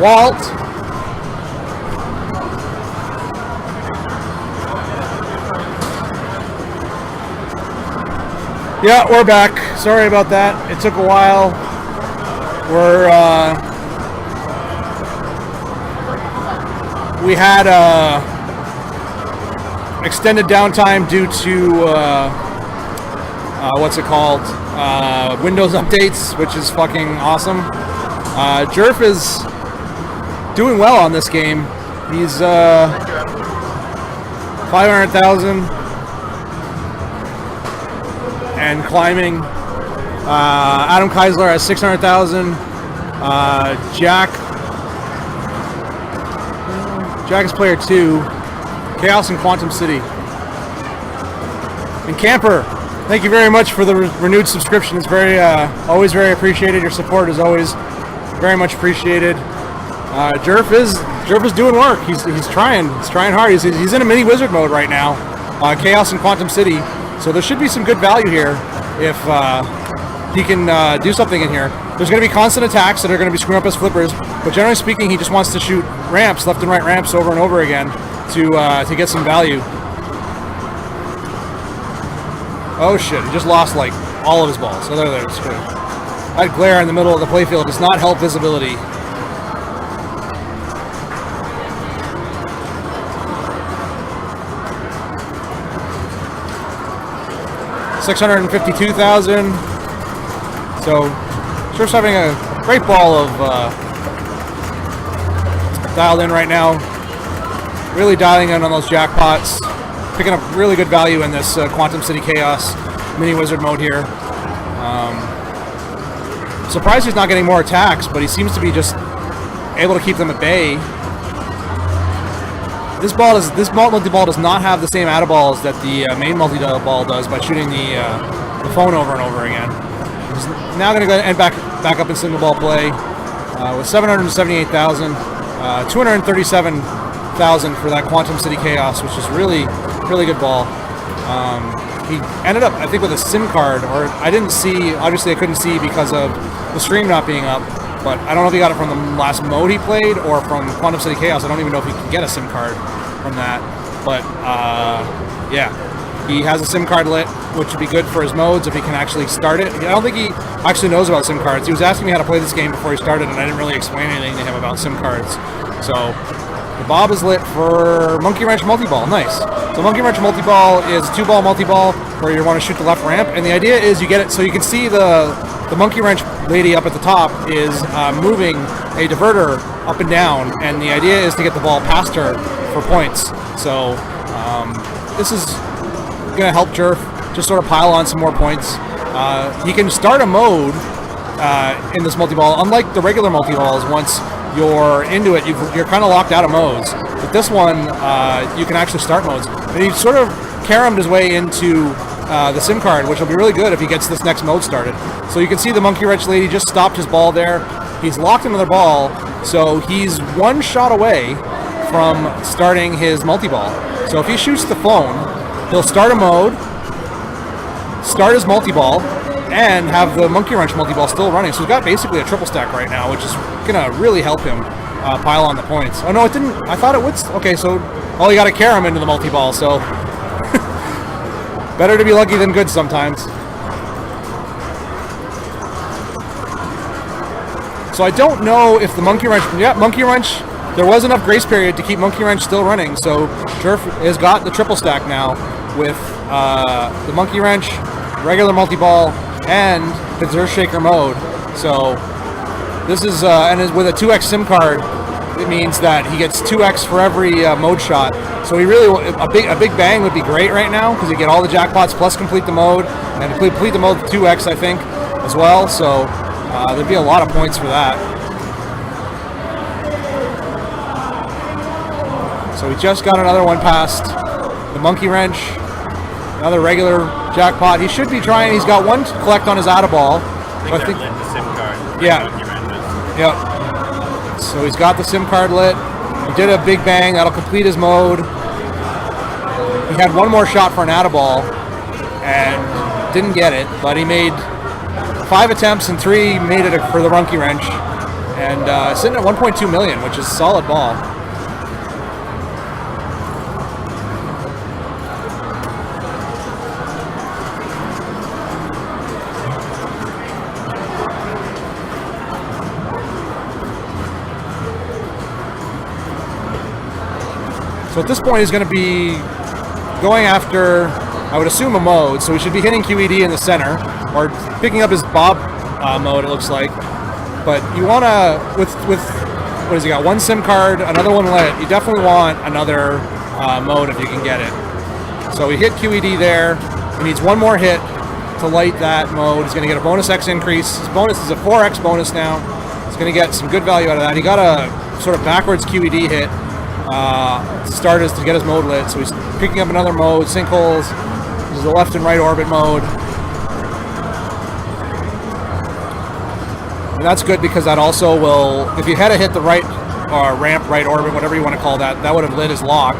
Walt. Yeah, we're back. Sorry about that. It took a while. We had extended downtime due to what's it called? Windows updates, which is fucking awesome. Jerf is doing well on this game. He's 500,000 and climbing. Adam Keisler has 600,000. Jack is player 2. Chaos and Quantum City. And Camper, thank you very much for the renewed subscription. It's very, always very appreciated. Your support is always very much appreciated. Jerf is doing work. He's trying hard. He's in a mini wizard mode right now. Chaos and Quantum City. So there should be some good value here if he can do something in here. There's going to be constant attacks that are going to be screwing up his flippers, but generally speaking, he just wants to shoot ramps, left and right ramps, over and over again to get some value. Oh shit! He just lost like all of his balls. So there. That glare in the middle of the playfield does not help visibility. $652,000. So, Surf's having a great ball of dialed in right now. Really dialing in on those jackpots. Picking up really good value in this Quantum City Chaos mini wizard mode here. Surprised he's not getting more attacks, but he seems to be just able to keep them at bay. This multi-ball does not have the same add-a-balls that the main multi-ball does by shooting the phone over and over again. He's now going to go and back up in single ball play with 778,000, 237,000 for that Quantum City Chaos, which is really good ball. He ended up, I think, with a SIM card, or I didn't see. Obviously, I couldn't see because of the stream not being up. But I don't know if he got it from the last mode he played or from Quantum City Chaos. I don't even know if he can get a SIM card from that. But, yeah. He has a SIM card lit, which would be good for his modes if he can actually start it. I don't think he actually knows about SIM cards. He was asking me how to play this game before he started, and I didn't really explain anything to him about SIM cards. So, the Bob is lit for Monkey Wrench Multi-Ball. Nice. So Monkey Wrench Multi-Ball is a 2-ball multi-ball where you want to shoot the left ramp, and the idea is you get it so you can see the Monkey Wrench lady up at the top is moving a diverter up and down, and the idea is to get the ball past her for points. So this is going to help Jerf just sort of pile on some more points. He can start a mode in this multi-ball. Unlike the regular multi-balls, once you're into it, you're kind of locked out of modes. But this one, you can actually start modes. And he sort of caromed his way into the SIM card, which will be really good if he gets this next mode started. So you can see the Monkey Wrench lady just stopped his ball there. He's locked another ball, so he's one shot away from starting his multi-ball. So if he shoots the phone, he'll start a mode, start his multi-ball, and have the Monkey Wrench multi-ball still running. So he's got basically a triple stack right now, which is going to really help him pile on the points. Oh no, it didn't. I thought it would. Okay, so you got to carry him into the multi-ball, so better to be lucky than good sometimes. So I don't know if the Monkey Wrench... Yeah, Monkey Wrench, there was enough grace period to keep Monkey Wrench still running, so Jerf has got the triple stack now with the Monkey Wrench, regular multi-ball, and the Earthshaker mode. So this is... and with a 2x SIM card, it means that he gets 2x for every mode shot. So he really... A big bang would be great right now, because you get all the jackpots plus complete the mode, and complete the mode with 2x, I think, as well. So there'd be a lot of points for that. So we just got another one past the Monkey Wrench. Another regular jackpot. He should be trying... He's got one to collect on his out-of-ball. I think the SIM card. Yeah. Yep. So he's got the SIM card lit. He did a big bang. That'll complete his mode. He had one more shot for an out-of-ball and didn't get it, but he made 5 attempts and 3 made it for the Monkey Wrench. and sitting at 1.2 million, which is a solid ball. So at this point, he's going to be going after, I would assume, a mode. So he should be hitting QED in the center, or picking up his Bob mode, it looks like. But you want to, with what has he got? One SIM card, another one lit. You definitely want another mode if you can get it. So he hit QED there. He needs one more hit to light that mode. He's going to get a bonus X increase. His bonus is a 4X bonus now. He's going to get some good value out of that. He got a sort of backwards QED hit. Start is to get his mode lit, so he's picking up another mode, sinkholes. This is the left and right orbit mode. And that's good because that also will, if you had to hit the right ramp, right orbit, whatever you want to call that, that would have lit his lock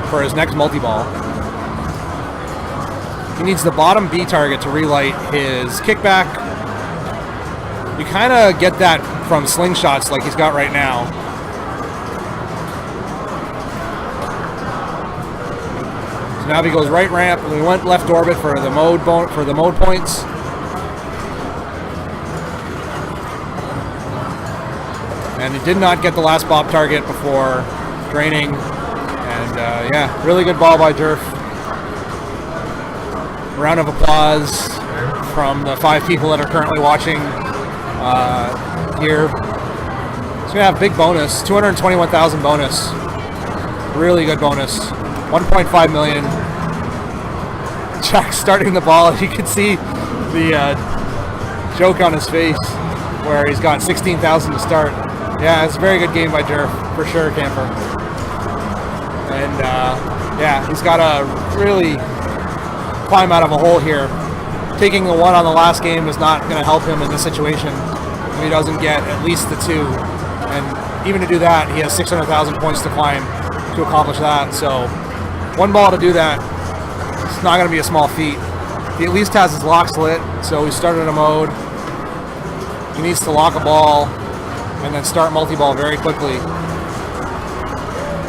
for his next multi-ball. He needs the bottom B target to relight his kickback. You kind of get that from slingshots like he's got right now. So now he goes right ramp, and we went left orbit for the mode points. And he did not get the last Bob target before draining. And yeah, really good ball by Jerf. Round of applause from the 5 people that are currently watching here. He's gonna have big bonus, 221,000 bonus. Really good bonus. 1.5 million. Jack starting the ball. You can see the joke on his face where he's got 16,000 to start. Yeah, it's a very good game by Jerf, for sure, Camper. And yeah, he's got to really climb out of a hole here. Taking the 1 on the last game is not going to help him in this situation if he doesn't get at least the 2. And even to do that, he has 600,000 points to climb to accomplish that. So 1 ball to do that, it's not going to be a small feat. He at least has his locks lit, so he started a mode. He needs to lock a ball and then start multi-ball very quickly.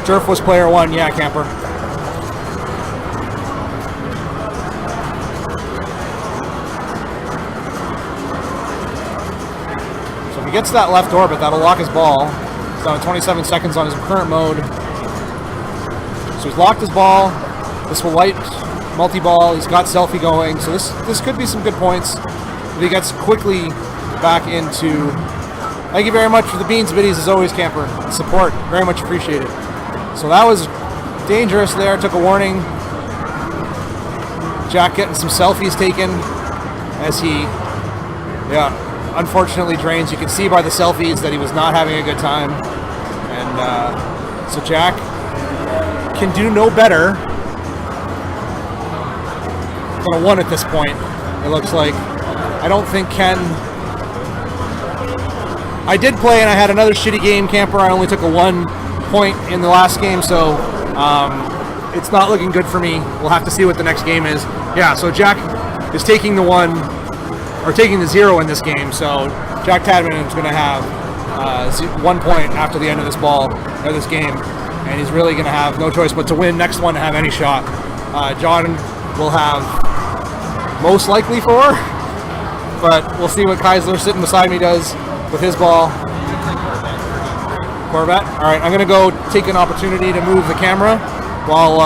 Jerf was player 1, yeah, Camper. So if he gets that left orbit, that'll lock his ball. He's down to 27 seconds on his current mode. So he's locked his ball. This will light multi-ball. He's got selfie going. So this could be some good points if he gets quickly back into. Thank you very much for the beans biddies as always, Camper. Support, very much appreciated. So that was dangerous there. Took a warning. Jack getting some selfies taken as he, yeah, unfortunately drains. You can see by the selfies that he was not having a good time. And so Jack can do no better than a 1 at this point, it looks like. I don't think Ken... I did play and I had another shitty game, Camper. I only took a 1 point in the last game, so it's not looking good for me. We'll have to see what the next game is. Yeah, so Jack is taking the 1, or taking the 0 in this game, so Jack Tadman is going to have 1 point after the end of this ball, or this game. And he's really going to have no choice but to win next one to have any shot. John will have most likely 4, but we'll see what Keisler sitting beside me does with his ball. Corvette. All right, I'm going to go take an opportunity to move the camera while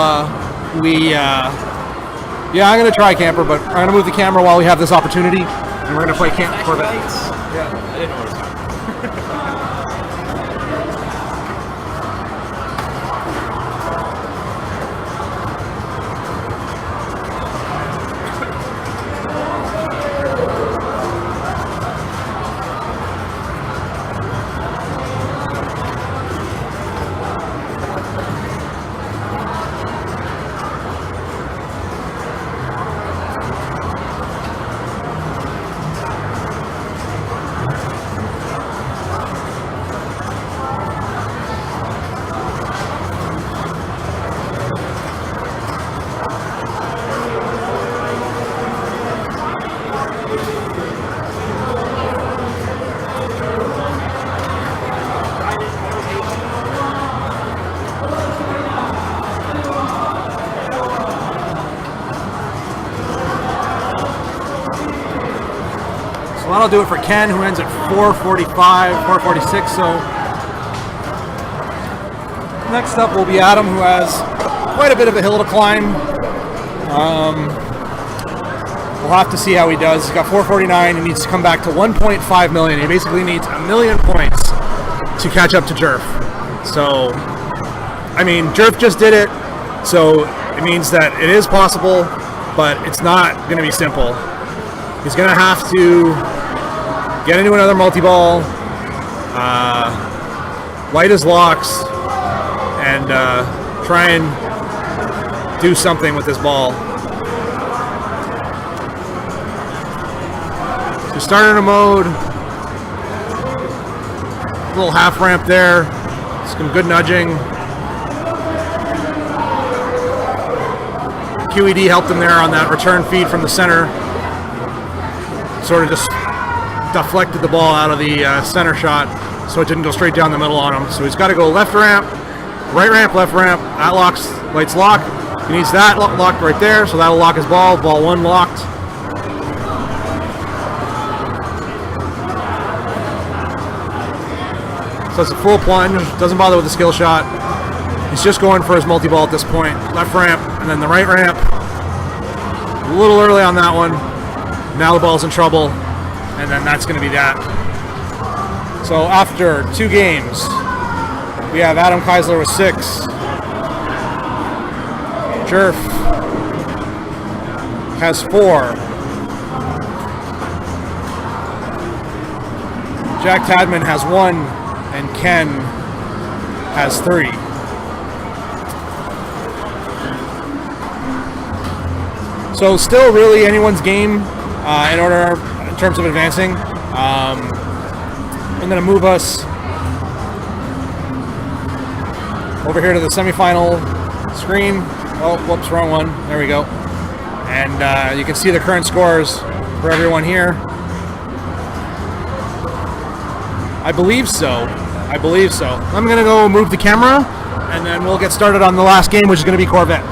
yeah, I'm going to try Camper, but I'm going to move the camera while we have this opportunity, and we're going to play Corvette. Yeah, I didn't know what it was on. So that'll do it for Ken, who ends at 445, 446. So next up will be Adam, who has quite a bit of a hill to climb. We'll have to see how he does. He's got 449. He needs to come back to 1.5 million. He basically needs 1 million points to catch up to Jerf. So, I mean, Jerf just did it, so it means that it is possible, but it's not going to be simple. He's going to have to get into another multi-ball, light his locks, and try and do something with this ball. So starter mode, a little half ramp there, some good nudging. QED helped him there on that return feed from the center. Sort of just deflected the ball out of the center shot, so it didn't go straight down the middle on him. So he's got to go left ramp, right ramp, left ramp. That locks, lights lock. He needs that locked right there, so that'll lock his ball. Ball one locked. So it's a full plunge. Doesn't bother with the skill shot. He's just going for his multi-ball at this point. Left ramp, and then the right ramp. A little early on that one. Now the ball's in trouble, and then that's going to be that. So after 2 games, we have Adam Keisler with 6. Jerf has 4. Jack Tadman has 1, and Ken has 3. So still really anyone's game in terms of advancing. I'm going to move us over here to the semifinal screen. Oh, whoops, wrong one. There we go. And you can see the current scores for everyone here. I believe so. I'm going to go move the camera, and then we'll get started on the last game, which is going to be Corvette.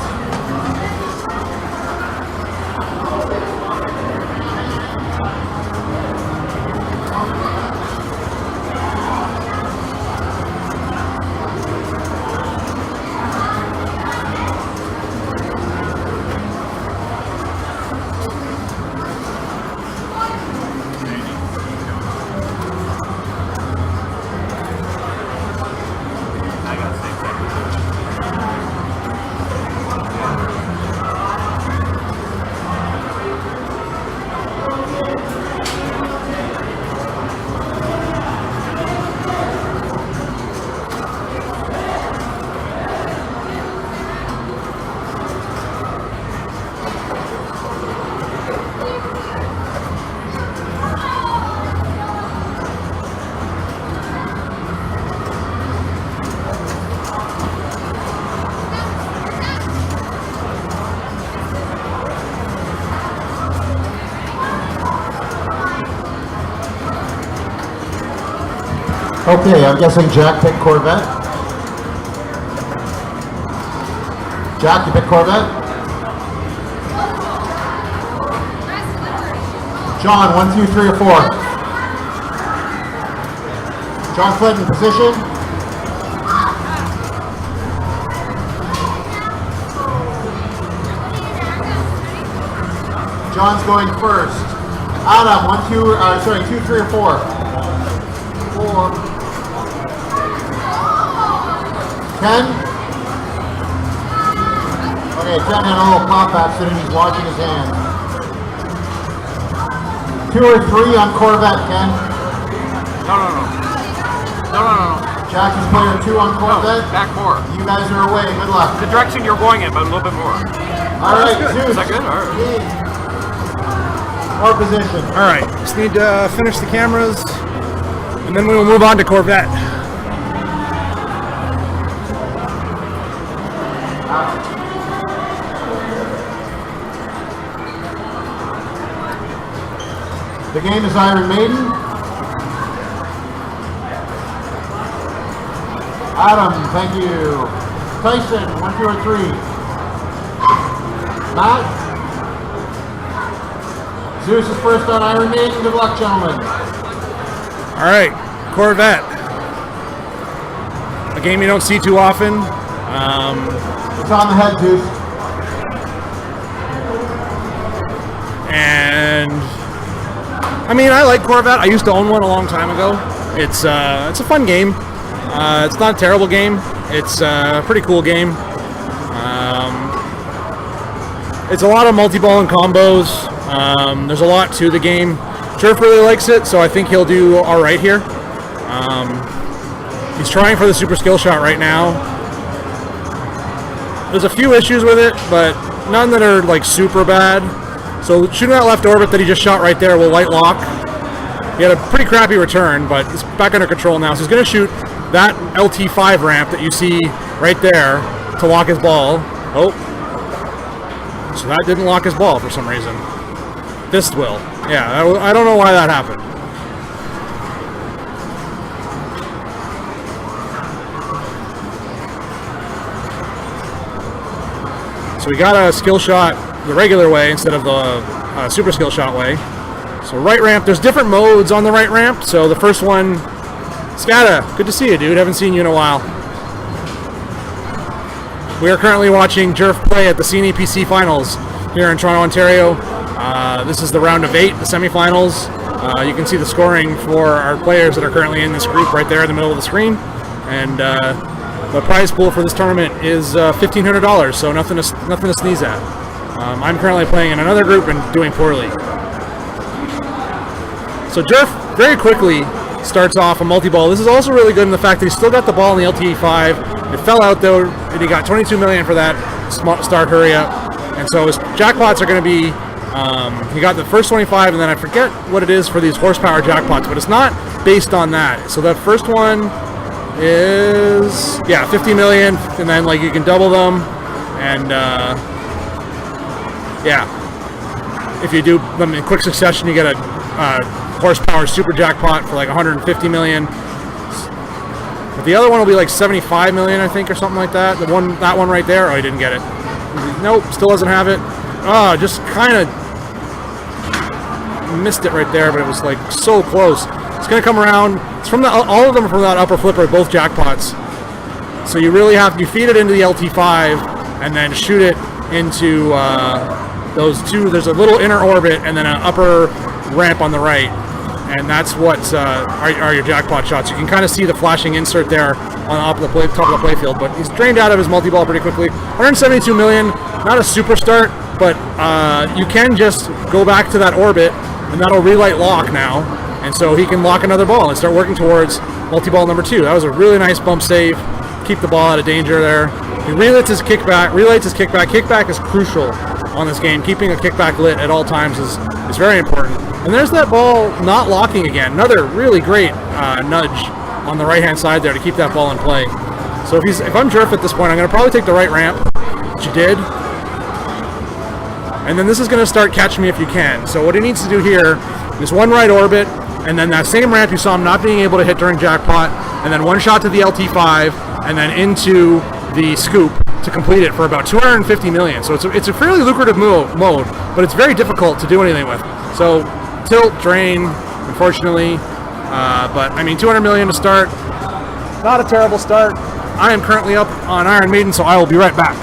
Okay, I'm guessing Jack picked Corvette. Jack, you picked Corvette? John, 1, 2, 3, or 4? John Clinton, position? John's going first. Adam, 2, 3, or 4? 4. Ken? Okay, Ken had a little pop accident. He's washing his hands. 2 or 3 on Corvette, Ken? No. Jack is player 2 on Corvette? No, back 4. You guys are away. Good luck. The direction you're going in, but a little bit more. All right, Is that good? All right. More position. All right, just need to finish the cameras, and then we will move on to Corvette. The game is Iron Maiden. Adam, thank you. Tyson, 1, 2, or 3. Matt? Zeus is first on Iron Maiden. Good luck, gentlemen. All right, Corvette. A game you don't see too often. It's on the head, Zeus. And I mean, I like Corvette. I used to own one a long time ago. It's a fun game. It's not a terrible game. It's a pretty cool game. It's a lot of multi-ball and combos. There's a lot to the game. Jerf really likes it, so I think he'll do all right here. He's trying for the super skill shot right now. There's a few issues with it, but none that are like super bad. So shooting that left orbit that he just shot right there will light lock. He had a pretty crappy return, but it's back under control now. So he's going to shoot that LT5 ramp that you see right there to lock his ball. Oh. So that didn't lock his ball for some reason. This will. Yeah, I don't know why that happened. So we got a skill shot the regular way instead of the super skill shot way. So right ramp, there's different modes on the right ramp. So the first one, Scada, good to see you, dude. Haven't seen you in a while. We are currently watching Jerf play at the CNEPC finals here in Toronto, Ontario. This is the round of 8, the semifinals. You can see the scoring for our players that are currently in this group right there in the middle of the screen. And the prize pool for this tournament is $1,500, so nothing to sneeze at. I'm currently playing in another group and doing poorly. So Jerf very quickly starts off a multi-ball. This is also really good in the fact that he still got the ball in the LTE5. It fell out though, and he got 22 million for that start hurry up. And so his jackpots are going to be, he got the first 25, and then I forget what it is for these horsepower jackpots, but it's not based on that. So the first one is, yeah, 50 million, and then like you can double them, and yeah, if you do them in quick succession, you get a horsepower super jackpot for like 150 million. But the other one will be like 75 million, I think, or something like that. That one right there. Oh, he didn't get it. Nope, still doesn't have it. Oh, just kind of missed it right there, but it was like so close. It's gonna come around. It's from all of them are from that upper flipper, both jackpots. So you really have to feed it into the LT5 and then shoot it into those two. There's a little inner orbit and then an upper ramp on the right, and that's what are your jackpot shots. You can kind of see the flashing insert there on the top of the playfield, but he's drained out of his multi-ball pretty quickly. 172 million, not a super start, but you can just go back to that orbit, and that'll relight lock now, and so he can lock another ball and start working towards multi-ball number 2. That was a really nice bump save, keep the ball out of danger there. He relights his kickback. Kickback is crucial on this game. Keeping a kickback lit at all times is very important. And there's that ball not locking again. Another really great nudge on the right-hand side there to keep that ball in play. So if I'm Jerf at this point, I'm going to probably take the right ramp, which you did. And then this is going to start catch me if you can. So what he needs to do here is one right orbit, and then that same ramp you saw him not being able to hit during jackpot, and then one shot to the LT5, and then into the scoop to complete it for about 250 million. So it's a fairly lucrative mode, but it's very difficult to do anything with. So tilt, drain, unfortunately, but I mean 200 million to start, not a terrible start. I am currently up on Iron Maiden, so I will be right back.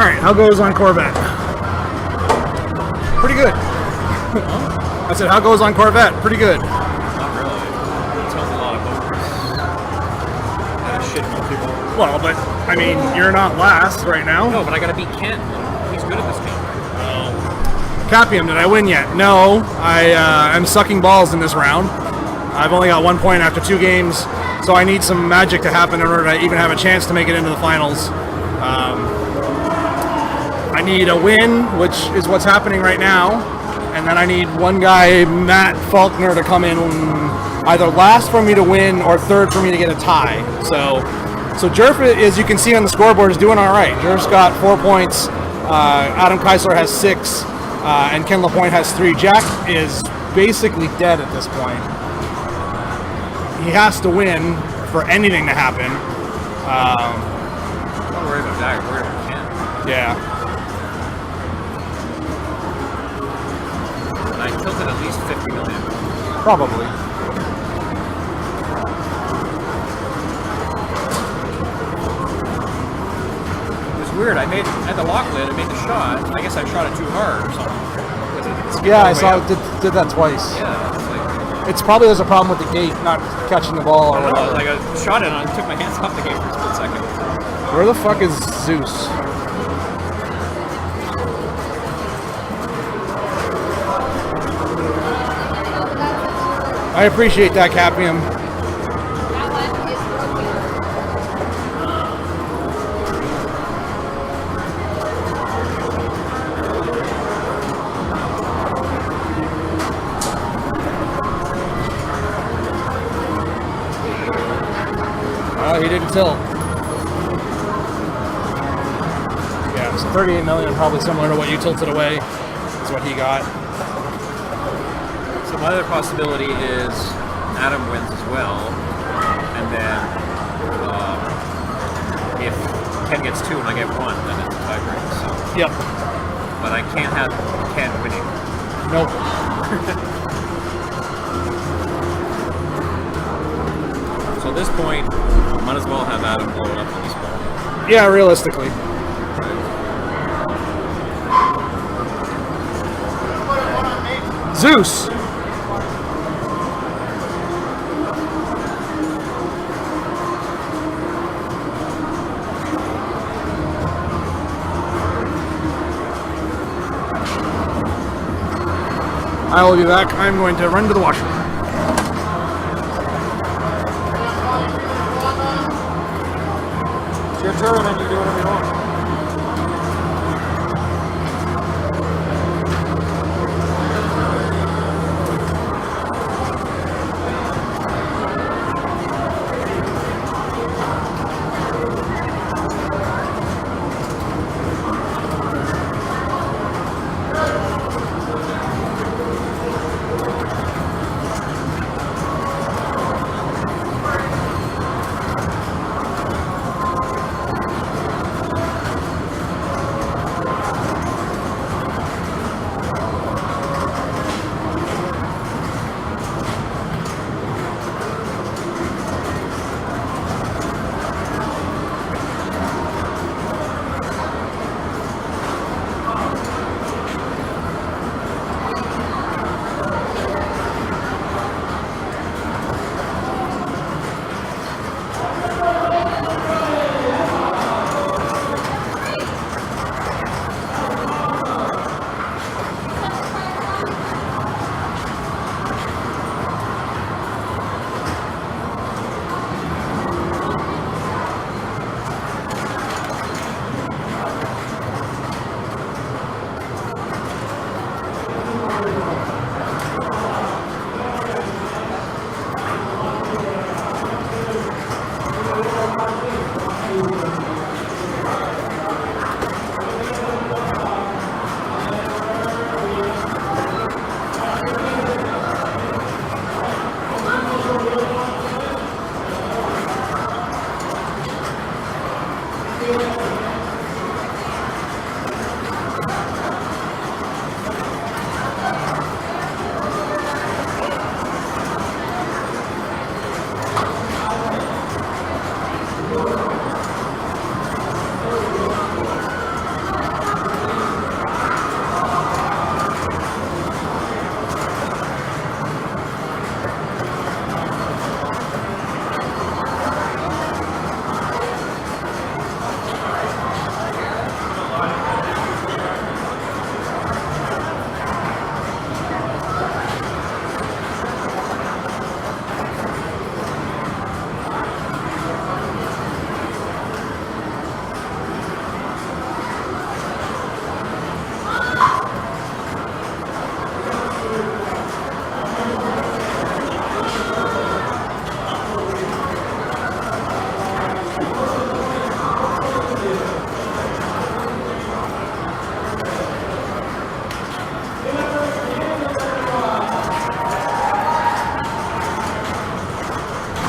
right, how goes on Corvette? Pretty good. I said, how goes on Corvette? Pretty good. Not really. It tells a lot of voters. That shit on people. Well, but I mean, you're not last right now. No, but I gotta beat Kent. He's good at this game. Capium, did I win yet? No, I am sucking balls in this round. I've only got 1 point after 2 games, so I need some magic to happen in order to even have a chance to make it into the finals. I need a win, which is what's happening right now, and then I need one guy, Matt Faulkner, to come in either last for me to win or third for me to get a tie. So Jerf, as you can see on the scoreboard, is doing all right. Jerf's got 4 points. Adam Keisler has 6, and Ken LaPointe has 3. Jack is basically dead at this point. He has to win for anything to happen. Don't worry about Jack. Worry about Kent. Yeah. I tilted at least 50 million. Probably. It was weird. I had the lock lid. I made the shot. I guess I shot it too hard or something. Yeah, I saw it did that twice. Yeah, it's like It's probably there's a problem with the gate, not catching the ball or I don't know. whatever. Like I shot it and I took my hands off the game for a split second. Where the fuck is Zeus? I appreciate that, Capium. Oh, he didn't tilt. Yeah, so 38 million, probably similar to what you tilted away, is what he got. So my other possibility is Adam wins as well, and then if Ken gets 2 and I get 1, then it's a tiebreak. So. Yep. But I can't have Ken winning. Nope. So at this point, I might as well have Adam blow it up on this ball. Yeah, realistically. Zeus! I will be back. I'm going to run to the washroom. It's your turn and you do whatever you want.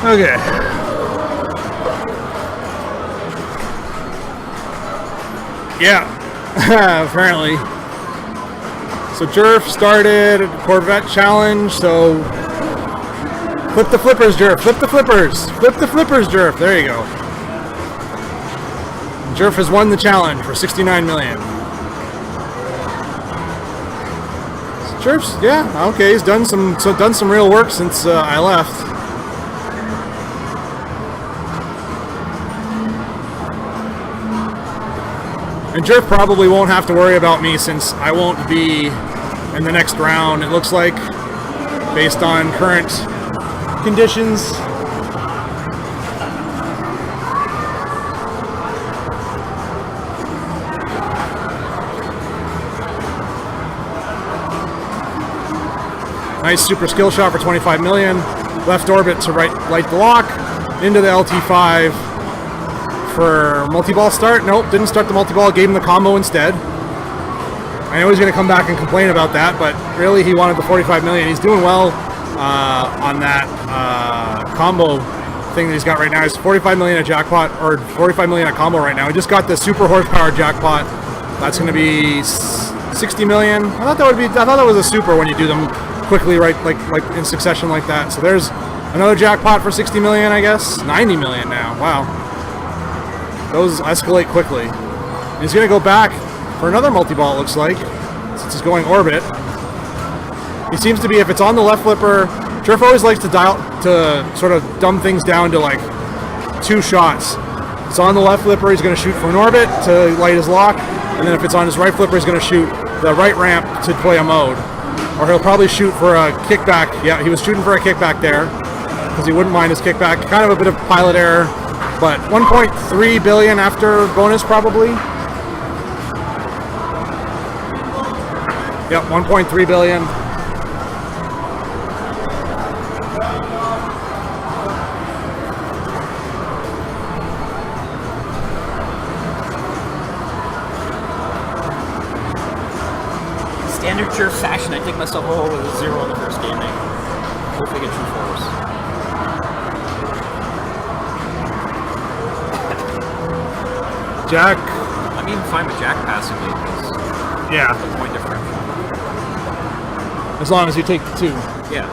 Okay. Yeah, apparently. So Jerf started Corvette challenge, so flip the flippers, Jerf, flip the flippers, flip the flippers, Jerf, there you go. Jerf has won the challenge for 69 million. So Jerf's, yeah, okay, he's done some real work since I left. And Jerf probably won't have to worry about me since I won't be in the next round, it looks like, based on current conditions. Nice super skill shot for 25 million. Left orbit to light the lock. Into the LT5 for multi-ball start. Nope, didn't start the multi-ball, gave him the combo instead. I know he's going to come back and complain about that, but really he wanted the 45 million. He's doing well on that combo thing that he's got right now. He's 45 million a jackpot, or 45 million a combo right now. He just got the super horsepower jackpot. That's going to be 60 million. I thought that was a super when you do them quickly, right, like in succession like that. So there's another jackpot for 60 million, I guess. 90 million now. Wow. Those escalate quickly. And he's going to go back for another multi-ball, it looks like, since he's going orbit. He seems to be, if it's on the left flipper, Jerf always likes to sort of dumb things down to like 2 shots. If it's on the left flipper, he's going to shoot for an orbit to light his lock, and then if it's on his right flipper, he's going to shoot the right ramp to play a mode. Or he'll probably shoot for a kickback. Yeah, he was shooting for a kickback there, because he wouldn't mind his kickback. Kind of a bit of pilot error, but 1.3 billion after bonus probably. Yep, 1.3 billion. Standard Jerf fashion, I take myself all with a 0 in the first game. Hopefully get 2 4s. Jack. I'm even fine with Jack passively because Yeah. the point differential. As long as you take the 2. Yeah.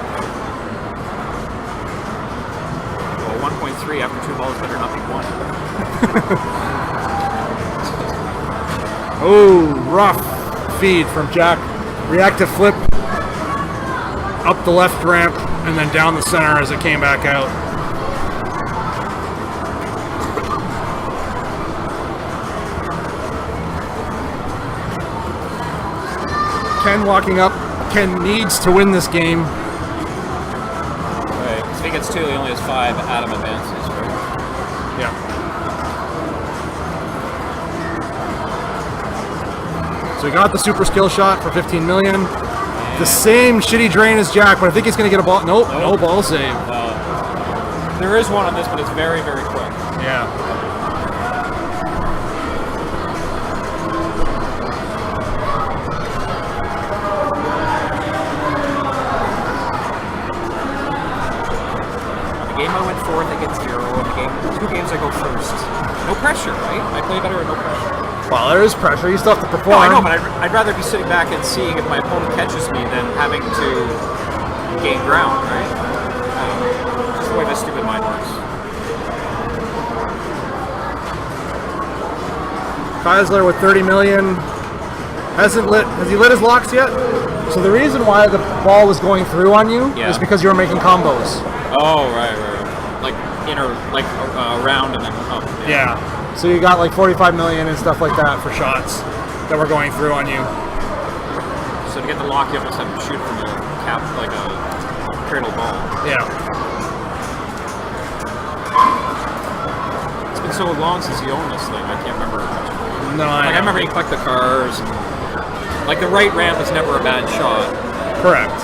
Well, 1.3 after 2 balls better not be 1. Oh, rough feed from Jack. Reactive flip up the left ramp and then down the center as it came back out. Ken walking up. Ken needs to win this game. Right. So if he gets 2, he only has 5. Adam advances, right? Yeah. So he got the super skill shot for 15 million. The same shitty drain as Jack, but I think he's going to get a ball. Nope, no ball save. There is one on this, but it's very, very quick. Yeah. The game I went 4th, I get 0. In the game, 2 games I go 1st. No pressure, right? I play better with no pressure. Well, there is pressure. You still have to perform. No, I know, but I'd rather be sitting back and seeing if my opponent catches me than having to gain ground, right? Just the way my stupid mind works. Keisler with 30 million. Has he lit his locks yet? So the reason why the ball was going through on you is because you were making combos. Oh, right. Like around and then up. Yeah. So you got like 45 million and stuff like that for shots that were going through on you. So to get the lock, you almost have to shoot from a cap, like a cradle ball. Yeah. It's been so long since you owned this thing, I can't remember much. No, I remember you collect the cars. Like the right ramp is never a bad shot. Correct.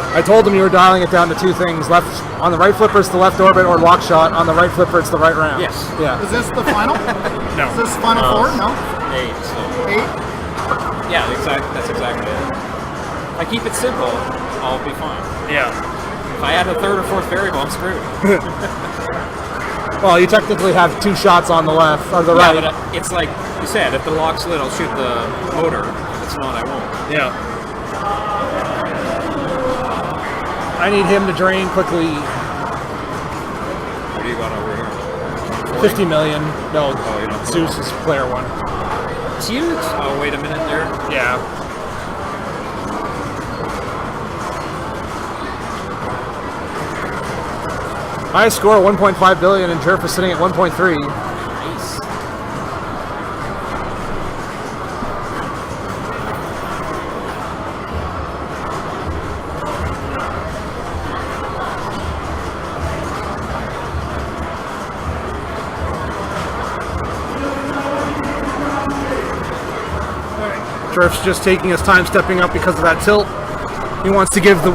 I told him you were dialing it down to 2 things. Left on the right flipper, it's the left orbit or lock shot. On the right flipper, it's the right ramp. Yes. Yeah. Is this the final? No. Is this final 4? No. 8. So. 8? Yeah, that's exactly it. If I keep it simple, I'll be fine. Yeah. If I add a third or fourth variable, I'm screwed. Well, you technically have 2 shots on the left or the Yeah, right. but it's like you said, if the lock's lit, I'll shoot the motor. If it's not, I won't. Yeah. I need him to drain quickly. What do you got over here? 50 million. No, you don't. Zeus is player 1. It's huge. Oh, wait a minute there. Yeah. Highest score 1.5 billion and Jerf is sitting at 1.3. Nice. Jerf's just taking his time stepping up because of that tilt. He wants to give the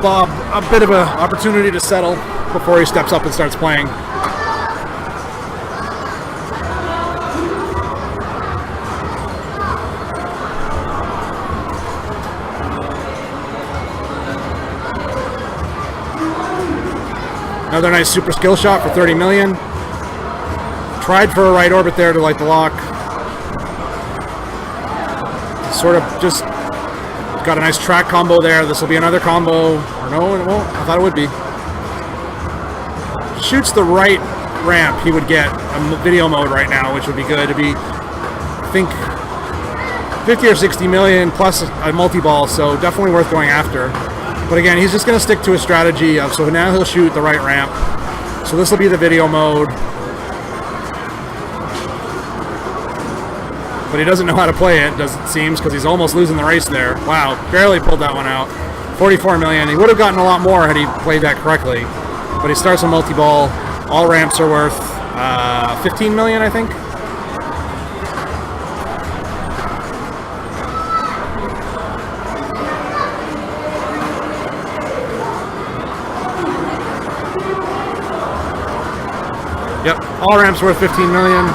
Bob a bit of an opportunity to settle before he steps up and starts playing. Another nice super skill shot for 30 million. Tried for a right orbit there to light the lock. Sort of just got a nice track combo there. This will be another combo. Or no, it won't. I thought it would be. Shoots the right ramp, he would get a video mode right now, which would be good. It'd be, I think, 50 or 60 million plus a multi-ball, so definitely worth going after. But again, he's just going to stick to his strategy of, so now he'll shoot the right ramp. So this will be the video mode. But he doesn't know how to play it, it seems, because he's almost losing the race there. Wow, barely pulled that one out. 44 million. He would have gotten a lot more had he played that correctly. But he starts a multi-ball. All ramps are worth 15 million, I think. Yep, all ramps worth 15 million.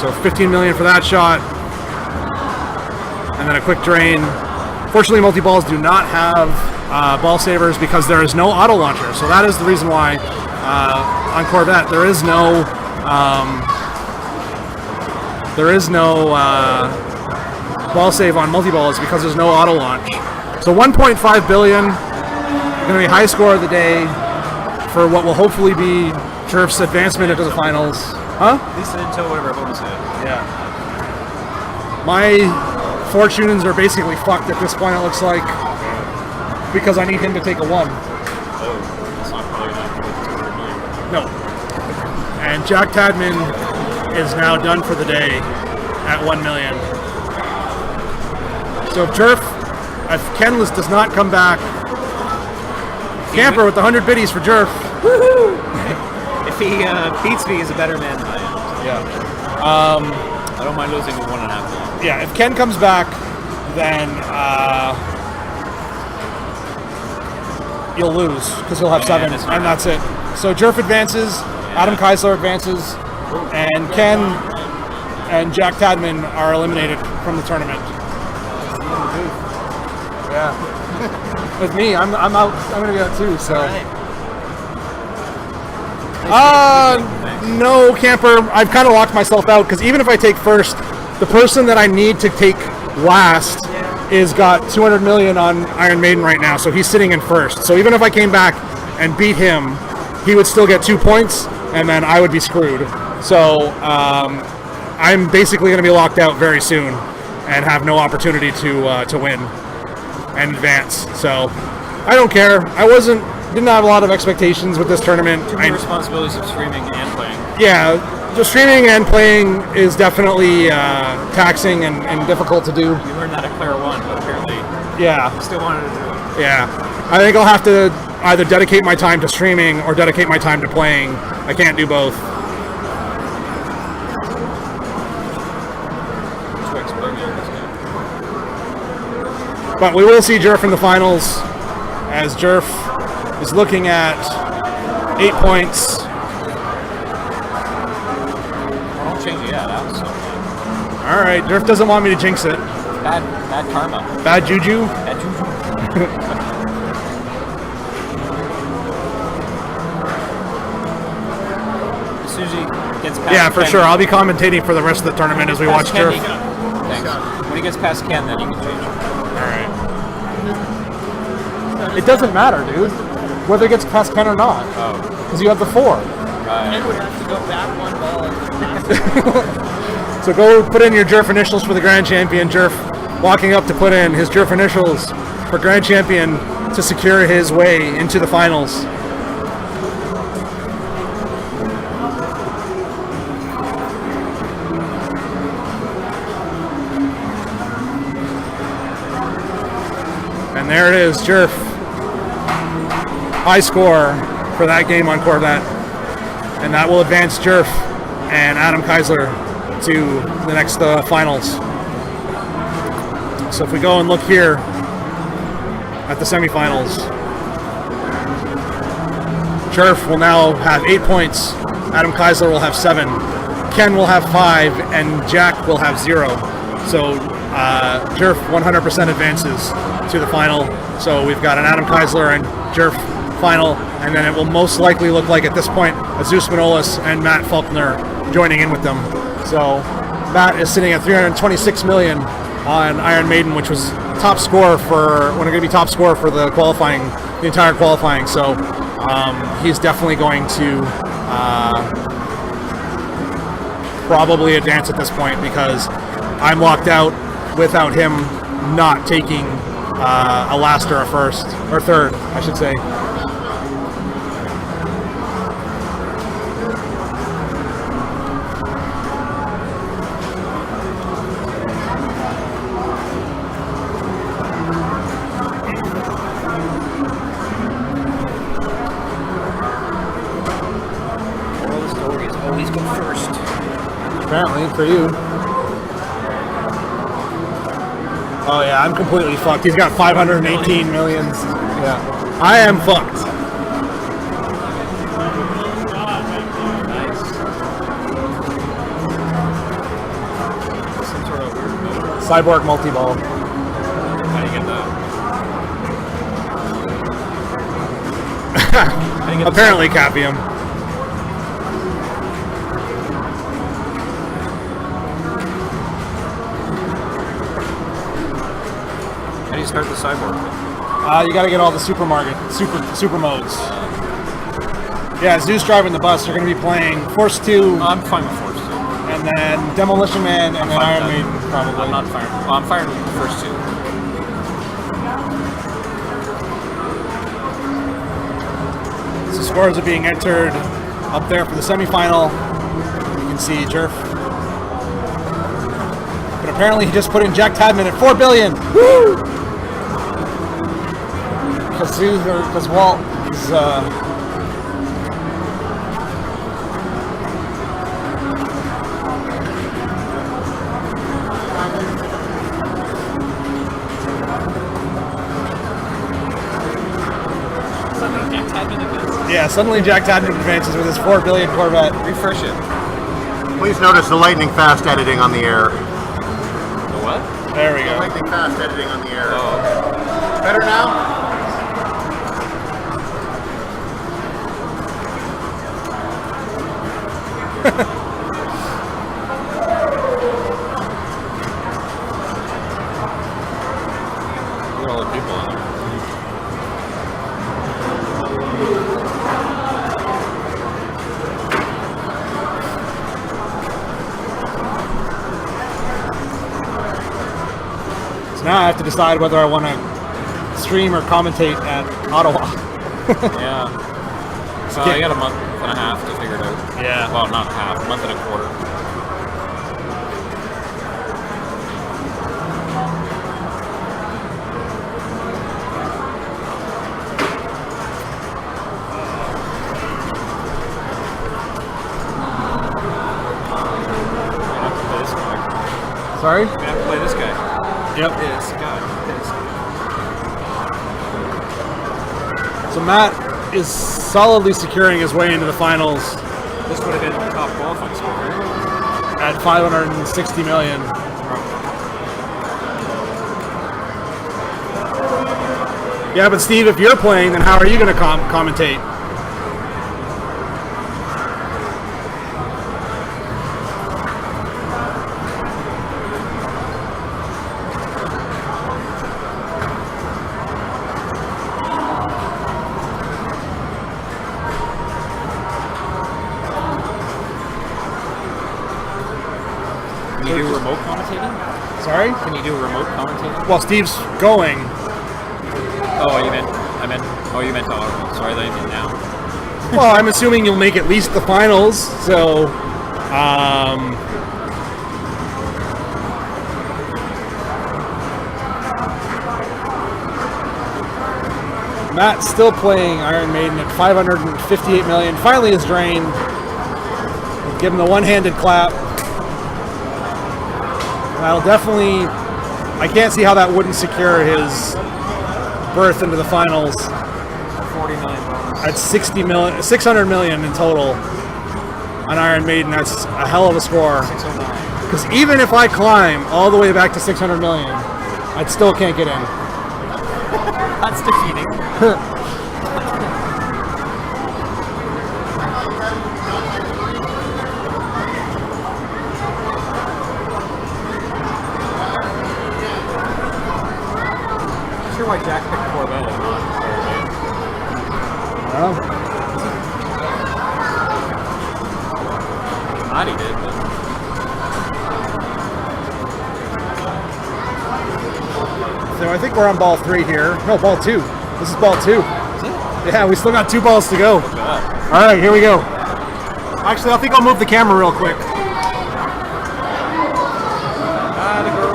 So 15 million for that shot. And then a quick drain. Fortunately, multi-balls do not have ball savers because there is no auto launcher. So that is the reason why on Corvette there is no ball save on multi-balls because there's no auto launch. So 1.5 billion, going to be high score of the day for what will hopefully be Jerf's advancement into the finals. Huh? At least until whatever bonus hit. Yeah. My fortunes are basically fucked at this point, it looks like, because I need him to take a 1. Oh, that's not probably enough. No. And Jack Tadman is now done for the day at 1 million. So if Kenless does not come back, Camper with the 100 biddies for Jerf. Woohoo! If he beats me, he's a better man than I am. Yeah. I don't mind losing 1.5. Yeah, if Ken comes back, then you'll lose because he'll have 7, and that's it. So Jerf advances, Adam Keisler advances, and Ken and Jack Tadman are eliminated from the tournament. Yeah. With me, I'm out. I'm gonna be out too. So. No, Camper. I've kind of locked myself out because even if I take first, the person that I need to take last is got 200 million on Iron Maiden right now, so he's sitting in first. So even if I came back and beat him, he would still get 2 points, and then I would be screwed. So I'm basically going to be locked out very soon and have no opportunity to win and advance. So I don't care. Didn't have a lot of expectations with this tournament. Too many responsibilities of streaming and playing. Yeah, just streaming and playing is definitely taxing and difficult to do. You learned that at Player 1, but apparently Yeah. still wanted to do it. Yeah. I think I'll have to either dedicate my time to streaming or dedicate my time to playing. I can't do both. Twix playing on this game. But we will see Jerf in the finals as Jerf is looking at 8 points. I don't change it yet. That was so fun. All right, Jerf doesn't want me to jinx it. Bad karma. Bad juju. Bad juju. soon as he gets past Yeah, for Ken. sure. I'll be commentating for the rest of the tournament as we watch Ken, Turf. you can- Thanks. When he gets past Ken, then you can change it. Alright. It doesn't matter, dude. Whether it gets past Ken or not. Oh. Because you have the 4. Right. would have to go back one ball. So go put in your Jerf initials for the Grand Champion. Jerf walking up to put in his Jerf initials for Grand Champion to secure his way into the finals. And there it is, Jerf. High score for that game on Corvette. And that will advance Jerf and Adam Keisler to the next finals. So if we go and look here at the semifinals, Jerf will now have 8 points. Adam Keisler will have 7. Ken will have 5, and Jack will have 0. So Jerf 100% advances to the final. So we've got an Adam Keisler and Jerf final, and then it will most likely look like at this point a Zeus Manolis and Matt Faulkner joining in with them. So Matt is sitting at 326 million on Iron Maiden, which was top score for when going to be top score for the qualifying, the entire qualifying. So he's definitely going to probably advance at this point because I'm locked out without him not taking a last or a first or third, I should say. Always go first. Apparently, for you. Oh yeah, I'm completely fucked. He's got 518 millions. Yeah. I am fucked. Nice. Some sort of weird mode. Cyborg multi-ball. How do you get that? How do you get Apparently Capium. How do you start the cyborg? You gotta get all the super modes. Yeah, Zeus driving the bus. They're gonna be playing Force 2, I'm fine with Force 2. and then Demolition Man, and then Fine Iron with that. Maiden, probably. I'm not firing. Well, I'm firing with the first 2. So scores are being entered up there for the semifinal. You can see Jerf. But apparently he just put in Jack Tadman at 4 billion. Woo! Because Walt is suddenly Jack Tadman advances with his 4 billion Corvette. Refresh it. Please notice the lightning fast editing on the air. The what? There we The go. lightning fast editing on the air. Oh, okay. Better now? Look at all the people in there. So now I have to decide whether I want to stream or commentate at Ottawa. Yeah. So I got a month and a half to figure it out. Yeah. Well, not half, a month and a quarter. I have to play this guy. Sorry? I have to play this guy. Yep. This guy. So Matt is solidly securing his way into the finals This would have been the top qualifying score, right? at 560 million. Yeah, but Steve, if you're playing, then how are you going to commentate? Can you do remote commentating? Sorry? Can you do remote commentating? Well, Steve's going. Oh, you meant tomorrow. Sorry, that I meant now. Well, I'm assuming you'll make at least the finals, so Matt's still playing Iron Maiden at 558 million. Finally is drained. Give him the one-handed clap. That'll definitely, I can't see how that wouldn't secure his berth into the finals. 40 million bonus. At 600 million in total on Iron Maiden. That's a hell of a score. 609. Because even if I climb all the way back to 600 million, I still can't get in. That's defeating. Not sure why Jack picked Corvette and not Well, Thought he did, but so I think we're on ball 3 here. No, ball 2. This is ball 2. Yeah, we still got 2 balls to go. All right, here we go. Actually, I think I'll move the camera real quick. the girl.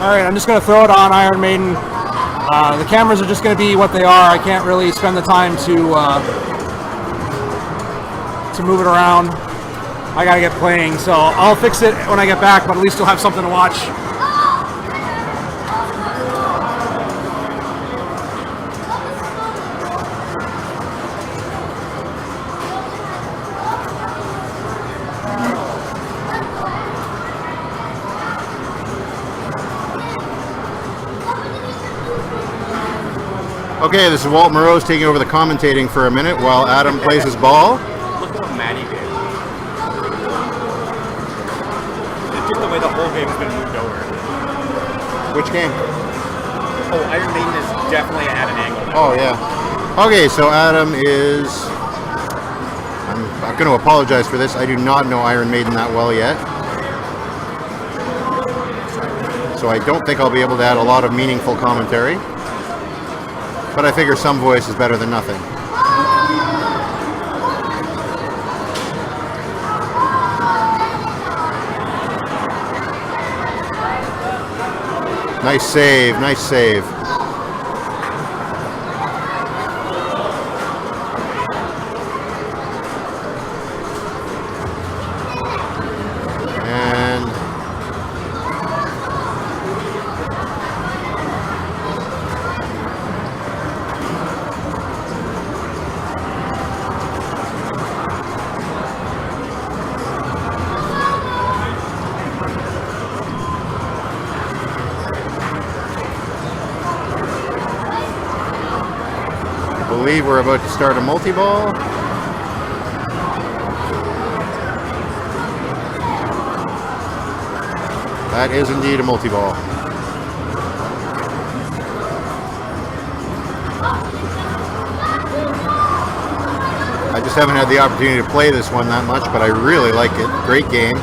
All right, I'm just going to throw it on Iron Maiden. The cameras are just going to be what they are. I can't really spend the time to move it around. I got to get playing, so I'll fix it when I get back, but at least you'll have something to watch. Okay, this is Walt Morose taking over the commentating for a minute while Adam plays his ball. Look what Maddie did. It's just the way the whole game's been moved over. Which game? Oh, Iron Maiden is definitely at an angle now. Oh, yeah. Okay, so Adam is... I'm going to apologize for this. I do not know Iron Maiden that well yet. So I don't think I'll be able to add a lot of meaningful commentary. But I figure some voice is better than nothing. Nice save, nice save. And I believe we're about to start a multi-ball. That is indeed a multi-ball. I just haven't had the opportunity to play this one that much, but I really like it. Great game.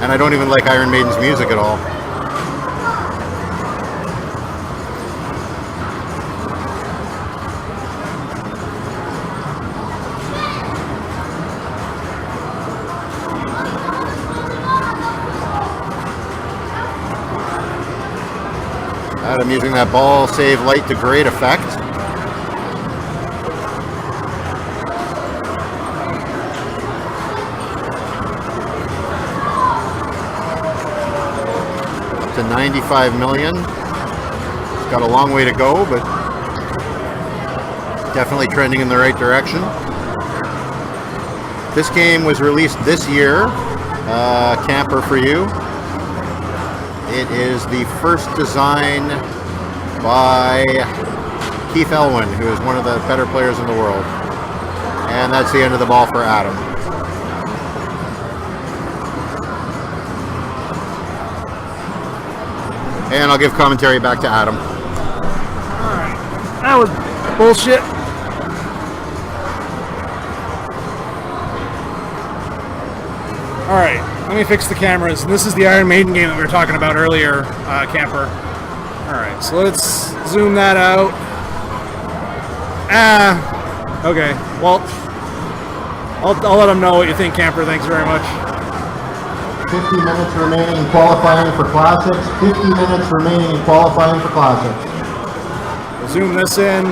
And I don't even like Iron Maiden's music at all. Adam using that ball save light to great effect. Up to 95 million. It's got a long way to go, but definitely trending in the right direction. This game was released this year, camper for you. It is the first design by Keith Elwin, who is one of the better players in the world. And that's the end of the ball for Adam. And I'll give commentary back to Adam. Alright. That was bullshit. Alright, let me fix the cameras. This is the Iron Maiden game that we were talking about earlier, camper. Alright, so let's zoom that out. Okay. Well, I'll let them know what you think, camper. Thanks very much. 50 minutes remaining in qualifying for Classics. 50 minutes remaining in qualifying for Classics. We'll zoom this in.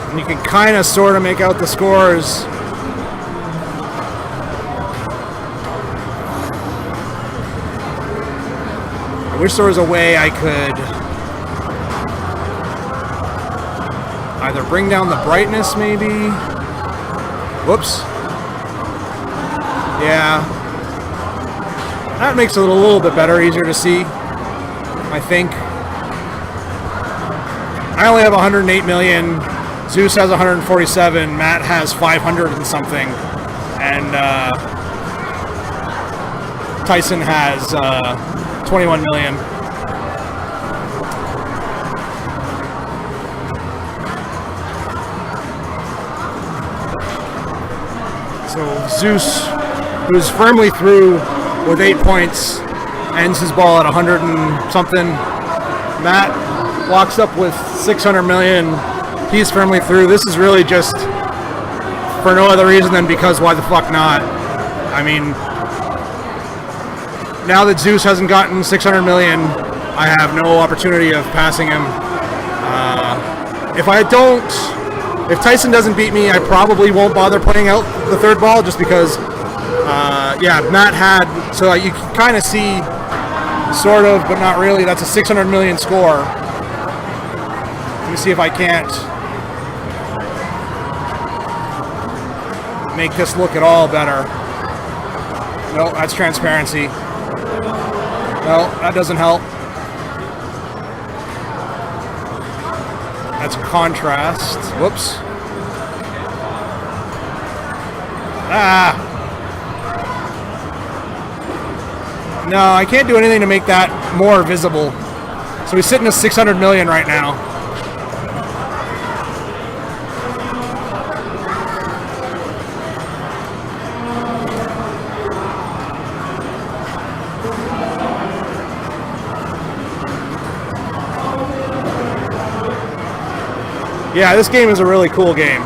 And you can kind of sort of make out the scores. I wish there was a way I could either bring down the brightness, maybe. Whoops. Yeah. That makes it a little bit better, easier to see, I think. I only have 108 million. Zeus has 147. Matt has 500 and something. And Tyson has 21 million. So Zeus, who's firmly through with 8 points, ends his ball at 100 and something. Matt walks up with 600 million. He's firmly through. This is really just for no other reason than because why the fuck not? I mean, now that Zeus hasn't gotten 600 million, I have no opportunity of passing him. If Tyson doesn't beat me, I probably won't bother playing out the third ball just because, yeah, Matt had, so you can kind of see, sort of, but not really, that's a 600 million score. Let me see if I can't make this look at all better. No, that's transparency. No, that doesn't help. That's contrast. Whoops. No, I can't do anything to make that more visible. So he's sitting at 600 million right now. Yeah, this game is a really cool game.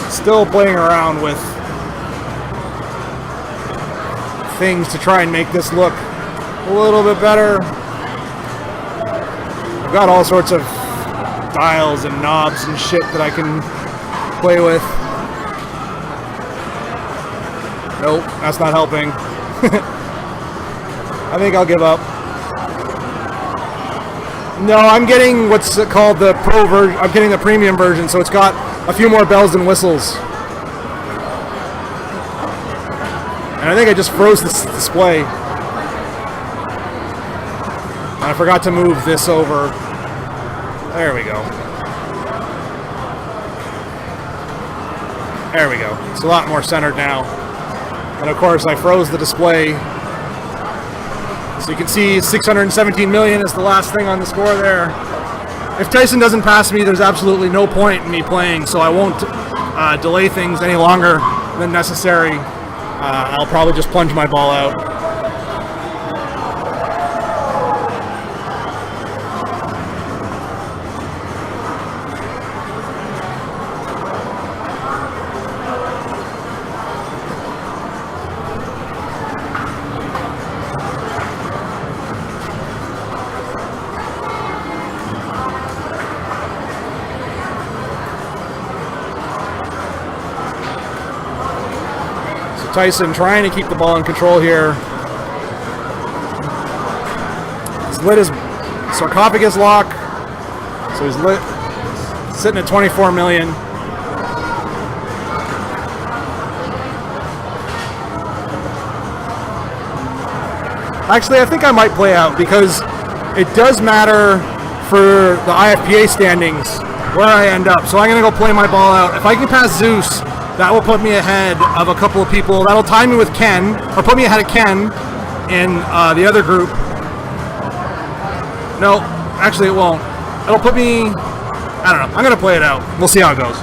Still playing around with things to try and make this look a little bit better. I've got all sorts of dials and knobs and shit that I can play with. Nope, that's not helping. I think I'll give up. No, I'm getting what's called the pro version. I'm getting the premium version, so it's got a few more bells and whistles. And I think I just froze this display. And I forgot to move this over. There we go. There we go. It's a lot more centered now. And of course, I froze the display. So you can see 617 million is the last thing on the score there. If Tyson doesn't pass me, there's absolutely no point in me playing, so I won't delay things any longer than necessary. I'll probably just plunge my ball out. Tyson trying to keep the ball in control here. He's lit his sarcophagus lock, so he's lit, sitting at 24 million. Actually, I think I might play out because it does matter for the IFPA standings where I end up. So I'm going to go play my ball out. If I can pass Zeus, that will put me ahead of a couple of people. That'll tie me with Ken, or put me ahead of Ken in the other group. No, actually it won't. It'll put me, I don't know. I'm going to play it out. We'll see how it goes.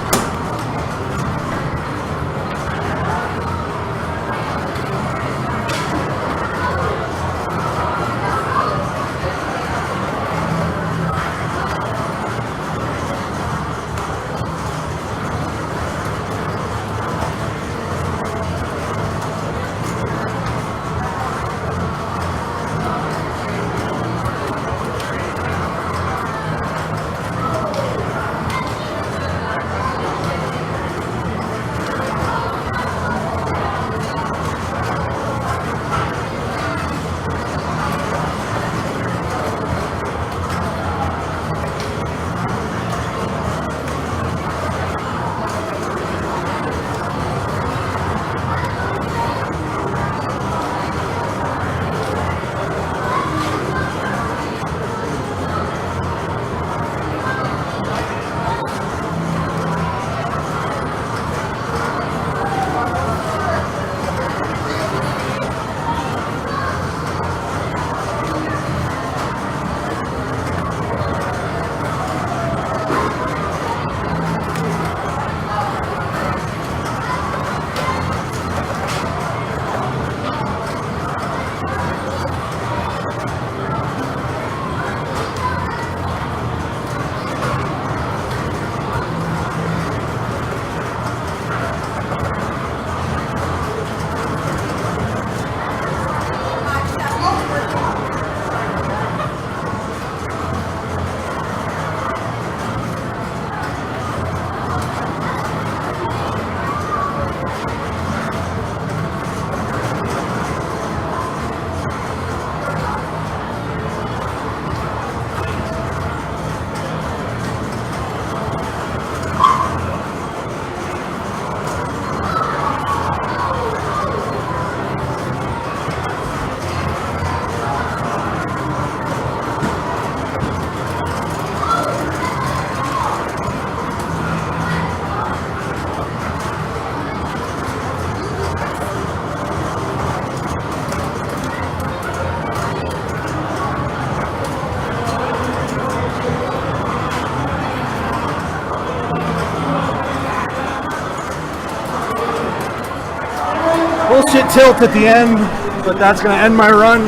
Bullshit tilt at the end, but that's going to end my run.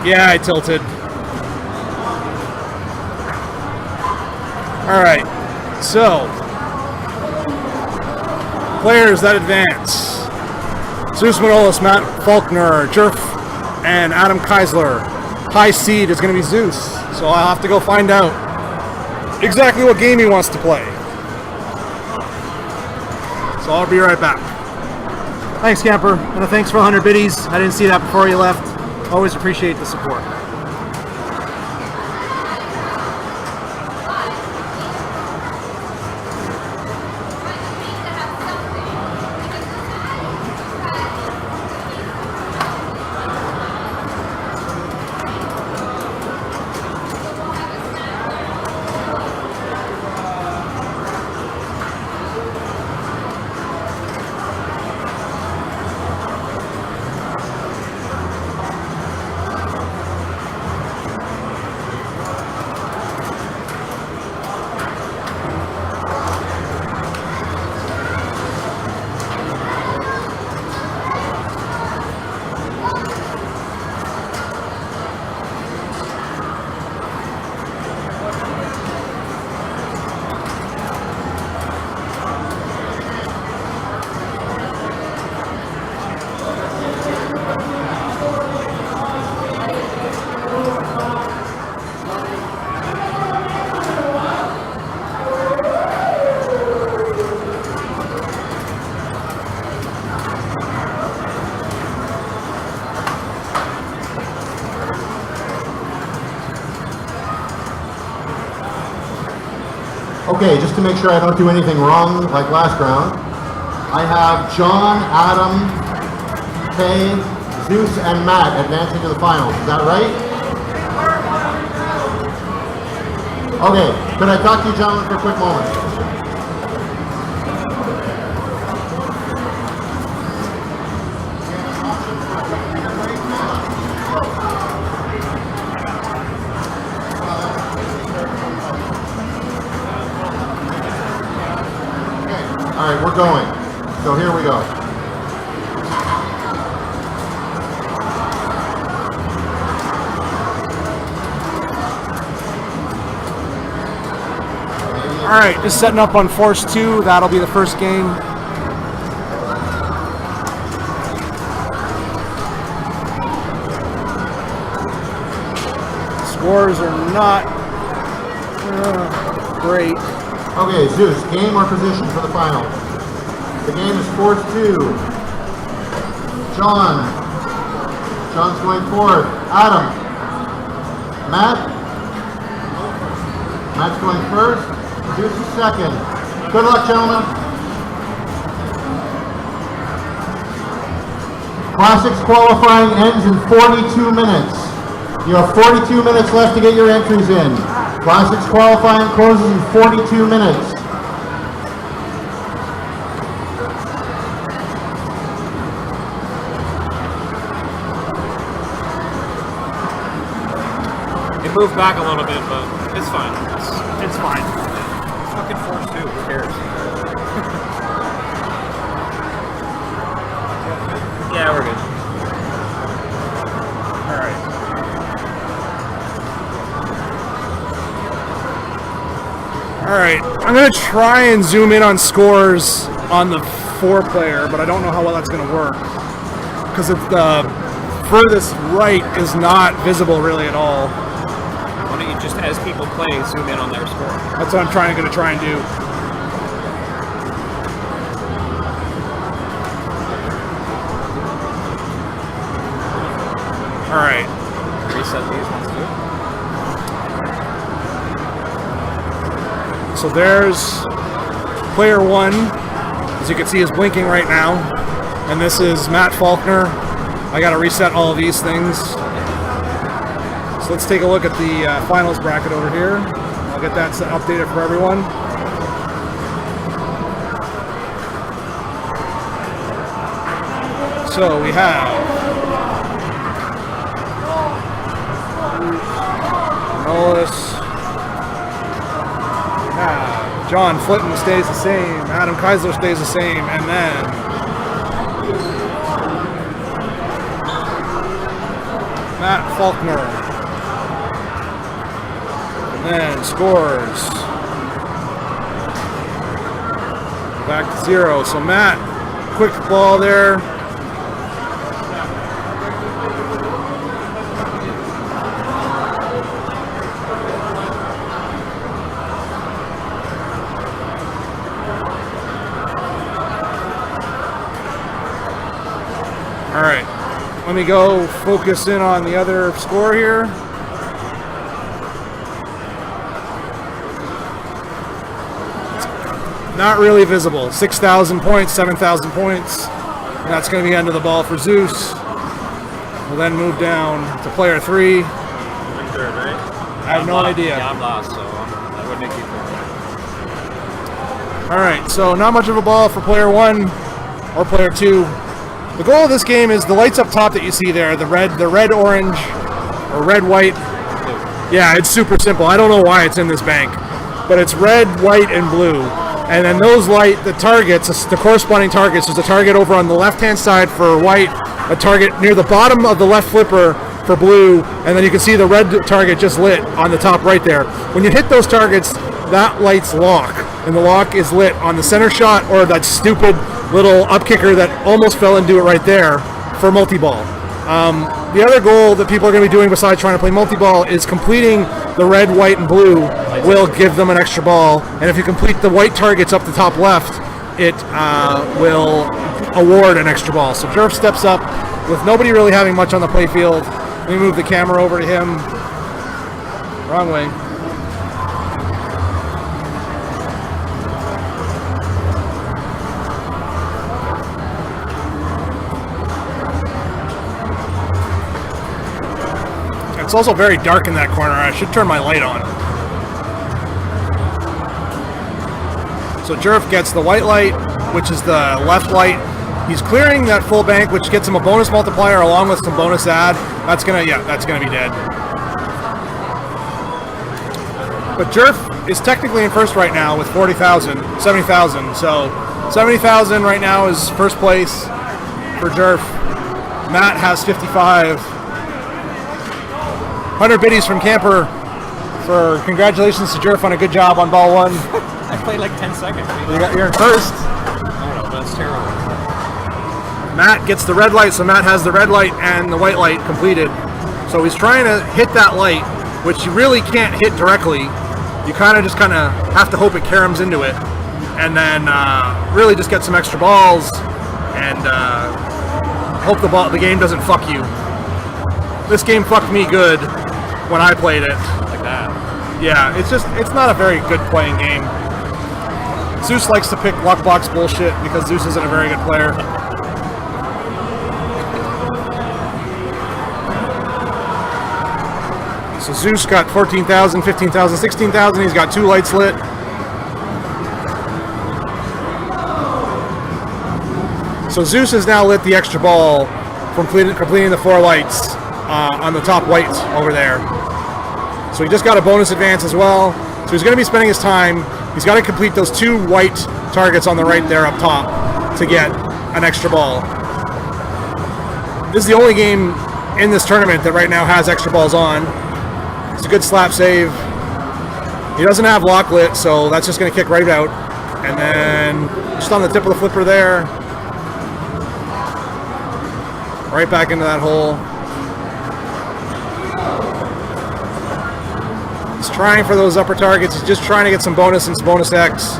Yeah, I tilted. Alright, so players that advance: Zeus Manolis, Matt Faulkner, Jerf, and Adam Keisler. High seed is going to be Zeus, so I'll have to go find out exactly what game he wants to play. So I'll be right back. Thanks, Camper, and thanks for 100 biddies. I didn't see that before you left. Always appreciate the support. Okay, just to make sure I don't do anything wrong like last round, I have John, Adam, Kay, Zeus, and Matt advancing to the finals. Is that right? Okay, could I talk to you gentlemen for a quick moment? All right, we're going. So here we go. All right, just setting up on Force 2. That'll be the first game. Scores are not great. Okay, Zeus, game or position for the final? The game is Force 2. John. John's going forward. Adam. Matt. Matt's going first. Zeus is second. Good luck, gentlemen. Classics qualifying ends in 42 minutes. You have 42 minutes left to get your entries in. Classics qualifying closes in 42 minutes. It moved back a little bit, but it's fine. It's fine. Fucking Force 2, who cares? Yeah, we're good. All right. All right, I'm gonna try and zoom in on scores on the 4-player, but I don't know how well that's gonna work because the furthest right is not visible really at all. Why don't you just, as people play, zoom in on their score? That's what I'm gonna try and do. All right. Reset these ones too. So there's player 1, as you can see, is blinking right now, and this is Matt Faulkner. I got to reset all of these things. So let's take a look at the finals bracket over here. I'll get that updated for everyone. So we have Nolis. John Flitton stays the same. Adam Keisler stays the same. And then Matt Faulkner. And then scores. Back to 0. So Matt, quick ball there. All right, let me go focus in on the other score here. Not really visible. 6,000 points, 7,000 points. And that's going to be the end of the ball for Zeus. We'll then move down to player 3. I'm third, right? I have no idea. Yeah, I'm last, so that would make you third. All right, so not much of a ball for player 1 or player 2. The goal of this game is the lights up top that you see there, the red, orange, or red, white. Yeah, it's super simple. I don't know why it's in this bank, but it's red, white, and blue. And then those the targets, the corresponding targets, there's a target over on the left-hand side for white, a target near the bottom of the left flipper for blue, and then you can see the red target just lit on the top right there. When you hit those targets, that light's lock, and the lock is lit on the center shot or that stupid little up kicker that almost fell into it right there for multi-ball. The other goal that people are going to be doing besides trying to play multi-ball is completing the red, white, and blue will give them an extra ball. And if you complete the white targets up the top left, it will award an extra ball. So Jerv steps up with nobody really having much on the play field. Let me move the camera over to him. Wrong way. It's also very dark in that corner. I should turn my light on. So Jerf gets the white light, which is the left light. He's clearing that full bank, which gets him a bonus multiplier along with some bonus add. That's gonna be dead. But Jerf is technically in first right now with 70,000. So 70,000 right now is first place for Jerf. Matt has 55. 100 biddies from Camper for congratulations to Jerf on a good job on ball 1. I played like 10 seconds. You're in first. No, that's terrible. Matt gets the red light, so Matt has the red light and the white light completed. So he's trying to hit that light, which you really can't hit directly. You kind of have to hope it caroms into it, and then really just get some extra balls and hope the game doesn't fuck you. This game fucked me good when I played it. Like that. Yeah, it's not a very good playing game. Zeus likes to pick luck box bullshit because Zeus isn't a very good player. So Zeus got 14,000, 15,000, 16,000. He's got 2 lights lit. So Zeus has now lit the extra ball from completing the 4 lights on the top white over there. So he just got a bonus advance as well. So he's going to be spending his time. He's got to complete those 2 white targets on the right there up top to get an extra ball. This is the only game in this tournament that right now has extra balls on. It's a good slap save. He doesn't have lock lit, so that's just going to kick right out. And then just on the tip of the flipper there. Right back into that hole. He's trying for those upper targets. He's just trying to get some bonus and some bonus X.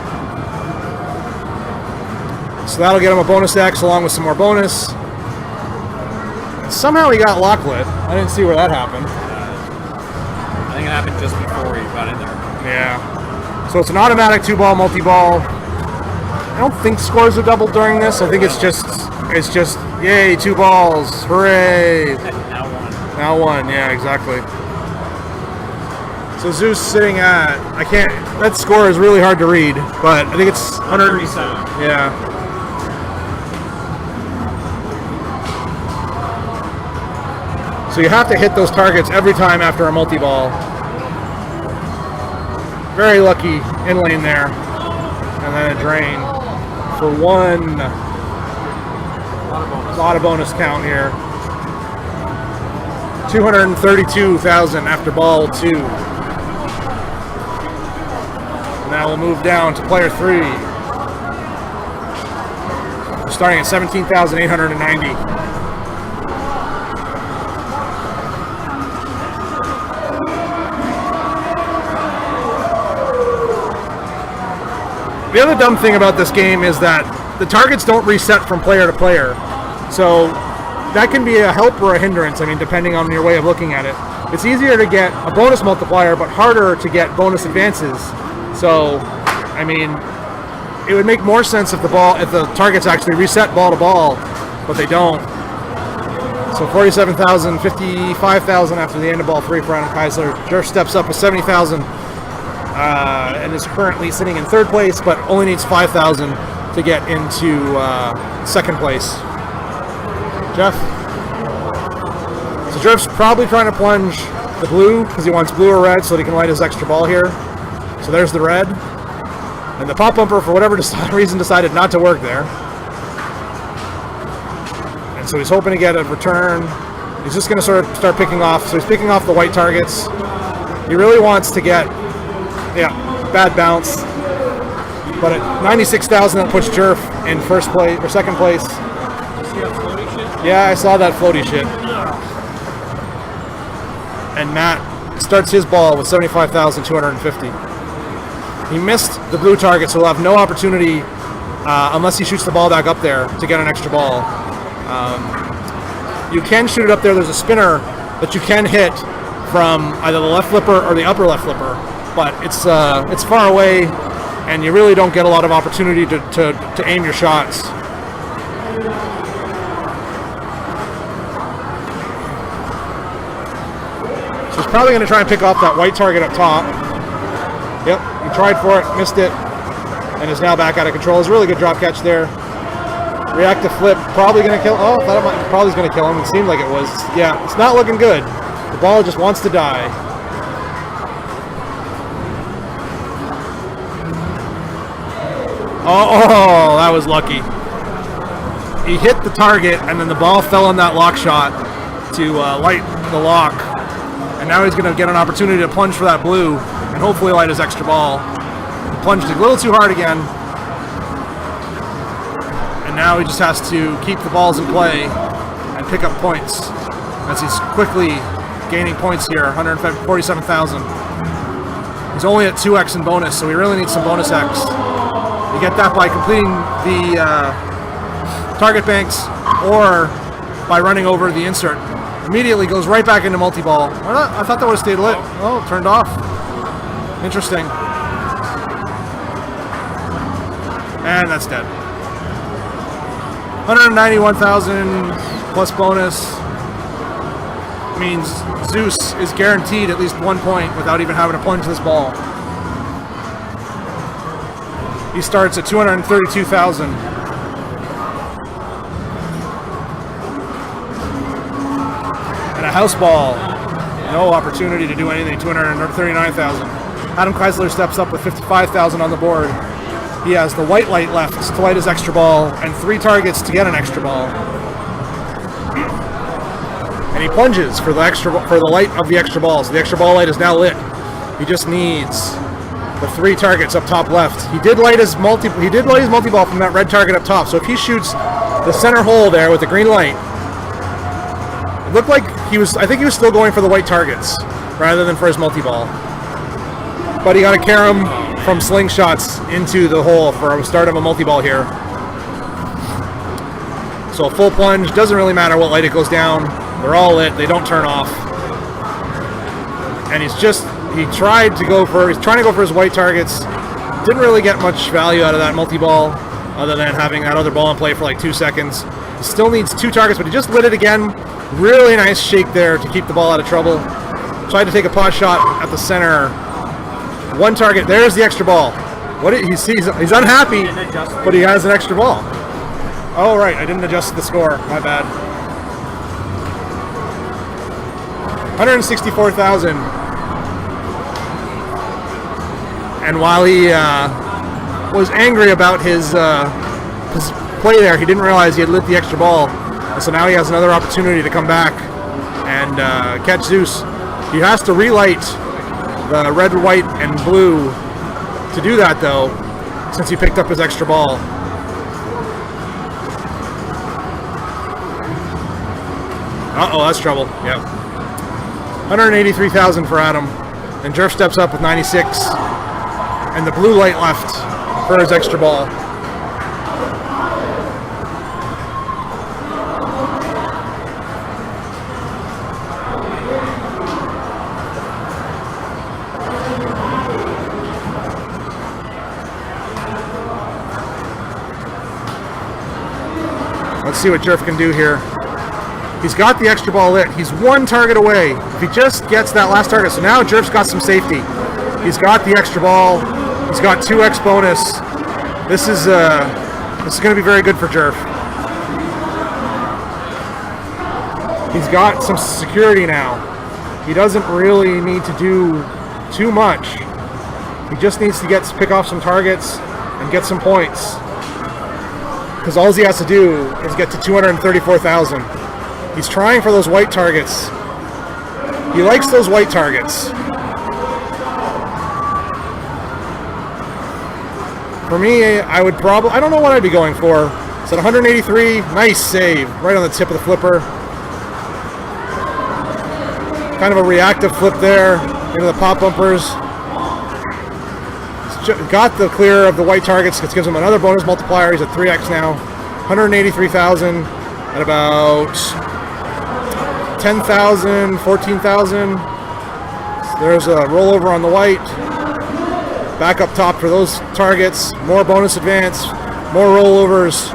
So that'll get him a bonus X along with some more bonus. And somehow he got lock lit. I didn't see where that happened. I think it happened just before he got in there. Yeah. So it's an automatic 2-ball multi-ball. I don't think scores are doubled during this. I think it's just yay, 2 balls, hooray. Now one, yeah, exactly. So Zeus sitting at, that score is really hard to read, but I think it's 137. Yeah. So you have to hit those targets every time after a multi-ball. Very lucky in lane there. And then a drain for 1. A lot of bonus count here. 232,000 after ball 2. Now we'll move down to player 3. We're starting at 17,890. The other dumb thing about this game is that the targets don't reset from player to player. So that can be a help or a hindrance, I mean, depending on your way of looking at it. It's easier to get a bonus multiplier, but harder to get bonus advances. So, I mean, it would make more sense if the targets actually reset ball to ball, but they don't. So 47,000, 55,000 after the end of ball 3 for Adam Keisler. Jerf steps up with 70,000 and is currently sitting in 3rd place, but only needs 5,000 to get into 2nd place. Jeff? So Jeff's probably trying to plunge the blue because he wants blue or red so that he can light his extra ball here. So there's the red. And the pop bumper, for whatever reason, decided not to work there. And so he's hoping to get a return. He's just going to sort of start picking off. So he's picking off the white targets. He really wants to get, bad bounce. But at 96,000, that puts Jerf in 1st place or 2nd place. Yeah, I saw that floaty shit. And Matt starts his ball with 75,250. He missed the blue target, so he'll have no opportunity unless he shoots the ball back up there to get an extra ball. You can shoot it up there. There's a spinner that you can hit from either the left flipper or the upper left flipper, but it's far away, and you really don't get a lot of opportunity to aim your shots. So he's probably going to try and pick off that white target up top. Yep, he tried for it, missed it, and is now back out of control. It's a really good drop catch there. Reactive flip, probably going to kill. Oh, I thought it might, probably going to kill him. It seemed like it was. Yeah, it's not looking good. The ball just wants to die. Oh, that was lucky. He hit the target, and then the ball fell on that lock shot to light the lock. And now he's going to get an opportunity to plunge for that blue, and hopefully light his extra ball. He plunged a little too hard again. And now he just has to keep the balls in play and pick up points as he's quickly gaining points here, 147,000. He's only at 2x in bonus, so he really needs some bonus X. You get that by completing the target banks or by running over the insert. Immediately goes right back into multi-ball. I thought that would have stayed lit. Oh, turned off. Interesting. And that's dead. 191,000 plus bonus means Zeus is guaranteed at least 1 point without even having to plunge this ball. He starts at 232,000. And a house ball, no opportunity to do anything, 239,000. Adam Kreisler steps up with 55,000 on the board. He has the white light left to light his extra ball and 3 targets to get an extra ball. And he plunges for the light of the extra ball. So the extra ball light is now lit. He just needs the 3 targets up top left. He did light his multi-ball from that red target up top. So if he shoots the center hole there with the green light, it looked like I think he was still going for the white targets rather than for his multi-ball. But he got to carry him from slingshots into the hole for a start of a multi-ball here. So a full plunge, doesn't really matter what light it goes down. They're all lit, they don't turn off. And he's trying to go for his white targets. Didn't really get much value out of that multi-ball other than having that other ball in play for like 2 seconds. He still needs 2 targets, but he just lit it again. Really nice shake there to keep the ball out of trouble. Tried to take a pot shot at the center. 1 target, there's the extra ball. He's unhappy, but he has an extra ball. Oh right, I didn't adjust the score, my bad. 164,000. And while he was angry about his play there, he didn't realize he had lit the extra ball. And so now he has another opportunity to come back and catch Zeus. He has to relight the red, white, and blue to do that, though, since he picked up his extra ball. Uh-oh, that's trouble. Yep. 183,000 for Adam. And Jerf steps up with 96. And the blue light left for his extra ball. Let's see what Jerf can do here. He's got the extra ball lit. He's 1 target away. If he just gets that last target. So now Jerf's got some safety. He's got the extra ball. He's got 2x bonus. This is going to be very good for Jerf. He's got some security now. He doesn't really need to do too much. He just needs to pick off some targets and get some points. Because all he has to do is get to 234,000. He's trying for those white targets. He likes those white targets. For me, I don't know what I'd be going for. It's at 183, nice save, right on the tip of the flipper. Kind of a reactive flip there into the pop bumpers. Got the clear of the white targets, it gives him another bonus multiplier. He's at 3x now. 183,000 at about 10,000, 14,000. There's a rollover on the white. Back up top for those targets. More bonus advance, more rollovers.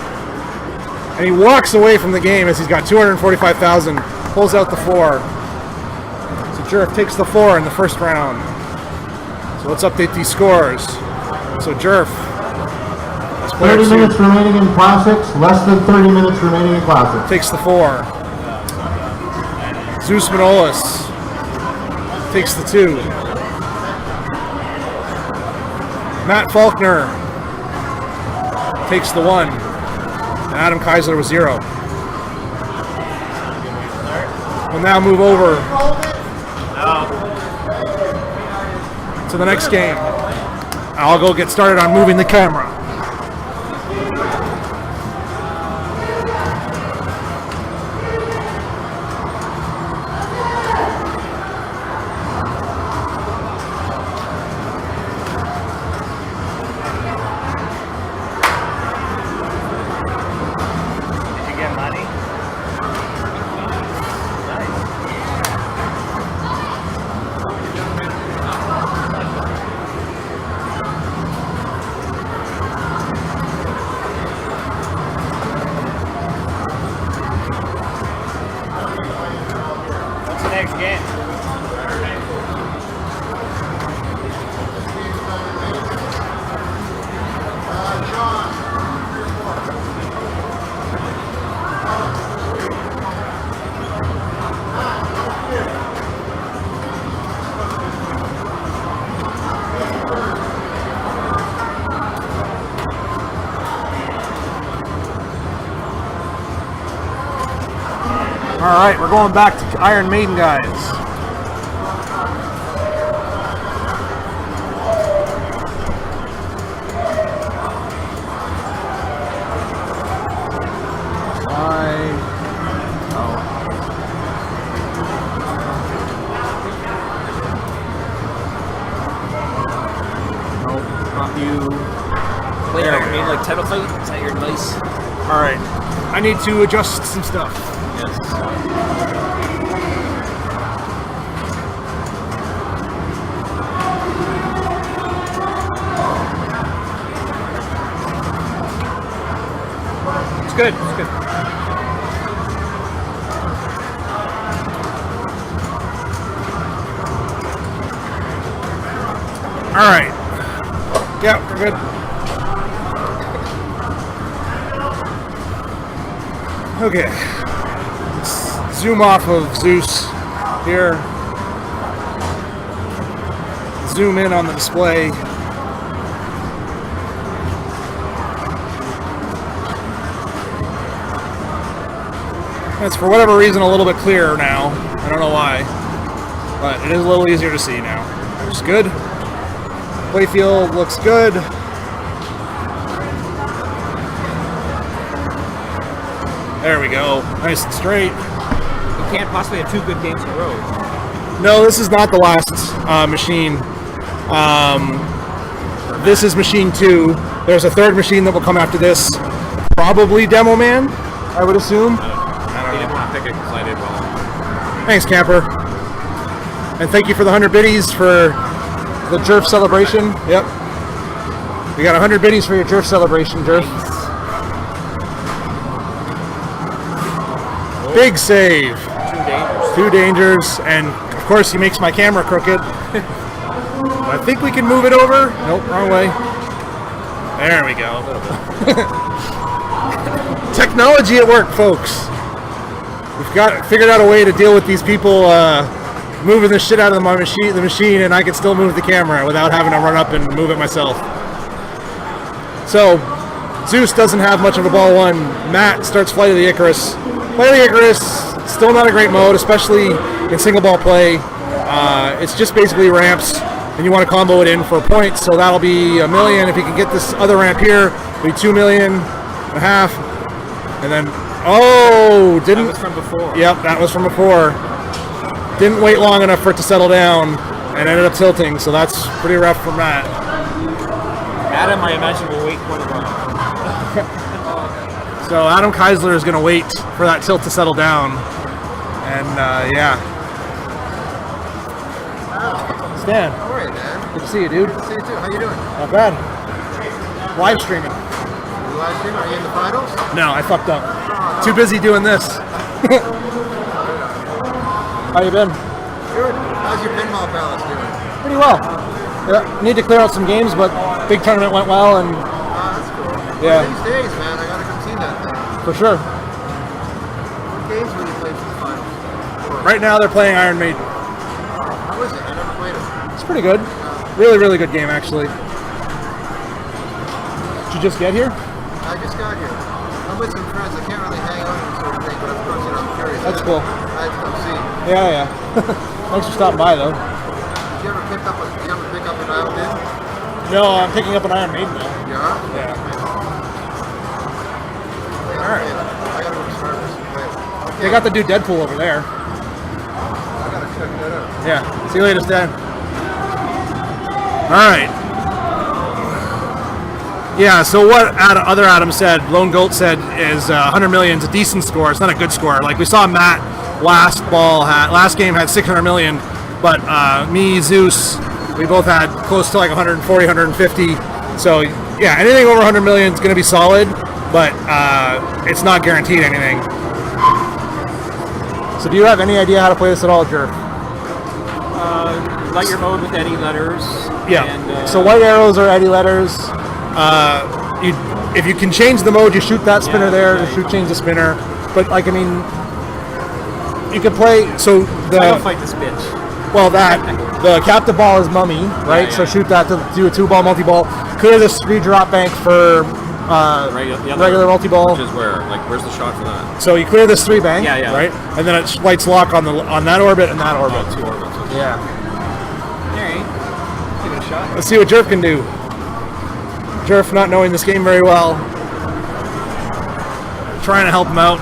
And he walks away from the game as he's got 245,000. Pulls out the 4. So Jerf takes the 4 in the first round. So let's update these scores. So Jerf, that's player 30 2, minutes remaining in Classics, less than 30 minutes remaining in Classics. takes the 4. Zeus Manolis takes the 2. Matt Faulkner takes the 1. And Adam Keisler with 0. We'll now move over to the next game. I'll go get started on moving the camera. Did you get money? What's the next game? All right, we're going back to Iron Maiden, guys. Not you. Wait, I mean like title fight? Is that your advice? All right, I need to adjust some stuff. Yes. It's good. It's good. All right. Yeah, we're good. Okay. Let's zoom off of Zeus here. Zoom in on the display. It's for whatever reason a little bit clearer now. I don't know why, but it is a little easier to see now. Looks good. Playfield looks good. There we go. Nice and straight. You can't possibly have 2 good games in a row. No, this is not the last machine. This is machine 2. There's a third machine that will come after this. Probably Demo Man, I would assume. He didn't want to pick it because I did well. Thanks, Camper. And thank you for the 100 biddies for the Jerf celebration. Yep. We got 100 biddies for your Jerf celebration, Jerf. Big save. 2 dangers. 2 dangers, and of course he makes my camera crooked. I think we can move it over. Nope, wrong way. There we go. Technology at work, folks. We've figured out a way to deal with these people moving the shit out of the machine, and I can still move the camera without having to run up and move it myself. So, Zeus doesn't have much of a ball 1. Matt starts Flight of the Icarus. Flight of the Icarus, still not a great mode, especially in single ball play. It's just basically ramps, and you want to combo it in for points, so that'll be $1 million. If you can get this other ramp here, it'll be $2.5 million. And then, oh, didn't. That was from before. Yep, that was from before. Didn't wait long enough for it to settle down, and ended up tilting, so that's pretty rough for Matt. Adam, I imagine, will wait quite a while. So Adam Keisler is going to wait for that tilt to settle down, and yeah. Stan, How are you, man? good to see you, dude. See you too. How you doing? Not bad. Live streaming. You live stream? Are you in the finals? No, I fucked up. Too busy doing this. How you been? Good. How's your pinball palace doing? Pretty well. Yeah, need to clear out some games, but big tournament went well, and That's cool. Yeah. One of these days, man, I gotta come see that thing. for sure. What games will you play for the finals? Right now they're playing Iron Maiden. How is it? I never played it. It's pretty good. Really, really good game, actually. Did you just get here? I just got here. I'm with some friends. I can't really hang out and sort of thing, but of course, you know, I'm curious. That's cool. I had to come see. Yeah. Thanks for stopping by, though. Did you ever pick up an Iron Maiden? No, I'm picking up an Iron Maiden now. Yeah? Yeah. Alright. I gotta go to Starbucks and play it. Okay. They got the dude Deadpool over there. I gotta check that out. Yeah. See you later, Stan. All right. Yeah, so what other Adam said, Lone Goat said, is 100 million is a decent score. It's not a good score. Like we saw Matt last game had 600 million, but me, Zeus, we both had close to like 140, 150. So yeah, anything over 100 million is going to be solid, but it's not guaranteed anything. So do you have any idea how to play this at all, Jerv? Light your mode with Eddie letters. Yeah. And, So white arrows are Eddie letters. If you can change the mode, you shoot that spinner there. yeah, You change the spinner. But like, I mean, you can play. So I don't fight this bitch. well, the captive ball is mummy, right? Yeah, So yeah. shoot that to do a 2-ball multi-ball. Clear this 3 drop bank for regular multi-ball. Which is where? Like, where's the shot for that? So you clear this 3 bank, Yeah. right? And then it lights lock on that orbit and that orbit. Oh, 2 orbits. Okay. Yeah. Alright. Give it a shot. Let's see what Jerf can do. Jerf not knowing this game very well. Trying to help him out.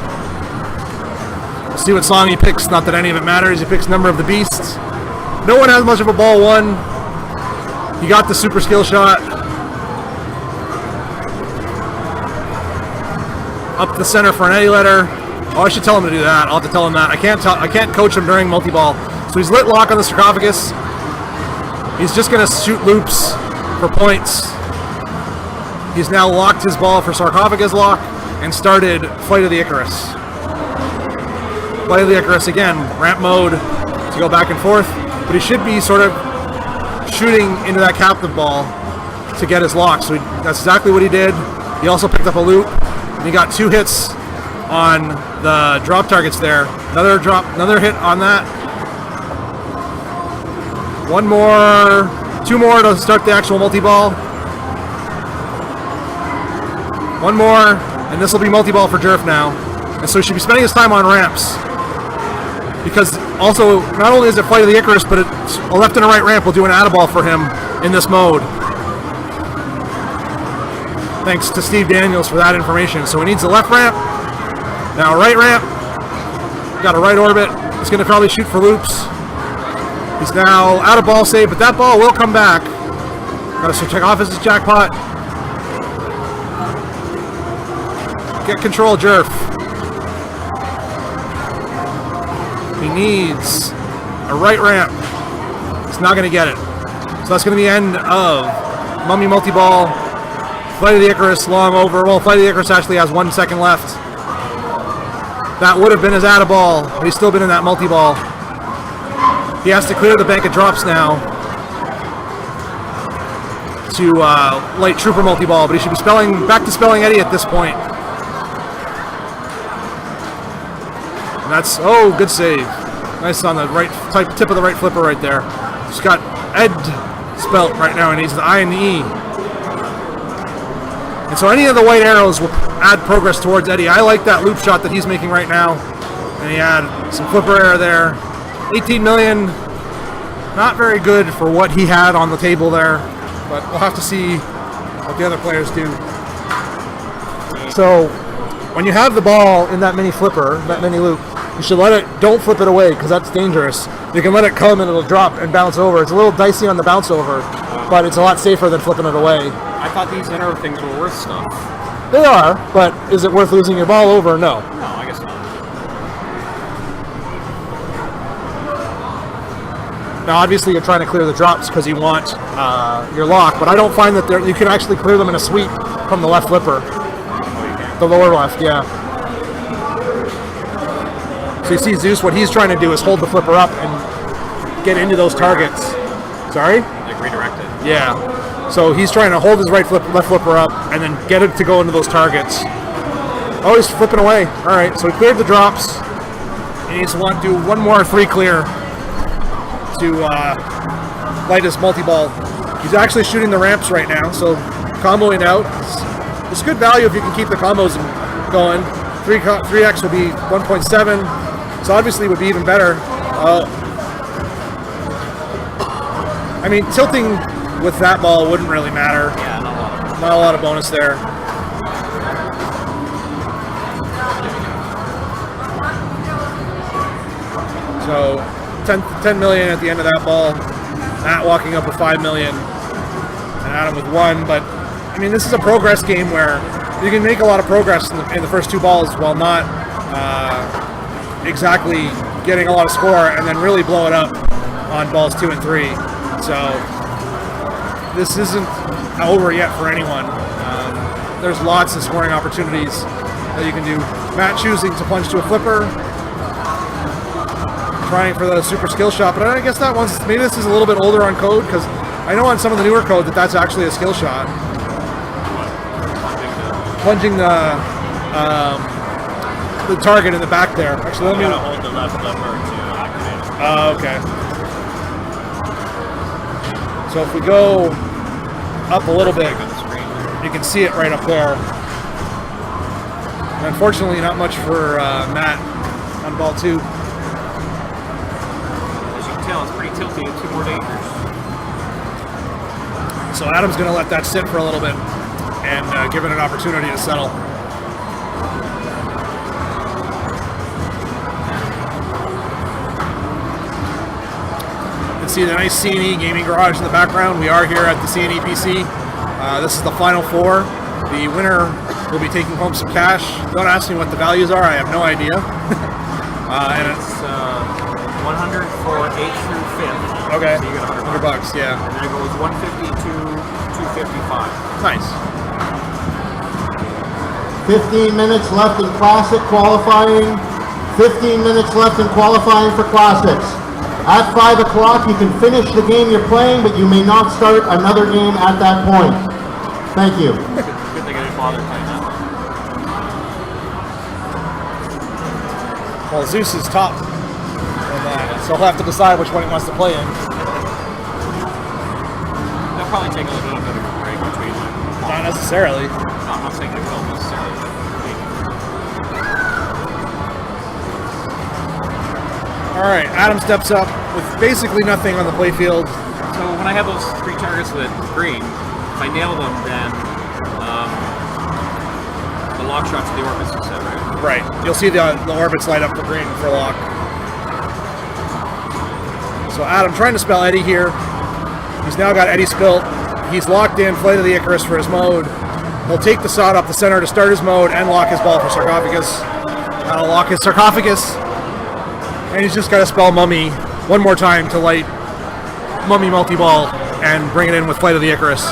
We'll see what song he picks. Not that any of it matters. He picks Number of the Beast. No one has much of a ball 1. He got the super skill shot. Up the center for an Eddie letter. Oh, I should tell him to do that. I'll have to tell him that. I can't coach him during multi-ball. So he's lit lock on the sarcophagus. He's just going to shoot loops for points. He's now locked his ball for sarcophagus lock and started Flight of the Icarus. Flight of the Icarus again, ramp mode to go back and forth, but he should be sort of shooting into that captive ball to get his lock. So that's exactly what he did. He also picked up a loop, and he got 2 hits on the drop targets there. Another hit on that. 1 more, 2 more to start the actual multi-ball. 1 more, and this will be multi-ball for Jerf now. And so he should be spending his time on ramps. Because also, not only is it Flight of the Icarus, but it's a left and a right ramp will do an add-a-ball for him in this mode. Thanks to Steve Daniels for that information. So he needs a left ramp, now a right ramp, got a right orbit. He's going to probably shoot for loops. He's now out of ball save, but that ball will come back. Got to check off his jackpot. Get control, Jerf. He needs a right ramp. He's not going to get it. So that's going to be the end of Mummy Multi-Ball. Flight of the Icarus long over. Well, Flight of the Icarus actually has 1 second left. That would have been his add-a-ball, but he's still been in that multi-ball. He has to clear the bank of drops now to light Trooper multi-ball, but he should be back to spelling Eddie at this point. And that's, oh, good save. Nice on the right tip of the right flipper right there. Just got Ed spelt right now, and he's the I and the E. And so any of the white arrows will add progress towards Eddie. I like that loop shot that he's making right now. And he had some flipper error there. 18 million, not very good for what he had on the table there. But we'll have to see what the other players do. So when you have the ball in that mini flipper, that mini loop, you should let it, don't flip it away because that's dangerous. You can let it come and it'll drop and bounce over. It's a little dicey on the bounce over, but it's a lot safer than flipping it away. I thought these inner things were worth stuff. They are, but is it worth losing your ball over? No. No, I guess not. Now, obviously, you're trying to clear the drops because you want your lock, but I don't find that you can actually clear them in a sweep from the left flipper. The lower left, yeah. So you see Zeus, what he's trying to do is hold the flipper up and get into those targets. Sorry? Like redirected. Yeah. So he's trying to hold his left flipper up and then get it to go into those targets. Oh, he's flipping away. All right, so he cleared the drops. He needs to do one more 3 clear to light his multi-ball. He's actually shooting the ramps right now, so comboing out. It's good value if you can keep the combos going. 3x will be 1.7, so obviously it would be even better. I mean, tilting with that ball wouldn't really matter. Yeah, Not a lot of bonus there. So 10 million at the end of that ball. Matt walking up with 5 million, and Adam with 1. But I mean, this is a progress game where you can make a lot of progress in the first 2 balls while not exactly getting a lot of score, and then really blow it up on balls 2 and 3. So this isn't over yet for anyone. There's lots of scoring opportunities that you can do. Matt choosing to plunge to a flipper, trying for the super skill shot, but I guess that one's, maybe this is a little bit older on code, because I know on some of the newer code that's actually a skill shot. Plunging the target in the back there. Actually, let me hold the left flipper to activate it. Oh, okay. So if we go up a little bit, you can see it right up there. And unfortunately, not much for Matt on ball 2. As you can tell, it's pretty tilty. 2 more dangers. So Adam's going to let that sit for a little bit and give it an opportunity to settle. You can see the nice CNE gaming garage in the background. We are here at the CNEPC. This is the final 4. The winner will be taking home some cash. Don't ask me what the values are. I have no idea. And It's 100 for 8th through 5th. Okay. So you get $100. $100, yeah. And then it goes 150 to 255. Nice. 15 minutes left in Classic qualifying. 15 minutes left in qualifying for Classics. At 5 o'clock, you can finish the game you're playing, but you may not start another game at that point. Thank you. Good thing I didn't bother playing that. Well, Zeus is top. And, so he'll have to decide which one he wants to play in. They'll probably take a little bit of a break between them. Not necessarily. No, I'm not saying they will necessarily, but maybe. All right, Adam steps up with basically nothing on the playfield. So when I have those 3 targets with green, if I nail them, then the lock shots of the orbits, you said, right? Right. You'll see the orbits light up for green for lock. So Adam trying to spell Eddie here. He's now got Eddie spilt. He's locked in Flight of the Icarus for his mode. He'll take the sod up the center to start his mode and lock his ball for sarcophagus. That'll lock his sarcophagus. And he's just got to spell Mummy one more time to light Mummy multi-ball and bring it in with Flight of the Icarus.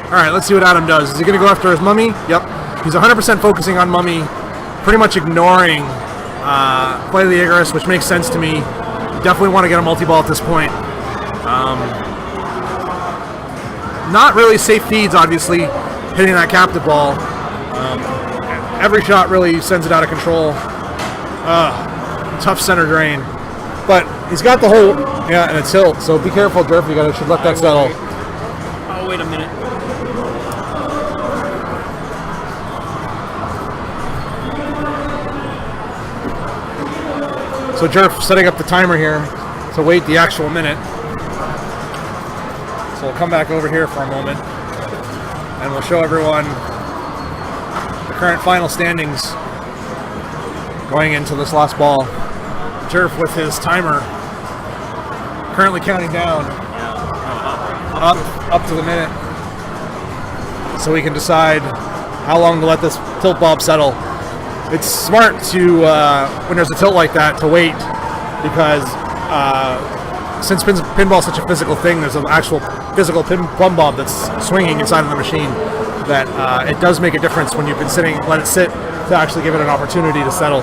All right, let's see what Adam does. Is he going to go after his Mummy? Yep. He's 100% focusing on Mummy, pretty much ignoring Flight of the Icarus, which makes sense to me. Definitely want to get a multi-ball at this point. Not really safe feeds, obviously, hitting that captive ball. Every shot really sends it out of control. Tough center drain. But he's got the whole, and a tilt, so be careful, Durf. You should let that settle. Oh, wait a minute. So Jerf setting up the timer here to wait the actual minute. So we'll come back over here for a moment and we'll show everyone the current final standings going into this last ball. Jerf with his timer currently counting down up to the minute so we can decide how long to let this tilt bob settle. It's smart to, when there's a tilt like that, to wait, because since pinball's such a physical thing, there's an actual physical plumb bob that's swinging inside of the machine. that it does make a difference when you've been sitting, let it sit, to actually give it an opportunity to settle.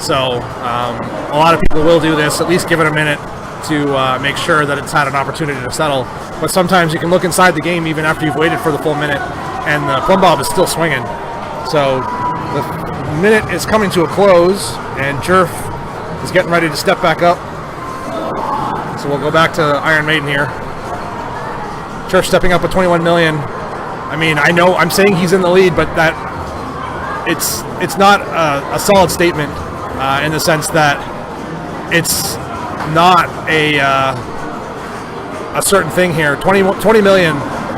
So a lot of people will do this, at least give it a minute to make sure that it's had an opportunity to settle. But sometimes you can look inside the game even after you've waited for the full minute, and the plumb bob is still swinging. So the minute is coming to a close, and Jerf is getting ready to step back up. So we'll go back to Iron Maiden here. Jerf stepping up with 21 million. I mean, I know I'm saying he's in the lead, but that it's not a solid statement in the sense that it's not a certain thing here. 20 million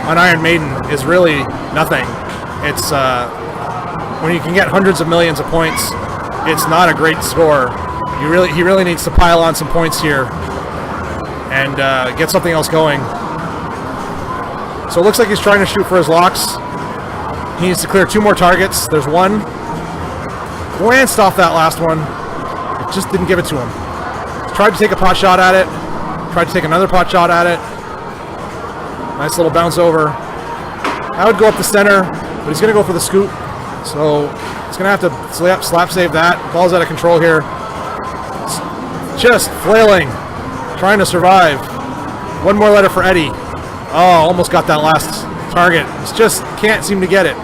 on Iron Maiden is really nothing. It's when you can get hundreds of millions of points, it's not a great score. He really needs to pile on some points here and get something else going. So it looks like he's trying to shoot for his locks. He needs to clear 2 more targets. There's one. Glanced off that last one. It just didn't give it to him. Tried to take a pot shot at it. Tried to take another pot shot at it. Nice little bounce over. I would go up the center, but he's going to go for the scoop. So he's going to have to slap save that. Ball's out of control here. Just flailing. Trying to survive. One more letter for Eddie. Oh, almost got that last target. Just can't seem to get it.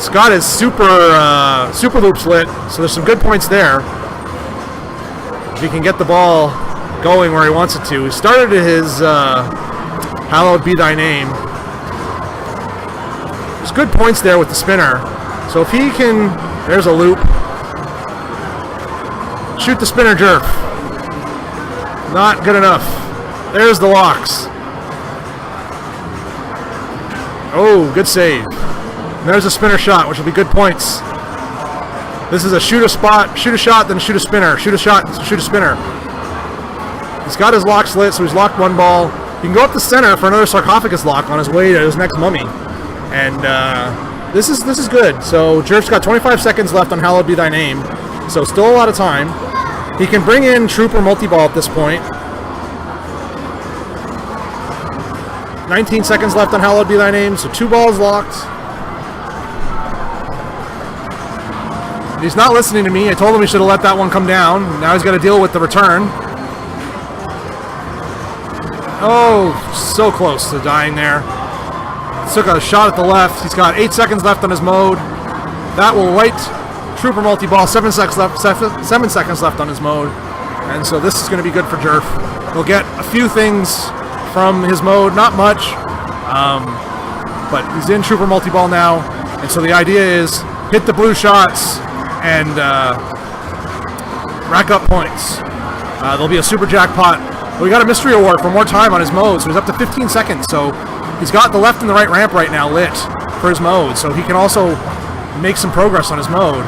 Scott is super loops lit, so there's some good points there. If he can get the ball going where he wants it to. He started his Hallowed Be Thy Name. There's good points there with the spinner. So if he can, there's a loop. Shoot the spinner, Jerf. Not good enough. There's the locks. Oh, good save. And there's a spinner shot, which will be good points. This is a shoot a spot, shoot a shot, then shoot a spinner. Shoot a shot, shoot a spinner. He's got his locks lit, so he's locked one ball. He can go up the center for another sarcophagus lock on his way to his next mummy. And this is good. So Jerf's got 25 seconds left on Hallowed Be Thy Name. So still a lot of time. He can bring in Trooper multi-ball at this point. 19 seconds left on Hallowed Be Thy Name, so 2 balls locked. He's not listening to me. I told him he should have let that one come down. Now he's got to deal with the return. Oh, so close to dying there. Took a shot at the left. He's got 8 seconds left on his mode. That will light Trooper multi-ball. 7 seconds left on his mode. And so this is going to be good for Jerf. He'll get a few things from his mode. Not much. But he's in Trooper multi-ball now. And so the idea is hit the blue shots and rack up points. There'll be a super jackpot. We got a mystery award for more time on his mode, so he's up to 15 seconds. So he's got the left and the right ramp right now lit for his mode, so he can also make some progress on his mode.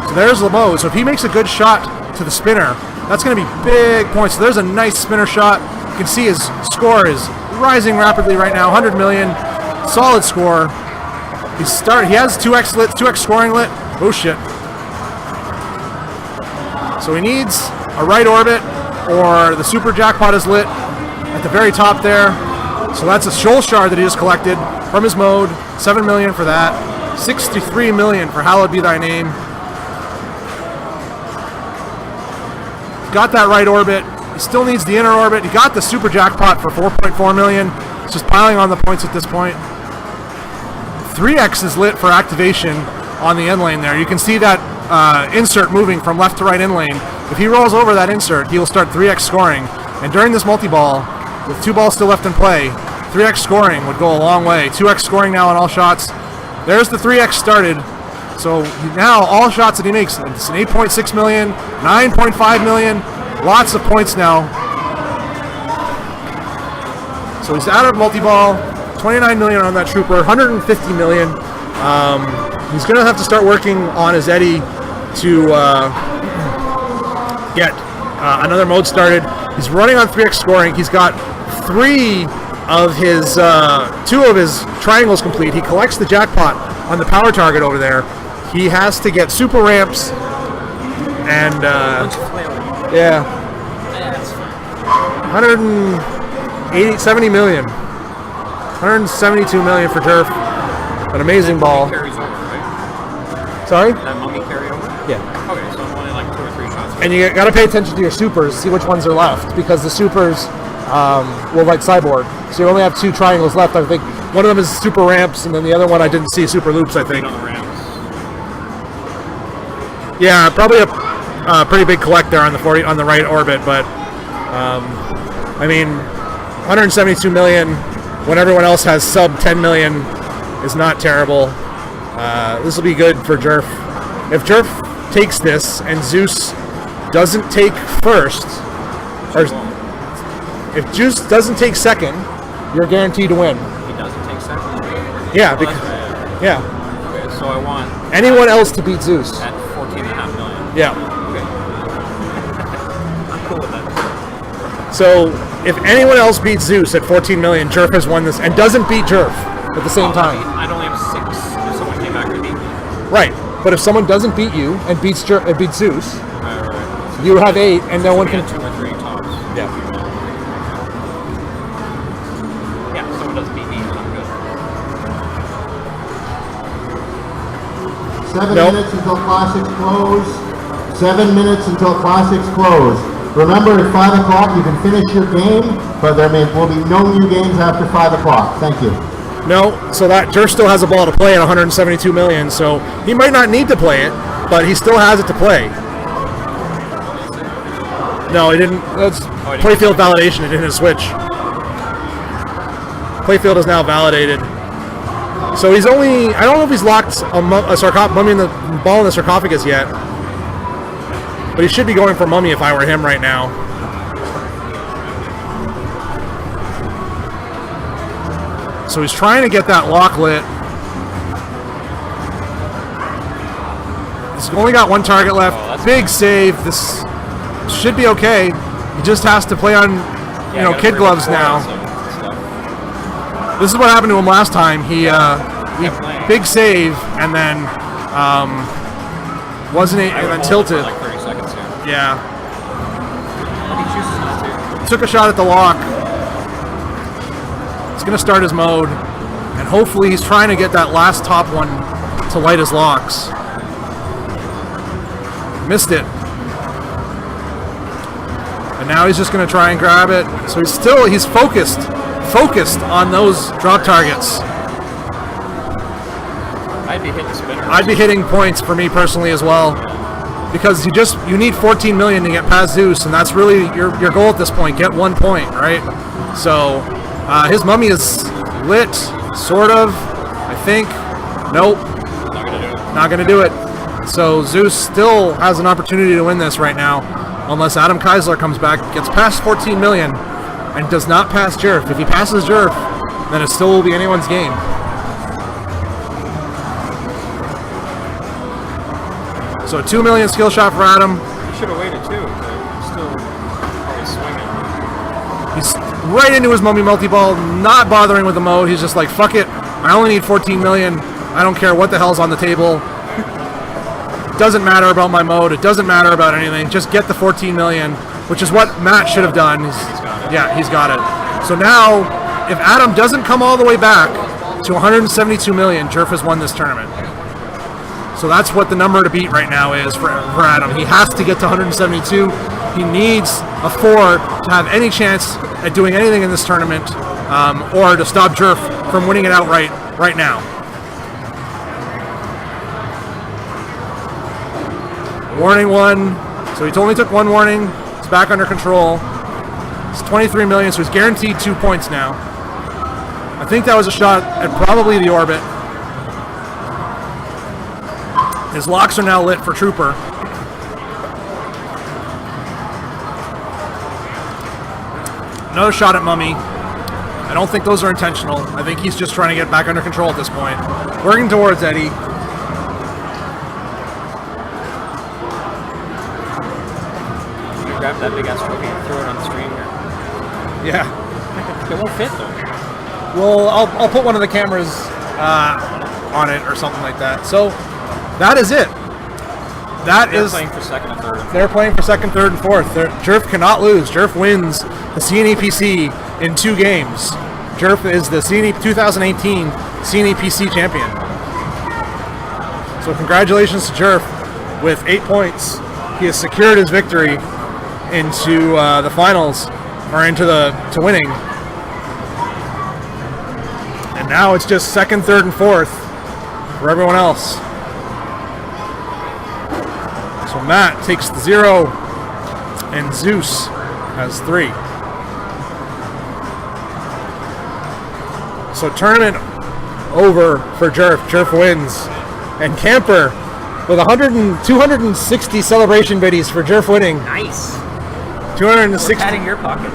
So there's the mode. So if he makes a good shot to the spinner, that's going to be big points. So there's a nice spinner shot. You can see his score is rising rapidly right now. 100 million, solid score. He has 2x lit, 2x scoring lit. Oh shit. So he needs a right orbit, or the super jackpot is lit at the very top there. So that's a shoal shard that he just collected from his mode. 7 million for that. 63 million for Hallowed Be Thy Name. Got that right orbit. He still needs the inner orbit. He got the super jackpot for 4.4 million. He's just piling on the points at this point. 3x is lit for activation on the end lane there. You can see that insert moving from left to right in lane. If he rolls over that insert, he will start 3x scoring. And during this multi-ball, with 2 balls still left in play, 3x scoring would go a long way. 2x scoring now on all shots. There's the 3x started. So now all shots that he makes, it's an 8.6 million, 9.5 million, lots of points now. So he's out of multi-ball, 29 million on that Trooper, 150 million. He's going to have to start working on his Eddie to get another mode started. He's running on 3x scoring. He's got 2 of his triangles complete. He collects the jackpot on the power target over there. He has to get super ramps and yeah. 70 million. 172 million for Jerf. An amazing ball. Carries over, right? Sorry? That mummy carry over? Yeah. Okay, so I'm only like 2 or 3 shots. And you got to pay attention to your supers, see which ones are left, because the supers will like cyborg. So you only have 2 triangles left. I think one of them is super ramps, and then the other one I didn't see super loops. I think. On the ramps. Yeah, probably a pretty big collect there on the 40 on the right orbit, but I mean, 172 million when everyone else has sub 10 million is not terrible. This will be good for Jerf. If Jerf takes this and Zeus doesn't take first, or if Zeus doesn't take second, you're guaranteed to win. He doesn't take second? Yeah, Oh, because, that's right. yeah. Okay, so I want Anyone else to beat Zeus. at 14.5 million. Yeah. Okay. I'm cool with that. So if anyone else beats Zeus at 14 million, Jerf has won this and doesn't beat Jerf at the same time. I'd only have 6 if someone came back and beat me. Right. But if someone doesn't beat you and beats Zeus, Right. you have 8 and no one We can. got 2 or 3 tops. Yeah. Yeah, if someone doesn't beat me, I'm good. 7 Nope. minutes until classics close. 7 minutes until classics close. Remember, at 5 o'clock you can finish your game, but there will be no new games after 5 o'clock. Thank you. No, so that Jerf still has a ball to play at 172 million, so he might not need to play it, but he still has it to play. No, he didn't. That's playfield validation. It didn't switch. Playfield is now validated. So he's only. I don't know if he's locked a mummy in the ball in the sarcophagus yet, but he should be going for mummy if I were him right now. So he's trying to get that lock lit. He's only got 1 target left. Big save. This should be okay. He just has to play on, kid gloves now. This is what happened to him last time. He big save and then tilted. Like 30 seconds here. Yeah. He chooses not to. Took a shot at the lock. He's going to start his mode, and hopefully he's trying to get that last top one to light his locks. Missed it. And now he's just going to try and grab it. So he's focused on those drop targets. I'd be hitting spinners. I'd be hitting points for me personally as well, because you need 14 million to get past Zeus, and that's really your goal at this point. Get 1 point, right? So his mummy is lit, sort of. I think. Nope. Not gonna do it. So Zeus still has an opportunity to win this right now, unless Adam Keisler comes back, gets past 14 million, and does not pass Jerf. If he passes Jerf, then it still will be anyone's game. So 2 million skill shot for Adam. He should have waited too. Still probably swinging. He's right into his mummy multi-ball, not bothering with the mode. He's just like, fuck it. I only need 14 million. I don't care what the hell's on the table. Doesn't matter about my mode. It doesn't matter about anything. Just get the 14 million, which is what Matt should have done. He's got it. So now, if Adam doesn't come all the way back to 172 million, Jerf has won this tournament. So that's what the number to beat right now is for Adam. He has to get to 172. He needs a 4 to have any chance at doing anything in this tournament, or to stop Jerf from winning it outright right now. Warning 1. So he only took 1 warning. It's back under control. It's 23 million, so he's guaranteed 2 points now. I think that was a shot at probably the orbit. His locks are now lit for Trooper. Another shot at Mummy. I don't think those are intentional. I think he's just trying to get back under control at this point. Working towards Eddie. You grab that big ass trophy and throw it on the screen here. Yeah. It won't fit though. Well, I'll put one of the cameras on it or something like that. So that is it. That They're is, playing for second and third. they're playing for second, third, and fourth. Jerf cannot lose. Jerf wins the CNEPC in 2 games. Jerf is the 2018 CNEPC champion. So congratulations to Jerf with 8 points. He has secured his victory into the finals, or to winning. And now it's just second, third, and fourth for everyone else. So Matt takes the 0, and Zeus has 3. So tournament over for Jerf. Jerf wins. And Camper with 260 celebration biddies for Jerf winning. Nice. 260. Patting your pocket.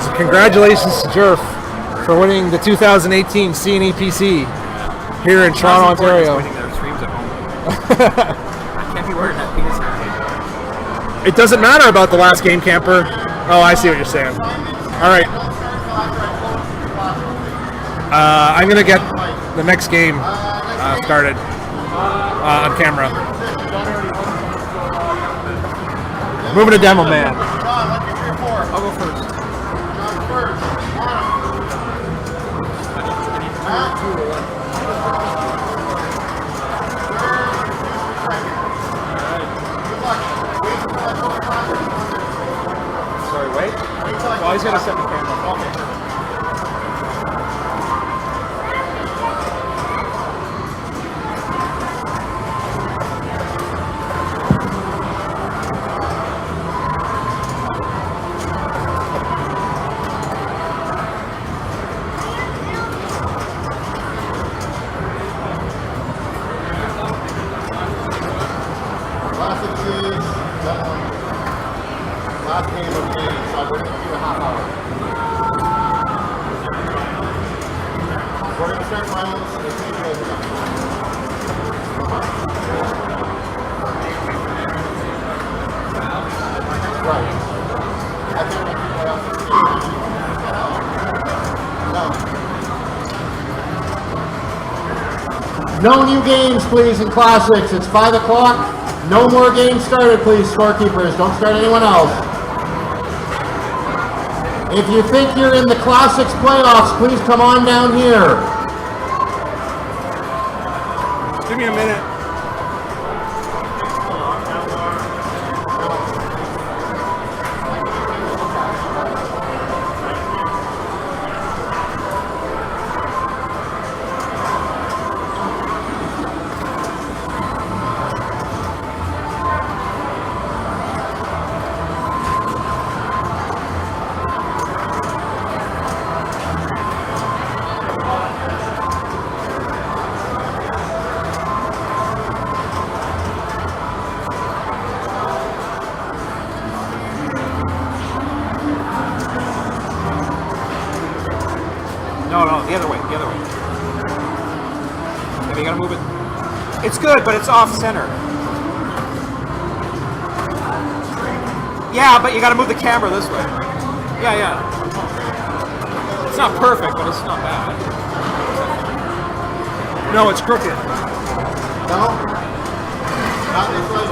So congratulations to Jerf for winning the 2018 CNEPC here in Toronto, Ontario. Winning their streams at home. I can't be wearing that penis hat. It doesn't matter about the last game, Camper. Oh, I see what you're saying. All right. I'm going to get the next game started on camera. Moving to Demo Man. I'll go first. Sorry, wait. Well, he's going to set the camera. Okay. Classic Series, last game of the game, so I'm going to give you a half hour. We're going to start finals as soon as you guys are done. Right. I think we're going to No new games, please, in Classics. It's 5 o'clock. No more games started, please, scorekeepers. Don't start anyone else. If you think you're in the Classics playoffs, please come on down here. Give me a minute. No, the other way, the other way. Okay, you gotta move it. It's good, but it's off center. Yeah, but you gotta move the camera this way. Yeah. It's not perfect, but it's not bad. No, it's crooked. No? Not this way.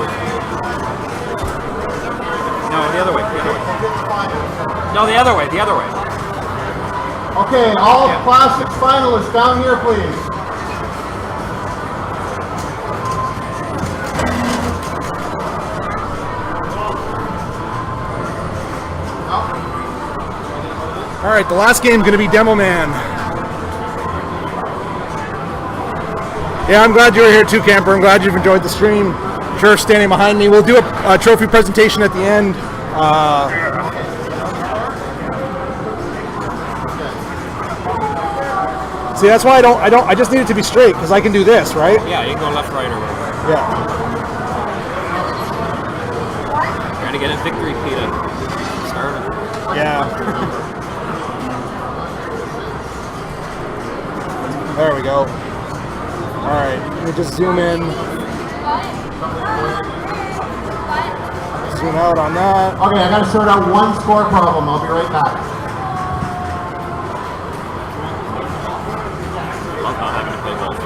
No, the other way, No, the other way, Okay, all Yeah. Classics finalists down here, please. All right, the last game is going to be Demo Man. Yeah, I'm glad you were here too, Camper. I'm glad you've enjoyed the stream. Jerf standing behind me. We'll do a trophy presentation at the end. See, that's why I just need it to be straight, because I can do this, right? Yeah, you can go left, right, or whatever. Yeah. Trying to get a victory, Peter. Started. Yeah. There we go. All right, let me just zoom in. Zoom out on that. Okay, I gotta sort out one score problem. I'll be right back. Love not having to play both.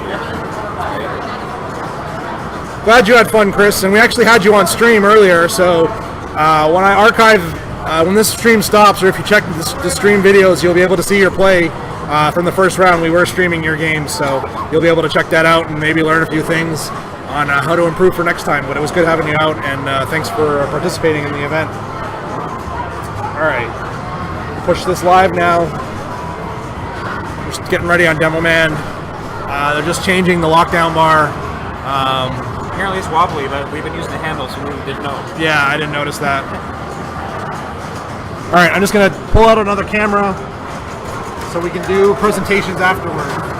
glad you had fun, Chris. And we actually had you on stream earlier. So when I archive, when this stream stops, or if you check the stream videos, you'll be able to see your play from the first round. We were streaming your games, so you'll be able to check that out and maybe learn a few things on how to improve for next time. But it was good having you out, and thanks for participating in the event. All right, push this live now. We're just getting ready on Demo Man. They're just changing the lockdown bar. Apparently it's wobbly, but we've been using the handle, so we didn't know. Yeah, I didn't notice that. All right, I'm just gonna pull out another camera so we can do presentations afterward.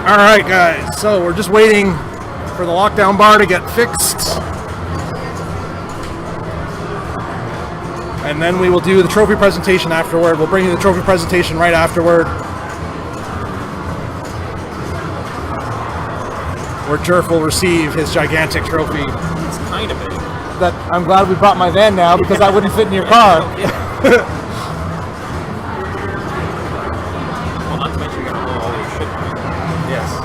All right, guys, so we're just waiting for the lockdown bar to get fixed. And then we will do the trophy presentation afterward. We'll bring you the trophy presentation right afterward, where Jerf will receive his gigantic trophy. It's kind of big. That I'm glad we brought my van now, because that wouldn't fit in your car. Well, not to mention you're going to blow all your shit. Yes.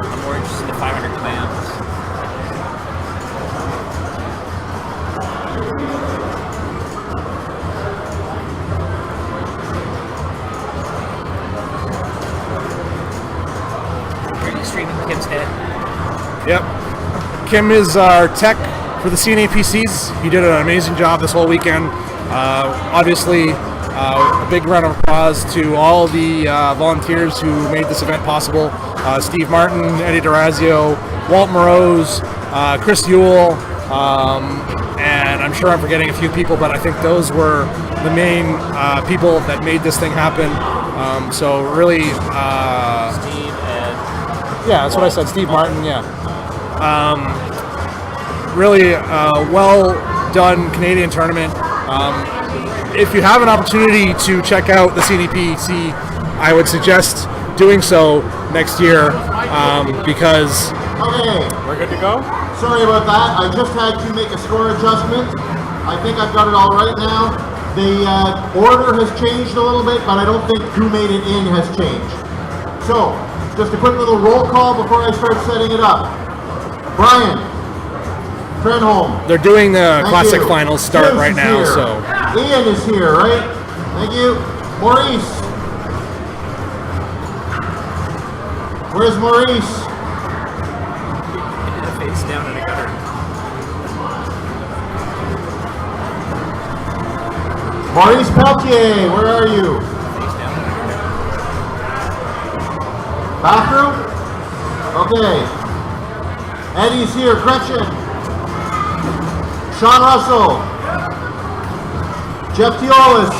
I'm more interested in the 500 commands. Are you streaming Kim's head? Yep. Kim is our tech for the CNEPCs. He did an amazing job this whole weekend. Obviously, a big round of applause to all the volunteers who made this event possible. Steve Martin, Eddie DeRazio, Walt Morose, Chris Yule, and I'm sure I'm forgetting a few people, but I think those were the main people that made this thing happen. So really... Steve and... Yeah, that's what I said. Steve Martin, yeah. Really well done Canadian tournament. If you have an opportunity to check out the CNEPC, I would suggest doing so next year because... Okay, We're good to go? sorry about that. I just had to make a score adjustment. I think I've got it all right now. The order has changed a little bit, but I don't think who made it in has changed. So, just a quick little roll call before I start setting it up. Brian Trenholm. they're doing the Thank classic you. finals start Chris right is now, here. so... Ian is here, right? Thank you. Maurice. Where's Maurice? Face down in a gutter. Maurice Peltier, where are you? Face down in a gutter. Bathroom? Okay. Eddie's here. Gretchen. Sean Russell. Jeff Teolis.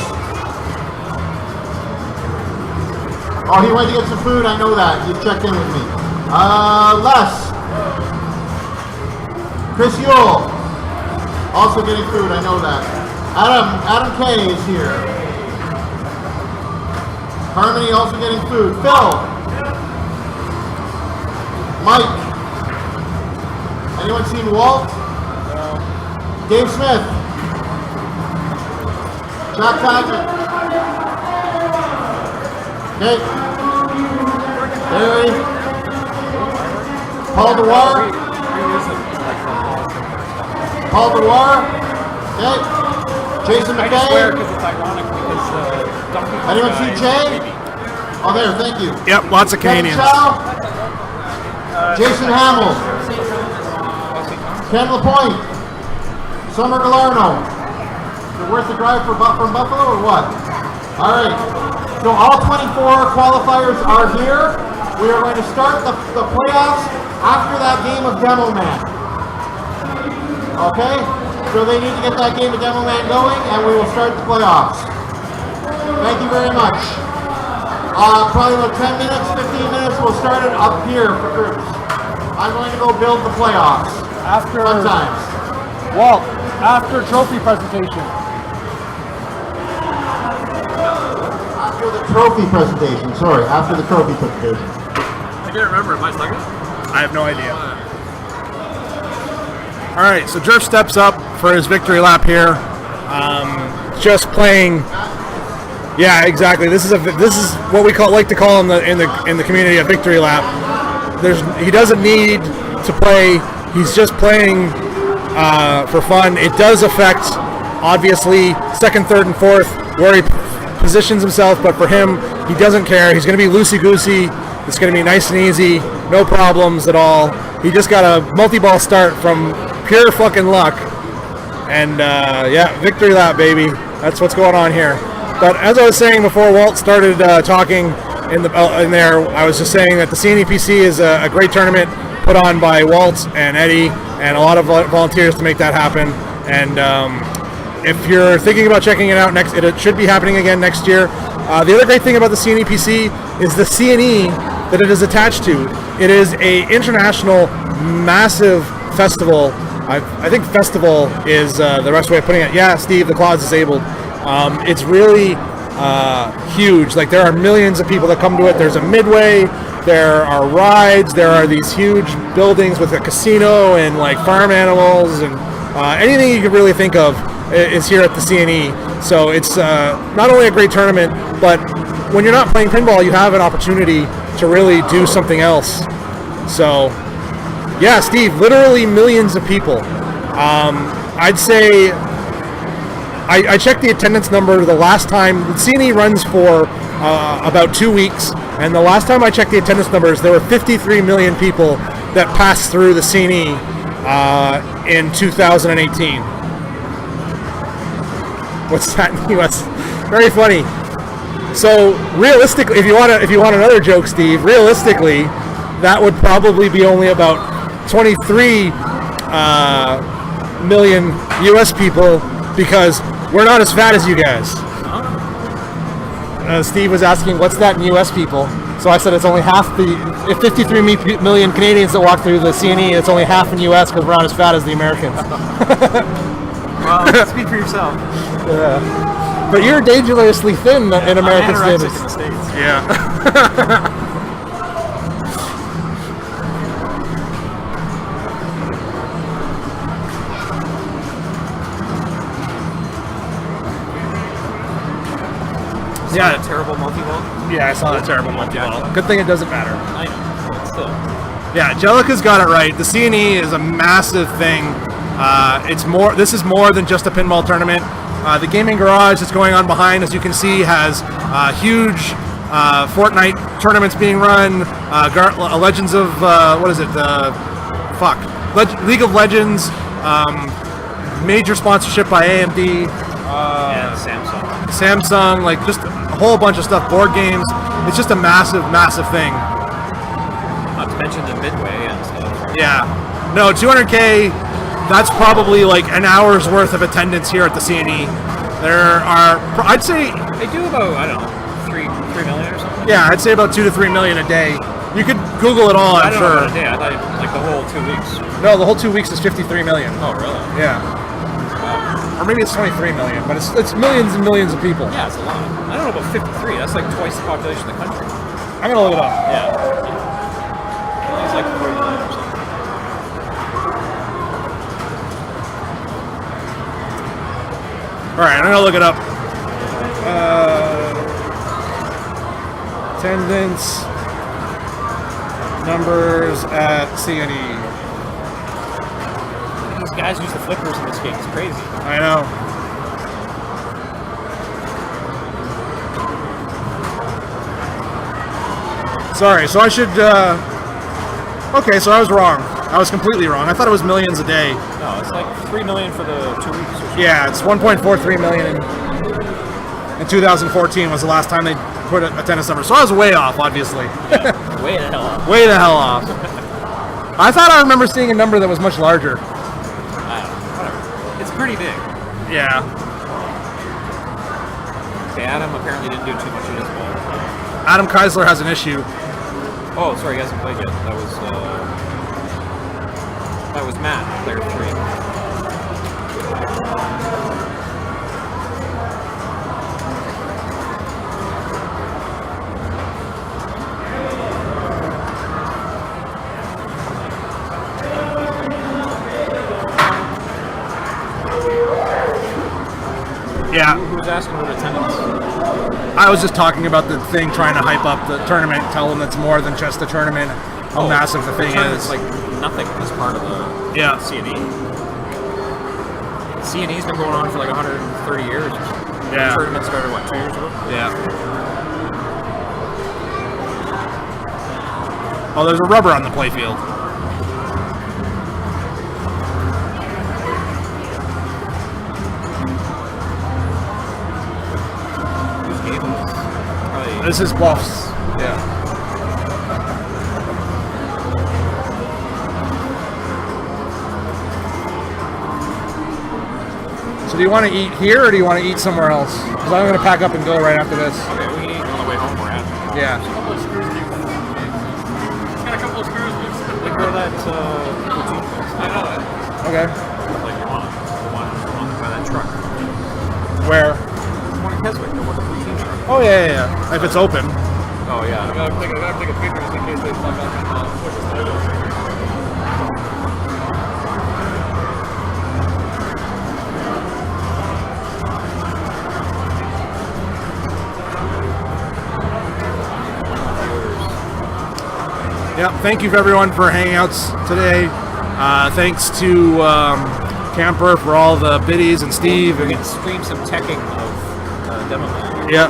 Oh, he went to get some food. I know that. He's checked in with me. Les. Chris Yule. Also getting food. I know that. Adam K is here. Harmony also getting food. Phil. Mike. Anyone seen Walt? No. Dave Smith. Jack Patrick. Okay. Larry. Paul Dewar. Paul Dewar. Okay. Jason I just McKay. swear because it's ironic because Anyone see Jay? Oh, there, thank you. Yep, lots of Kevin Canadians. Chow, Jason Hamill, Ken LaPointe, Summer Galarno. Is it worth the drive from Buffalo or what? All right. So all 24 qualifiers are here. We are going to start the playoffs after that game of Demo Man. Okay? So they need to get that game of Demo Man going, and we will start the playoffs. Thank you very much. Probably about 10 minutes, 15 minutes, we'll start it up here for groups. I'm going to go build the playoffs. After Sometimes. Walt, after trophy presentation. After the trophy presentation, sorry, after the trophy presentation. I can't remember. Am I second? I have no idea. All right, so Jerf steps up for his victory lap here. Just playing. Yeah, exactly. This is what we like to call in the community a victory lap. He doesn't need to play. He's just playing for fun. It does affect, obviously, second, third, and fourth where he positions himself. But for him, he doesn't care. He's going to be loosey-goosey. It's going to be nice and easy. No problems at all. He just got a multi-ball start from pure fucking luck. And yeah, victory lap, baby. That's what's going on here. But as I was saying before Walt started talking in there, I was just saying that the CNEPC is a great tournament put on by Walt and Eddie and a lot of volunteers to make that happen. And if you're thinking about checking it out it should be happening again next year. The other great thing about the CNEPC is the CNE that it is attached to. It is a international, massive festival. I think festival is the best way of putting it. Yeah, Steve, the claw's disabled. It's really huge. Like, there are millions of people that come to it. There's a midway, there are rides, there are these huge buildings with a casino and like farm animals and anything you could really think of is here at the CNE. So it's not only a great tournament, but when you're not playing pinball, you have an opportunity to really do something else. So yeah, Steve, literally millions of people. I'd say I checked the attendance number the last time. The CNE runs for about 2 weeks, and the last time I checked the attendance numbers, there were 53 million people that passed through the CNE in 2018. What's that in the US? Very funny. So realistically, if you want another joke, Steve, realistically, that would probably be only about 23 million US people, because we're not as fat as you guys. Steve was asking, what's that in US people? So I said it's only half if 53 million Canadians that walk through the CNE, it's only half in US because we're not as fat as the Americans. Well, speak for yourself. Yeah. But you're dangerously thin in American I'm standards. anorexic in the States. Yeah. Yeah, a terrible multi-ball. Yeah, I saw that terrible multi-ball. Good thing it doesn't matter. I know, but still. Yeah, Jellica's got it right. The CNE is a massive thing. This is more than just a pinball tournament. The gaming garage that's going on behind, as you can see, has huge Fortnite tournaments being run. Legends of League of Legends. Major sponsorship by AMD. And Samsung, like just a whole bunch of stuff. Board games. It's just a massive, massive thing. Not to mention the midway and stuff. Yeah. No, 200K. That's probably like an hour's worth of attendance here at the CNE. There are, I'd say, They do about, I don't know, 3 million or something? yeah, I'd say about 2 to 3 million a day. You could Google it all, I'm I don't sure. know about a day. I thought like the whole 2 weeks. No, the whole 2 weeks is 53 million. Oh, really? Yeah. Or maybe it's 23 million, but it's millions and millions of people. Yeah, it's a lot. I don't know about 53. That's like twice the population of the country. I'm gonna look it up. Yeah. It's like 40 million or something. All right, I'm gonna look it up. Attendance numbers at CNE. These guys use the flippers in this game. It's crazy. I know. Sorry, so I should. Okay, so I was wrong. I was completely wrong. I thought it was millions a day. No, it's like 3 million for the 2 weeks. Or something. Yeah, it's 1.43 million in 2014 was the last time they put a tennis number. So I was way off, obviously. Way the hell off. Way the hell off. I thought I remember seeing a number that was much larger. I don't know. Whatever. It's pretty big. Yeah. Okay, Adam apparently didn't do too much of his ball. Adam Keisler has an issue. Oh, sorry, he hasn't played yet. That was Matt, player 3. Yeah. Who was asking about attendance? I was just talking about the thing, trying to hype up the tournament, tell them it's more than just a tournament, how massive the thing is. Like nothing as part of the CNE. CNE's been going on for like 130 years. Yeah. The tournament started, what, 2 years ago? Yeah. Oh, there's a rubber on the playfield. Whose game is this? Probably This is Bluffs. Yeah. So do you want to eat here or do you want to eat somewhere else? Because I'm going to pack up and go right after this. Okay, we can eat on the way home. We're at. Yeah. Got a couple of screws loose. Like where that poutine place. I know that. Okay. Like the one by that truck. Where? The one in Keswick, the one with the poutine truck. Oh, yeah. If it's open. Oh yeah. I gotta take a picture just in case they fuck up and push us over. Yeah, thank you for everyone for hanging out today. Thanks to Camper for all the biddies and Steve. We can stream some teching of demo. Yeah,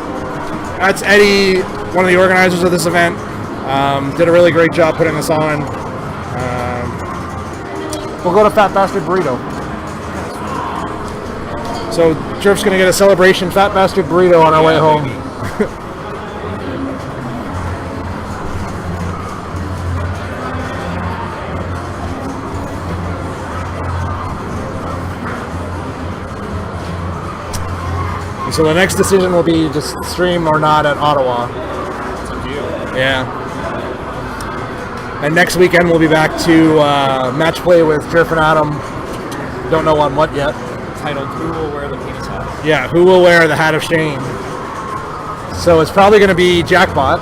that's Eddie, one of the organizers of this event. Did a really great job putting this on. We'll go to Fat Bastard Burrito. So Jerf's gonna get a celebration Fat Bastard Burrito on our way home. So the next decision will be just stream or not at Ottawa. It's up to you. Yeah. And next weekend we'll be back to match play with Jerf and Adam. Don't know on what yet. Titled "Who Will Wear the Penis Hat?" Yeah, who will wear the hat of shame? So it's probably going to be Jackpot.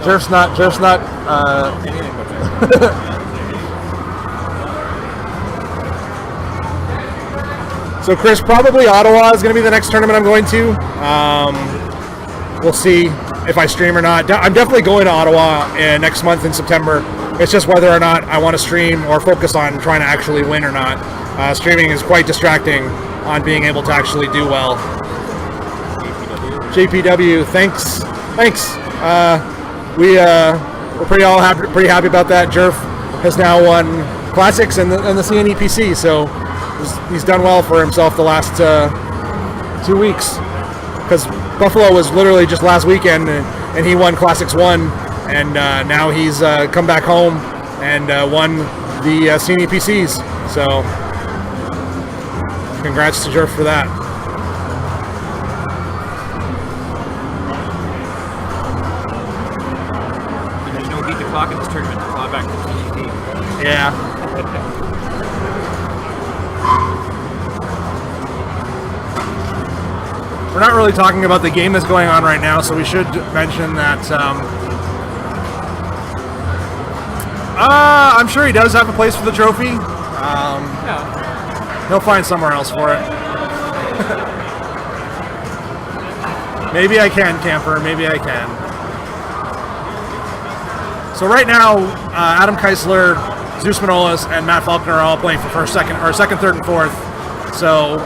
Jerf's not. Anything but that. So Chris, probably Ottawa is going to be the next tournament I'm going to. We'll see if I stream or not. I'm definitely going to Ottawa next month in September. It's just whether or not I want to stream or focus on trying to actually win or not. Streaming is quite distracting on being able to actually do well. JPW, thanks. We're pretty happy about that. Jerf has now won classics and the CNEPC, so he's done well for himself the last 2 weeks. Because Buffalo was literally just last weekend, and he won Classics 1, and now he's come back home and won the CNEPCs. So, congrats to Jerf for that. There's no beat the clock in this tournament to claw back to TGP. Yeah. We're not really talking about the game that's going on right now, so we should mention that I'm sure he does have a place for the trophy. Yeah. He'll find somewhere else for it. Maybe I can, Camper. Maybe I can. So right now, Adam Keisler, Zeus Manolis, and Matt Faulkner are all playing for second, third, and fourth. So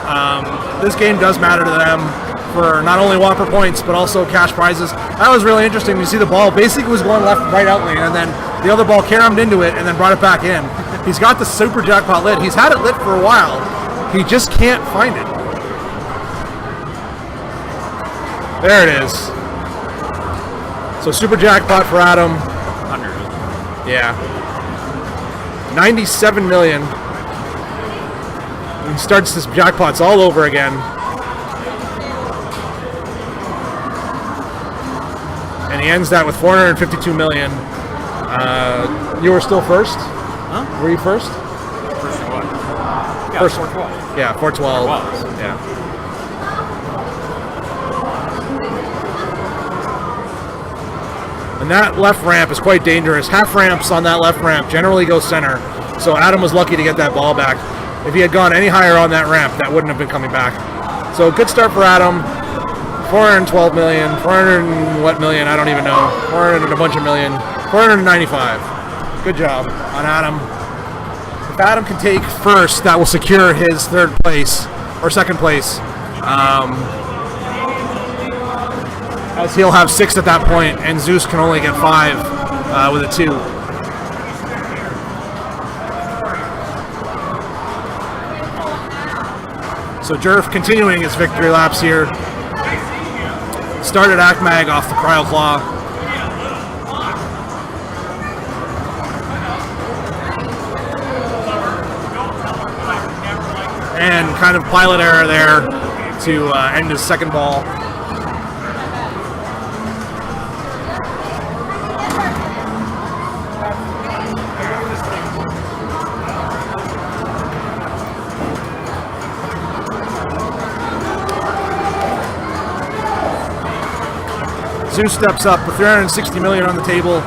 this game does matter to them for not only Whopper points but also cash prizes. That was really interesting. You see the ball basically was going left, right out lane, and then the other ball caromed into it and then brought it back in. He's got the super jackpot lit. He's had it lit for a while. He just can't find it. There it is. So super jackpot for Adam. 100. Yeah. 97 million. He starts his jackpots all over again. And he ends that with 452 million. You were still first? Huh? Were you first? First what? Yeah, First. 412. Yeah, 412. Was. Yeah. And that left ramp is quite dangerous. Half ramps on that left ramp generally go center. So Adam was lucky to get that ball back. If he had gone any higher on that ramp, that wouldn't have been coming back. So good start for Adam. 412 million, 400 and what million, I don't even know. 400 and a bunch of million. 495. Good job on Adam. If Adam can take first, that will secure his third place, or second place. As he'll have 6 at that point, and Zeus can only get 5 with a 2. So Jerf continuing his victory laps here. Started Akmag off the Cryo Claw. And kind of pilot error there to end his second ball. Zeus steps up with 360 million on the table,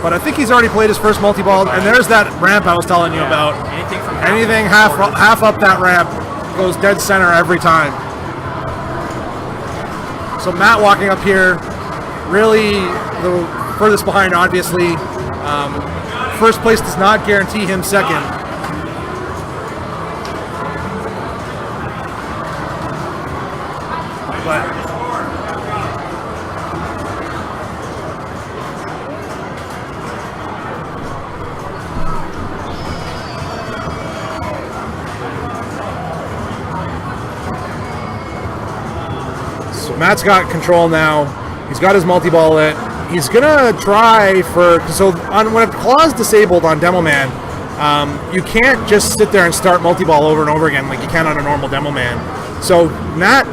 but I think he's already played his first multi-ball, and there's that ramp I was telling you about. Anything half up that ramp goes dead center every time. So Matt walking up here, really the furthest behind, obviously. First place does not guarantee him second. But Matt's got control now. He's got his multi-ball lit. He's gonna try for, so when a claw is disabled on Demo Man, you can't just sit there and start multi-ball over and over again like you can on a normal Demo Man. So Matt,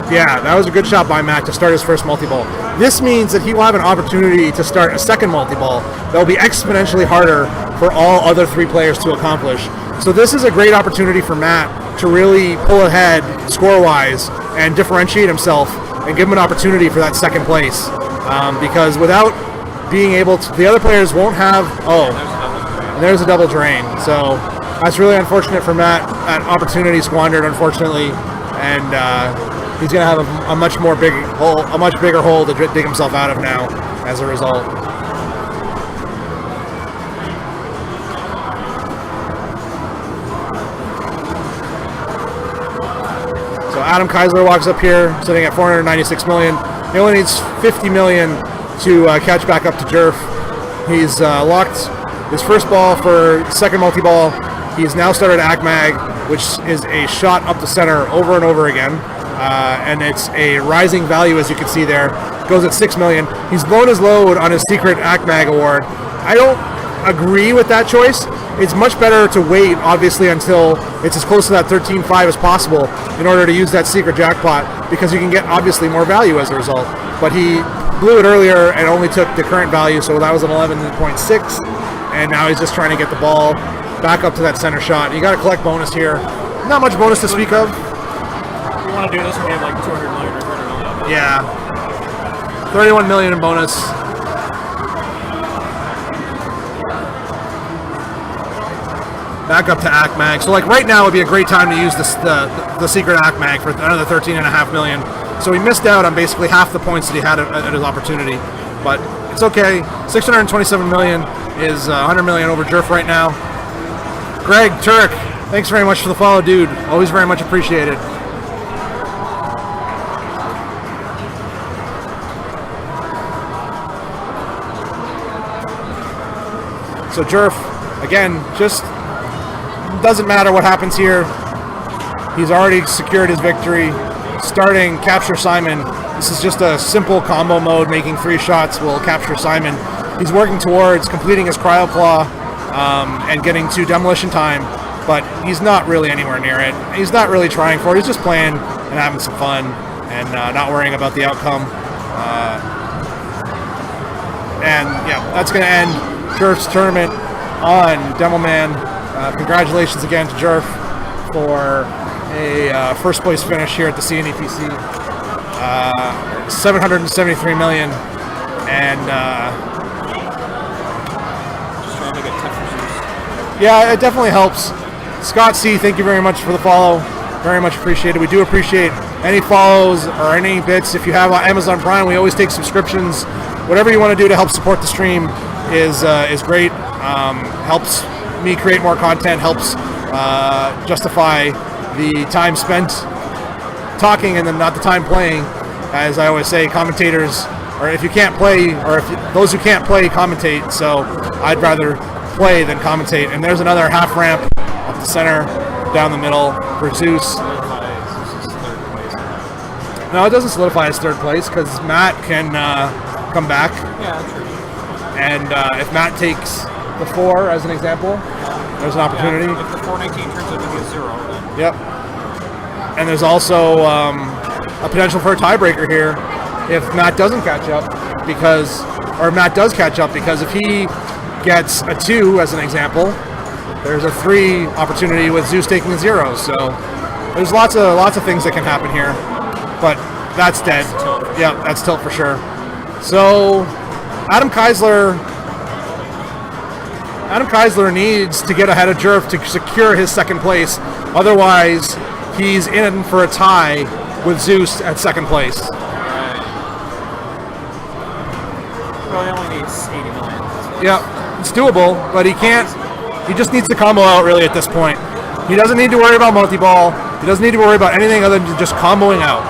yeah, that was a good shot by Matt to start his first multi-ball. This means that he will have an opportunity to start a second multi-ball that will be exponentially harder for all other 3 players to accomplish. So this is a great opportunity for Matt to really pull ahead score-wise and differentiate himself and give him an opportunity for that second place. Because without being able to, the other players won't have, there's a double drain. So that's really unfortunate for Matt. That opportunity squandered, unfortunately, and he's going to have a much bigger hole to dig himself out of now as a result. Adam Keisler walks up here, sitting at 496 million. He only needs 50 million to catch back up to Jerf. He's locked his first ball for second multi-ball. He's now started Akmag, which is a shot up the center over and over again. And it's a rising value, as you can see there. Goes at 6 million. He's blown his load on his secret Akmag award. I don't agree with that choice. It's much better to wait, obviously, until it's as close to that 13.5 as possible in order to use that secret jackpot, because you can get, obviously, more value as a result. But he blew it earlier and only took the current value, so that was an 11.6, and now he's just trying to get the ball back up to that center shot. You got to collect bonus here. Not much bonus to speak of. You want to do this when you have like 200 million or 300 million? Yeah. 31 million in bonus. Back up to Akmag. So like right now would be a great time to use the secret Akmag for another 13.5 million. So he missed out on basically half the points that he had at his opportunity. But it's okay. 627 million is 100 million over Jerf right now. Greg, Turek, thanks very much for the follow, dude. Always very much appreciated. So Jerf, again, just doesn't matter what happens here. He's already secured his victory. Starting Capture Simon. This is just a simple combo mode. Making 3 shots will capture Simon. He's working towards completing his Cryo Claw and getting to Demolition Time, but he's not really anywhere near it. He's not really trying for it. He's just playing and having some fun and not worrying about the outcome. And yeah, that's going to end Jerf's tournament on Demoman. Congratulations again to Jerf for a first place finish here at the CNEPC. 773 million, and Just trying to make it tough for Zeus. yeah, it definitely helps. Scott C, thank you very much for the follow. Very much appreciated. We do appreciate any follows or any bits. If you have Amazon Prime, we always take subscriptions. Whatever you want to do to help support the stream is great. Helps me create more content. Helps justify the time spent talking and then not the time playing. As I always say, commentators, or if you can't play, or if those who can't play commentate. So I'd rather play than commentate. And there's another half ramp up the center, down the middle for Zeus. No, it doesn't solidify his third place because Matt can come back. Yeah, true. And if Matt takes the 4 as an example, there's an opportunity. Yeah, if the 419 turns into a 0, then Yep. And there's also a potential for a tiebreaker here if Matt doesn't catch up Matt does catch up because if he gets a 2 as an example, there's a 3 opportunity with Zeus taking a 0. So there's lots of things that can happen here, but that's dead. Yeah, that's tilt for sure. So Adam Keisler needs to get ahead of Jerf to secure his second place. Otherwise, he's in for a tie with Zeus at second place. well, he only needs 80 million. Yeah, it's doable, but he can't. He just needs to combo out really at this point. He doesn't need to worry about multi-ball. He doesn't need to worry about anything other than just comboing out.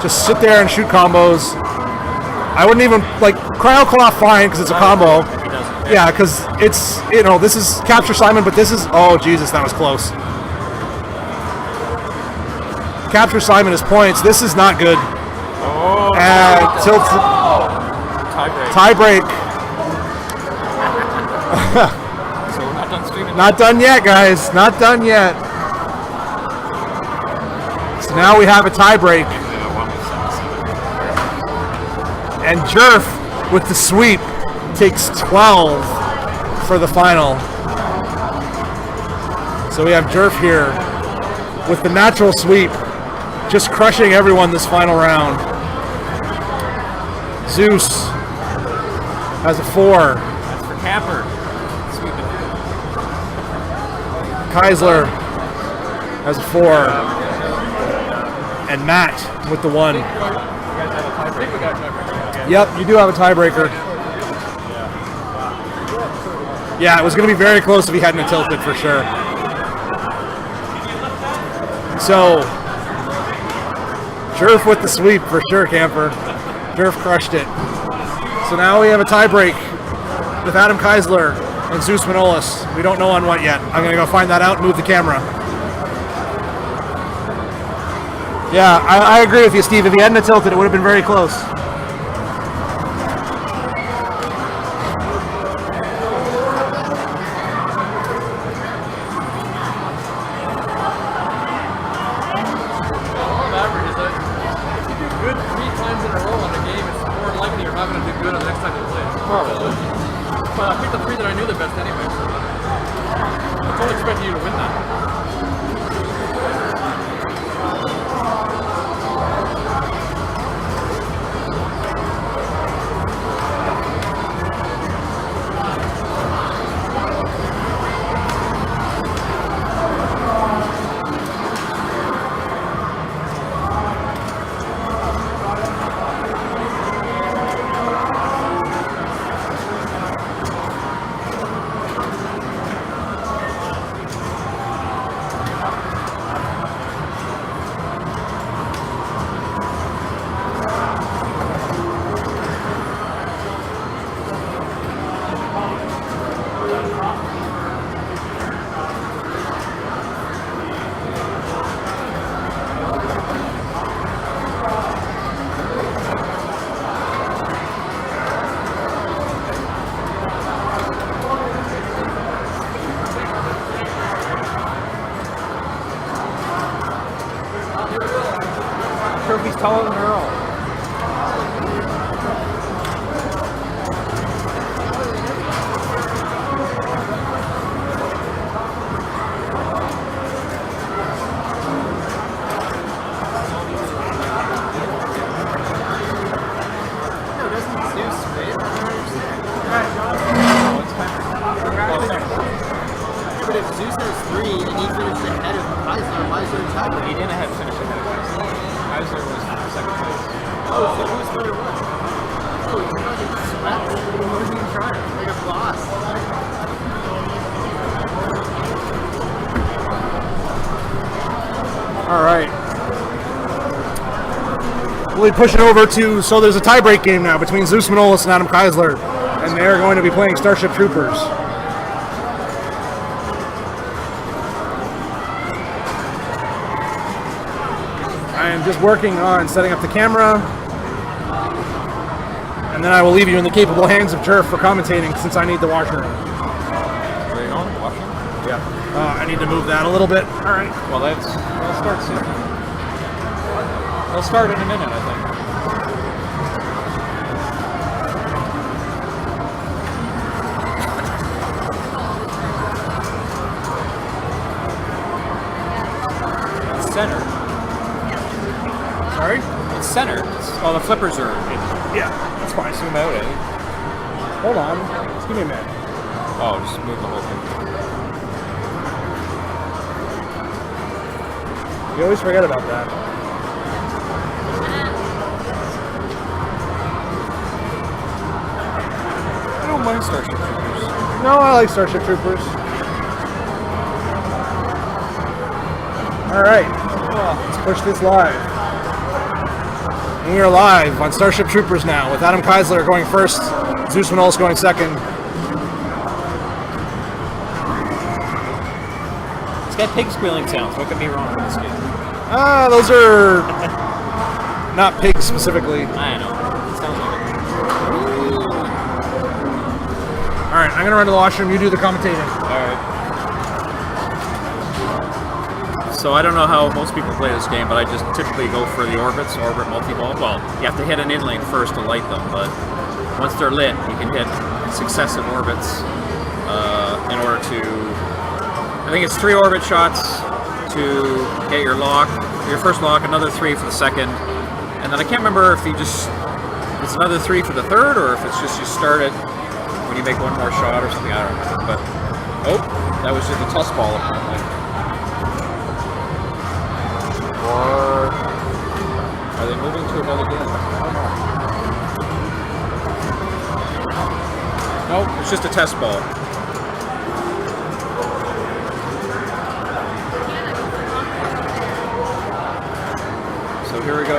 Just sit there and shoot combos. I wouldn't even, like, Cryo Claw fine because it's a combo. He doesn't. Yeah, because it's, this is Capture Simon, but this is, oh Jesus, that was close. Capture Simon is points. This is not good. Oh, And tilt tie tie break. break. So we're not done streaming. Not done yet, guys. Not done yet. So now we have a tie break. And Jerf with the sweep takes 12 for the final. So we have Jerf here with the natural sweep, just crushing everyone this final round. Zeus has a 4. That's for Camper. Sweeping. Keisler has a 4. And Matt with the 1. Yep, you do have a tiebreaker. Yeah, it was going to be very close if he hadn't tilted for sure. So, Jerf with the sweep for sure, Camper. Jerf crushed it. So now we have a tiebreak with Adam Keisler and Zeus Manolis. We don't know on what yet. I'm going to go find that out and move the camera. Yeah, I agree with you, Steve. If he hadn't tilted, it would have been very close. But I picked the 3 that I knew the best anyway, so I don't expect you to win that. Just tell them Earl. But if Zeus has 3 and he finished ahead of Heisler, why is there a tiebreaker? He didn't have finish ahead of Heisler. Heisler was second place. Oh, so who's better what? Oh, he's fucking swept. He wasn't even trying. Like a boss. All right. We'll be pushing over to, so there's a tie-break game now between Zeus Manolis and Adam Keisler, and they're going to be playing Starship Troopers. I am just working on setting up the camera, and then I will leave you in the capable hands of Turf for commentating since I need the washroom. Where are you going? Washington? Yeah. I need to move that a little bit. All right. Well, they'll start soon. They'll start in a minute, I think. It's center. Sorry? It's center. Oh, the flippers are. Yeah, that's fine. Zoom out, eh? Hold on. Just give me a minute. Oh, just move the whole thing. You always forget about that. I don't mind Starship Troopers. No, I like Starship Troopers. All right, let's push this live. And we are live on Starship Troopers now, with Adam Keisler going first, Zeus Manolis going second. It's got pig squealing sounds. What could be wrong with this game? Those are not pigs specifically. I know. It sounds like it. All right, I'm gonna run to the washroom. You do the commentating. Alright. So I don't know how most people play this game, but I just typically go for the orbit multi-ball. Well, you have to hit an in-lane first to light them, but once they're lit, you can hit successive orbits in order to... I think it's 3 orbit shots to get your lock, your first lock, another 3 for the second, and then I can't remember if it's another 3 for the third, or if it's just you start it when you make one more shot or something. I don't know. But that was just a toss ball apparently. Or are they moving to another game? I don't know. Nope, it's just a test ball. So here we go.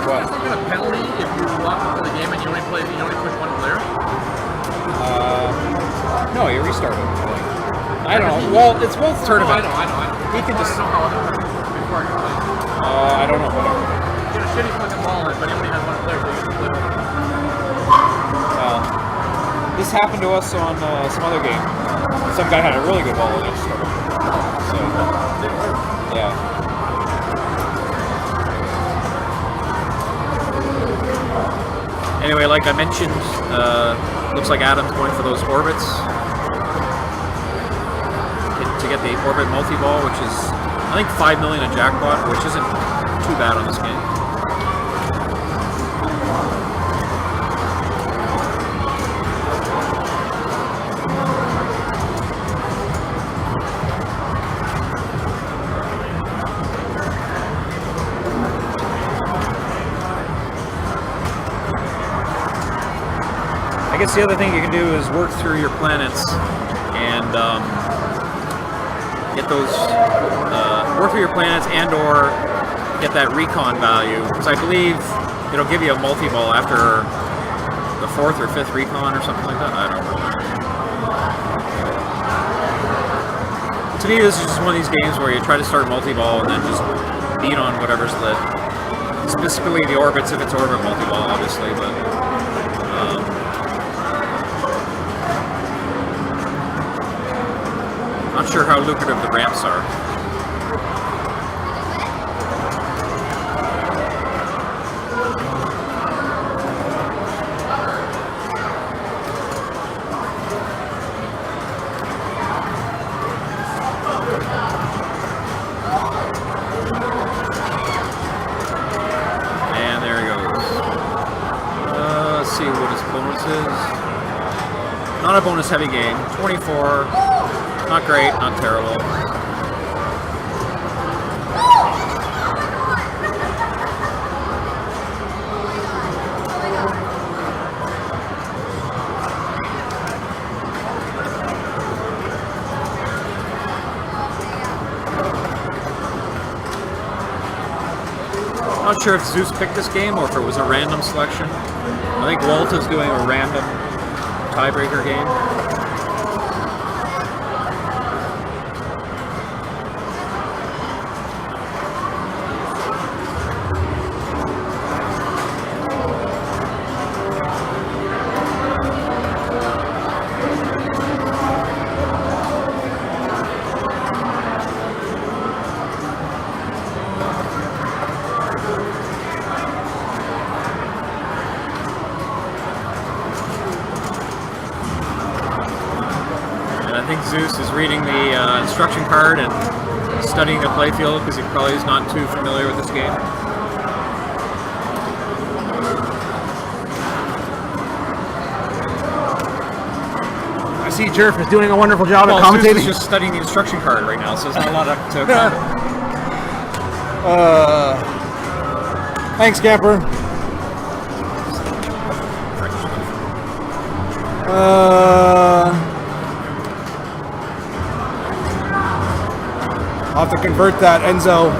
What? Is there a penalty if you walk into the game and you only push one player? No, you restart it. I don't know. Well, it's both tournament. I know. He can just. I don't know how other tournaments work before I can play. I don't know. Whatever. Get a shitty fucking ball in, but he only has one player, so you can play with him. Well, this happened to us on some other game. Some guy had a really good ball against him. So, yeah. Anyway, like I mentioned, looks like Adam's going for those orbits to get the orbit multi-ball, which is, I think, 5 million a jackpot, which isn't too bad on this game. I guess the other thing you can do is work through your planets and get those, work through your planets and/or get that recon value, because I believe it'll give you a multi-ball after the 4th or 5th recon or something like that. I don't know. To me, this is just one of these games where you try to start multi-ball and then just beat on whatever's lit. Specifically the orbits, if it's orbit multi-ball, obviously, but. Not sure how lucrative the ramps are. Not a bonus heavy game. 24, not great, not terrible. Not sure if Zeus picked this game or if it was a random selection. I think Walt is doing a random tiebreaker game. I think Zeus is reading the instruction card and studying the playfield because he probably is not too familiar with this game. I see Jerf is doing a wonderful job at Zeus commentating. is just studying the instruction card right now, so there's not a lot to comment. Thanks, Camper. I'll have to convert that, Enzo.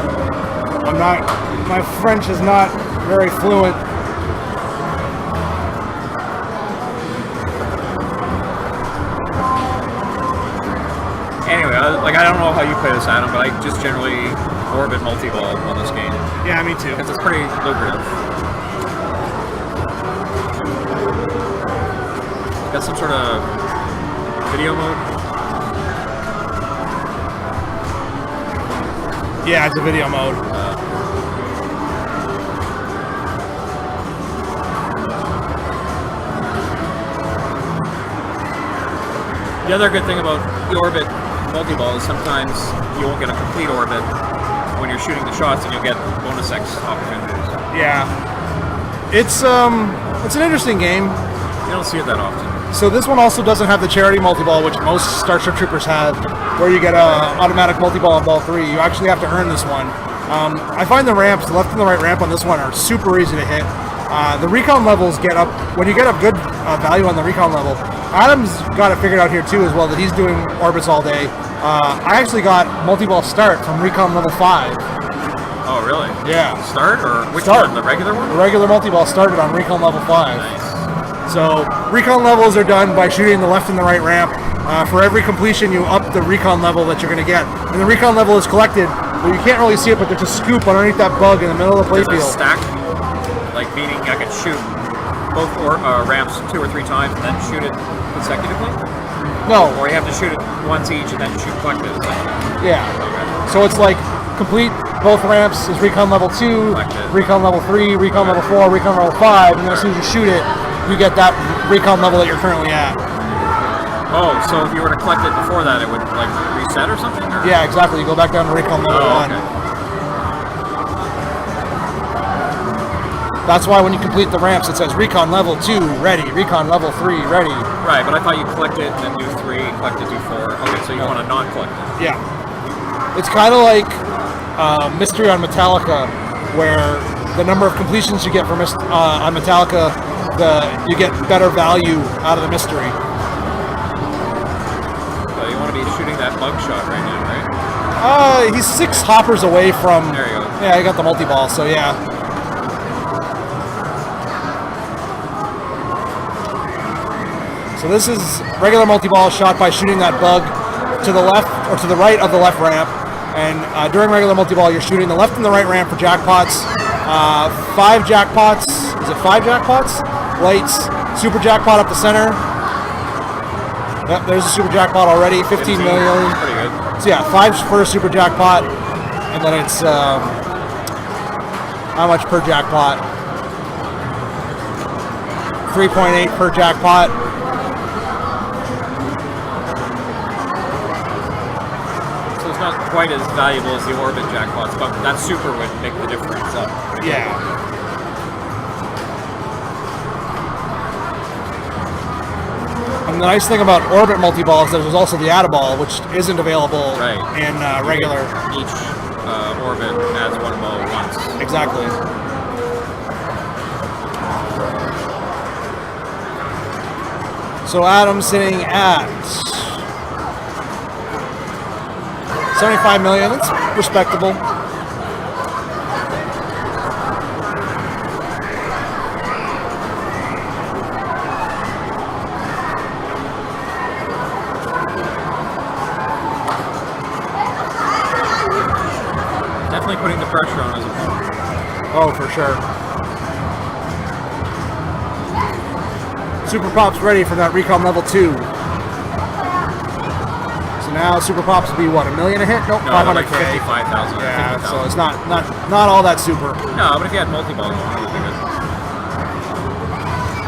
My French is not very fluent. Anyway, I don't know how you play this, Adam, but I just generally orbit multi-ball on this game. Yeah, me too. Because it's pretty lucrative. Got some sort of video mode. Yeah, it's a video mode. The other good thing about the orbit multi-ball is sometimes you won't get a complete orbit when you're shooting the shots, and you'll get bonus X opportunities. Yeah, it's an interesting game. You don't see it that often. So this one also doesn't have the charity multi-ball, which most Starship Troopers have, where you get a automatic multi-ball on ball 3. You actually have to earn this one. I find the ramps, the left and the right ramp on this one are super easy to hit. The recon levels get up, when you get up good value on the recon level, Adam's got it figured out here too as well, that he's doing orbits all day. I actually got multi-ball start from recon level 5. Oh, really? Yeah. Start, or which Start. one? The regular one? The regular multi-ball started on recon level 5. Nice. So recon levels are done by shooting the left and the right ramp. For every completion, you up the recon level that you're going to get. And the recon level is collected, well, you can't really see it, but there's a scoop underneath that bug in the middle of the There's a playfield. stack, like meaning I could shoot both ramps 2 or 3 times and then shoot it consecutively? No, Or you have to shoot it once each and then shoot collected? yeah. Okay. So it's like complete both ramps is recon level 2, Collected. recon level 3, recon level 4, recon level 5, and then as soon as you shoot it, you get that recon level that you're currently at. Oh, so if you were to collect it before that, it would like reset or something? Or? Yeah, exactly. You go back down to recon level 1. okay. That's why when you complete the ramps, it says recon level 2 ready, recon level 3 ready. Right, but I thought you collect it and then do 3, collect it, do 4. Okay, so you want to not collect it. Yeah. It's kind of like Mystery on Metallica, where the number of completions you get for on Metallica, you get better value out of the mystery. So you want to be shooting that bug shot right now, right? He's 6 hoppers away from. There you go. Yeah, he got the multi-ball, so yeah. So this is regular multi-ball shot by shooting that bug to the left or to the right of the left ramp. And during regular multi-ball, you're shooting the left and the right ramp for jackpots. 5 jackpots. Is it 5 jackpots? Lights. Super jackpot up the center. Yep, there's a super jackpot already. 15 million. Pretty good. So yeah, 5 for a super jackpot. And then it's how much per jackpot? 3.8 per jackpot. So it's not quite as valuable as the orbit jackpots, but that super would make the difference up. Yeah. And the nice thing about orbit multi-ball is that there's also the add-a-ball, which isn't available Right. in regular. Each orbit adds one ball once. Exactly. So Adam's sitting at 75 million. It's respectable. Definitely putting the pressure on his opponent. Oh, for sure. Super Pop's ready for that recon level 2. So now Super Pops will be what, $1 million a hit? Nope, No, like 500K. 55,000. Yeah, so it's not all that super. No, but if you had multi-ball, it would be good.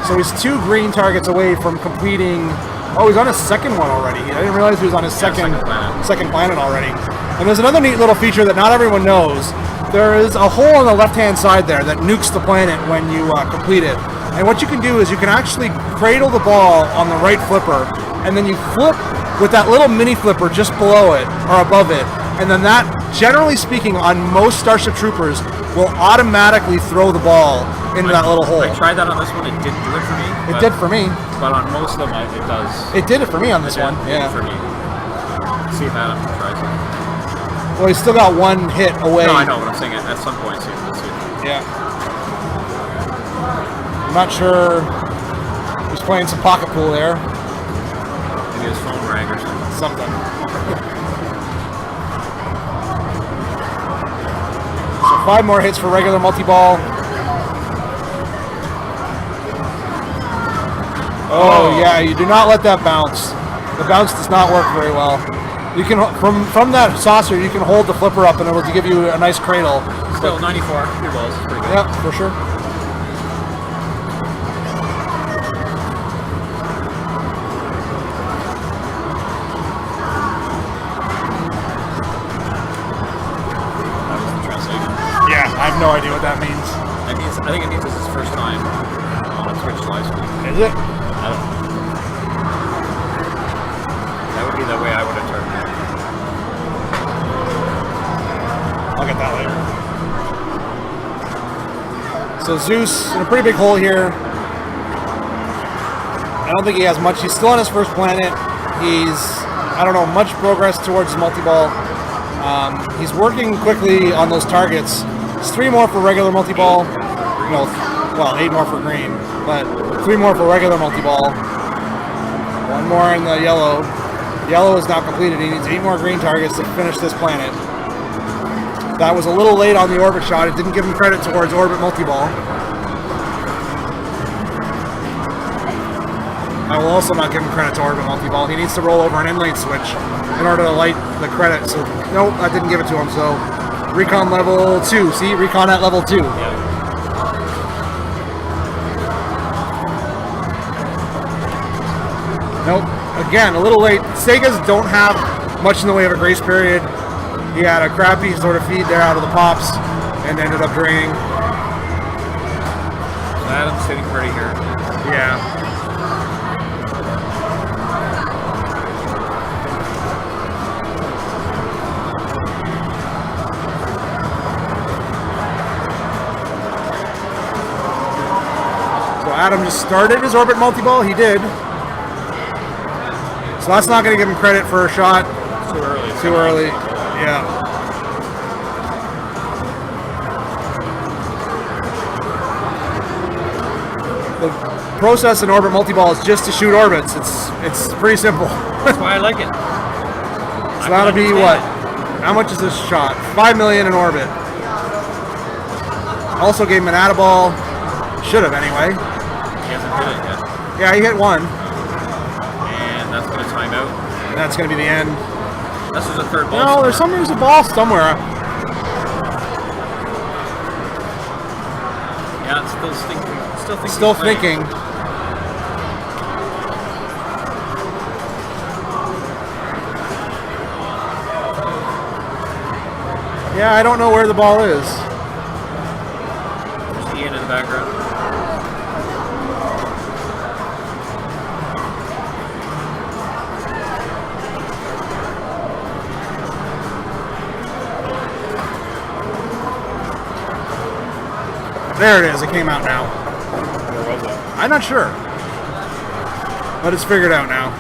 So he's 2 green targets away from completing. Oh, he's on his second one already. I didn't realize he was on his second planet already. And there's another neat little feature that not everyone knows. There is a hole on the left-hand side there that nukes the planet when you complete it. And what you can do is you can actually cradle the ball on the right flipper, and then you flip with that little mini flipper just below it or above it. And then that, generally speaking, on most Starship Troopers, will automatically throw the ball into that little hole. I tried that on this one. It didn't do it for me. It did for me. But on most of them, it does. It did it for me on this one. Did Yeah. for me. See if Adam tries it. Well, he's still got 1 hit away. No, I know, but I'm saying at some point, see if we'll see. Yeah. I'm not sure. He's playing some pocket pool there. Maybe his phone rang or something. Something. So 5 more hits for regular multi-ball. Oh yeah, you do not let that bounce. The bounce does not work very well. You can from that saucer, you can hold the flipper up and it will give you a nice cradle. Still 94, 2 balls, is pretty good. Yep, for sure. That was the translation. Yeah, I have no idea what that means. I think it means this is his first time on a Twitch live stream. Is it? I don't know. That would be the way I would interpret it. I'll get that later. So Zeus in a pretty big hole here. I don't think he has much. He's still on his first planet. He's, I don't know, much progress towards his multi-ball. He's working quickly on those targets. It's 3 more for regular multi-ball. No, well, 8 more for green, but 3 more for regular multi-ball. 1 more in the yellow. Yellow is not completed. He needs 8 more green targets to finish this planet. That was a little late on the orbit shot. It didn't give him credit towards orbit multi-ball. I will also not give him credit to orbit multi-ball. He needs to roll over an inlane switch in order to light the credit. So, nope, that didn't give it to him. So, recon level 2. See, recon at level 2. Nope. Again, a little late. Segas don't have much in the way of a grace period. He had a crappy sort of feed there out of the pops and ended up draining. So Adam's sitting pretty here. Yeah. So Adam just started his orbit multi-ball. He did. So that's not going to give him credit for a shot. Too early. Too early. Yeah. The process in orbit multi-ball is just to shoot orbits. It's pretty simple. That's why I like it. So that'll be what? How much is this shot? 5 million in orbit. Also gave him an add-a-ball. Should have anyway. He hasn't hit it yet. Yeah, he hit 1. And that's going to time out. And that's going to be the end. This is the 3rd ball. No, there's a ball somewhere. Yeah, it's Still thinking. Yeah, I don't know where the ball is. There's Ian in the background. There it is. It came out now. Where was it? I'm not sure. But it's figured out now.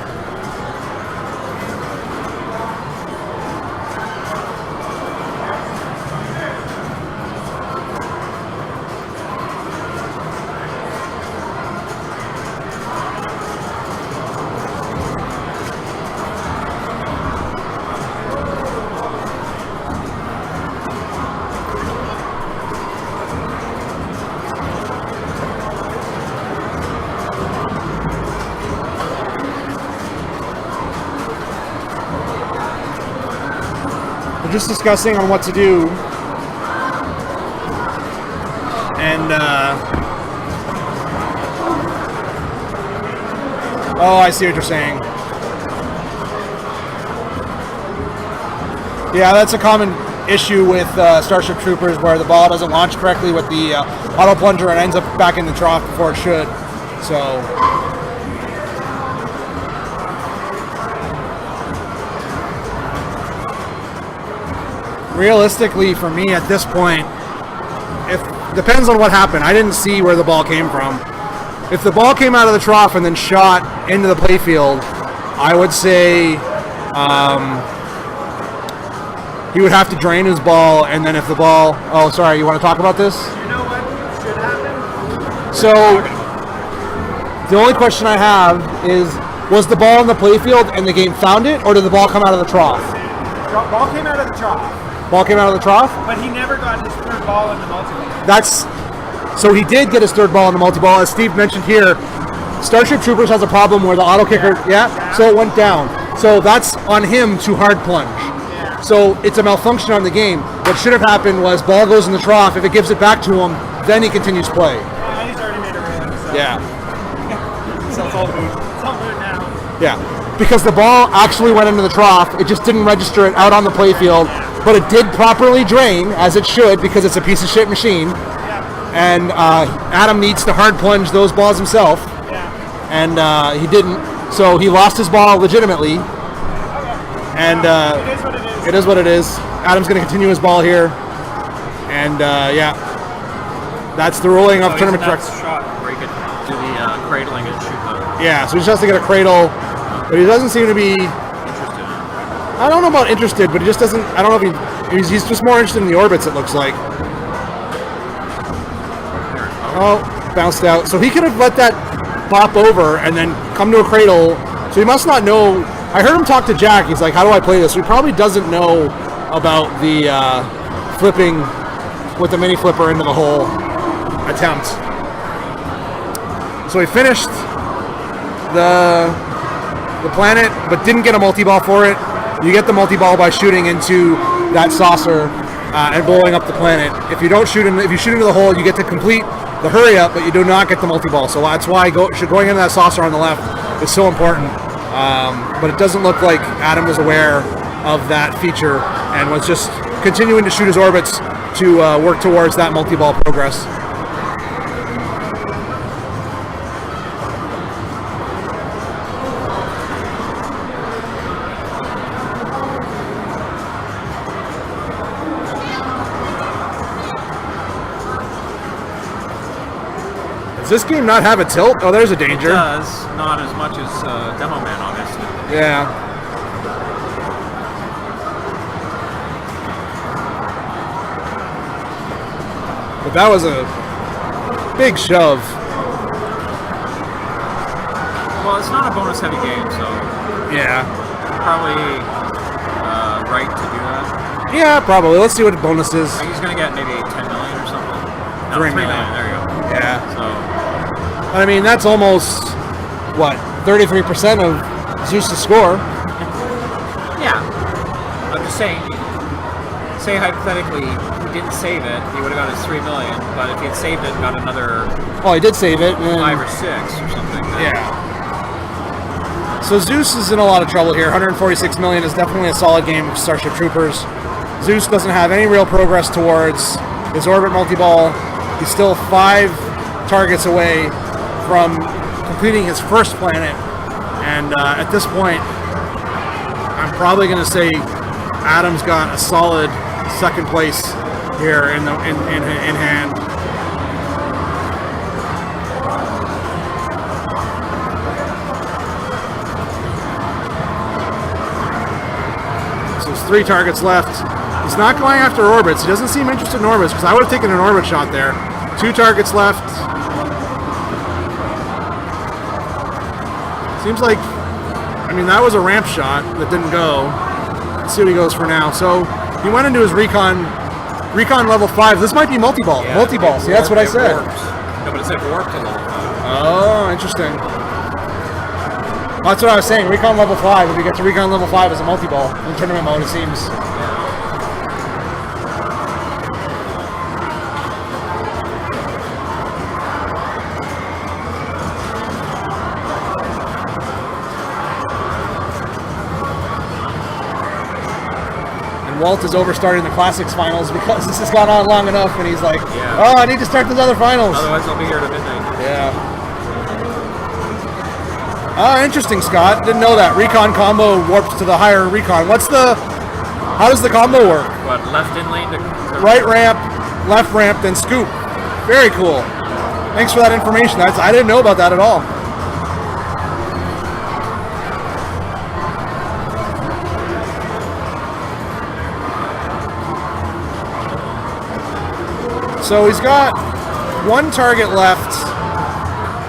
We're just discussing on what to do. And, oh, I see what you're saying. Yeah, that's a common issue with Starship Troopers where the ball doesn't launch correctly with the auto plunger and ends up back in the trough before it should. So, realistically, for me at this point, if depends on what happened. I didn't see where the ball came from. If the ball came out of the trough and then shot into the playfield, I would say he would have to drain his ball, and then if the ball... Oh, sorry, you want to talk about this? You know what should happen? So, the only question I have is, was the ball in the playfield and the game found it, or did the ball come out of the trough? Ball came out of the trough, Ball came out of the trough? but he never got his third ball in the multi-ball. That's... So he did get his third ball in the multi-ball. As Steve mentioned here, Starship Troopers has a problem where the auto kicker... Yeah? So it went down. So that's on him to hard plunge. Yeah. So it's a malfunction on the game. What should have happened was ball goes in the trough. If it gives it back to him, then he continues play. Yeah, he's already made a railing, so. Yeah. So it's all good. It's all good now. Yeah. Because the ball actually went into the trough. It just didn't register it out on the playfield. But it did properly drain, as it should, because it's a piece of shit machine. Yeah. And Adam needs to hard plunge those balls himself. Yeah. And he didn't. So he lost his ball legitimately. And It is what it is. it is what it is. Adam's going to continue his ball here. And yeah, that's the ruling of tournament that correct. shot where you could do the cradling and shoot the Yeah, so he just has to get a cradle. But he doesn't seem to be, interested. I don't know about interested, but he just doesn't, I don't know if he's just more interested in the orbits, it looks like. Oh, bounced out. So he could have let that pop over and then come to a cradle. So he must not know. I heard him talk to Jack. He's like, how do I play this? So he probably doesn't know about the flipping with the mini flipper into the hole attempt. So he finished the planet, but didn't get a multi-ball for it. You get the multi-ball by shooting into that saucer and blowing up the planet. If you don't shoot, if you shoot into the hole, you get to complete the hurry up, but you do not get the multi-ball. So that's why going into that saucer on the left is so important. But it doesn't look like Adam was aware of that feature and was just continuing to shoot his orbits to work towards that multi-ball progress. Does this game not have a tilt? Oh, there's a danger. It does, not as much as Demo Man, obviously. Yeah. But that was a big shove. Well, it's not a bonus heavy game, so Yeah. probably right to do that. Yeah, probably. Let's see what the bonus is. I think he's going to get maybe 10 million or something. No, 3 3 million. million. There you go. Yeah. So, I mean, that's almost, what, 33% of Zeus' score? yeah. I'm just saying, say hypothetically he didn't save it, he would have got his 3 million, but if he had saved it and got another Oh, he did save it. And 5 or 6 or something. then- yeah. So Zeus is in a lot of trouble here. 146 million is definitely a solid game of Starship Troopers. Zeus doesn't have any real progress towards his orbit multi-ball. He's still 5 targets away from completing his first planet. And at this point, I'm probably going to say Adam's got a solid second place here in hand. So there's 3 targets left. He's not going after orbits. He doesn't seem interested in orbits because I would have taken an orbit shot there. 2 targets left. Seems like, I mean, that was a ramp shot that didn't go. Let's see what he goes for now. So he went into his recon level 5. This might be multi-ball. Yeah, Multi-ball. See, that's what I it said. warped. No, but it said warped in level 5. Oh, interesting. That's what I was saying. Recon level 5. If you get to recon level 5 as a multi-ball in tournament mode, it seems. Walt is overstarting the Classics finals because this has gone on long enough, and he's like, oh, I need to start those other finals. Otherwise, I'll be here to midnight. Yeah. Oh, interesting, Scott. Didn't know that. Recon combo warps to the higher recon. How does the combo work? What, left in lane to Right ramp, left ramp, then scoop. Very cool. Thanks for that information. I didn't know about that at all. So he's got 1 target left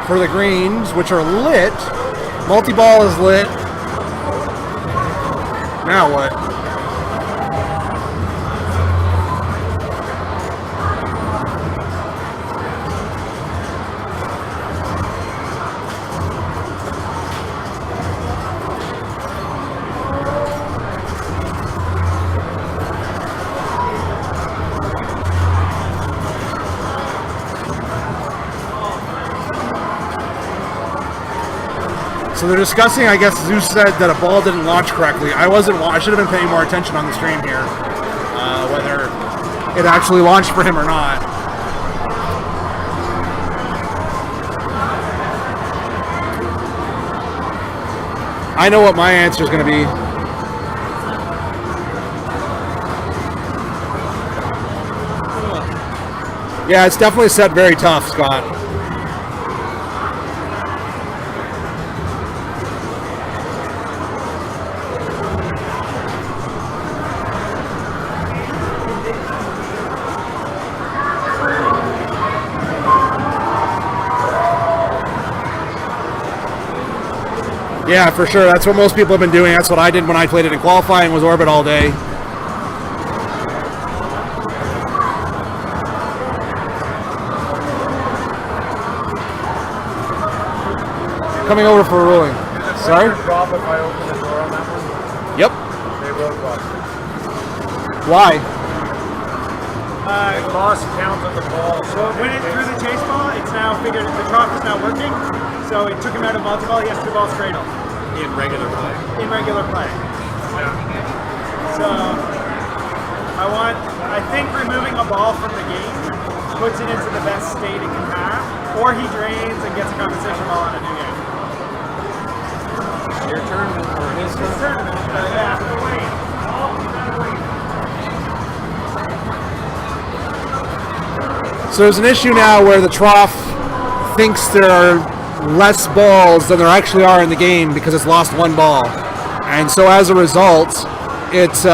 for the greens, which are lit. Multi-ball is lit. Now what? So they're discussing, I guess Zeus said that a ball didn't launch correctly. I should have been paying more attention on the stream here, whether it actually launched for him or not. I know what my answer is going to be. Yeah, it's definitely set very tough, Scott. Yeah, for sure. That's what most people have been doing. That's what I did when I played it in qualifying, was orbit all day. Coming over for a ruling. Sorry? Drop if I open the door on that one? Yep. They will drop. Why? I lost count of the ball. So when it threw the chase ball, it's now figured the drop is not working. So it took him out of multi-ball. He has 2 balls cradle. in regular play. In regular play. So I think removing a ball from the game puts it into the best state it can have, or he drains and gets a compensation ball on a new game. Your tournament or his His tournament, yeah. So there's an issue now where the trough thinks there are less balls than there actually are in the game because it's lost 1 ball. And so as a result, it's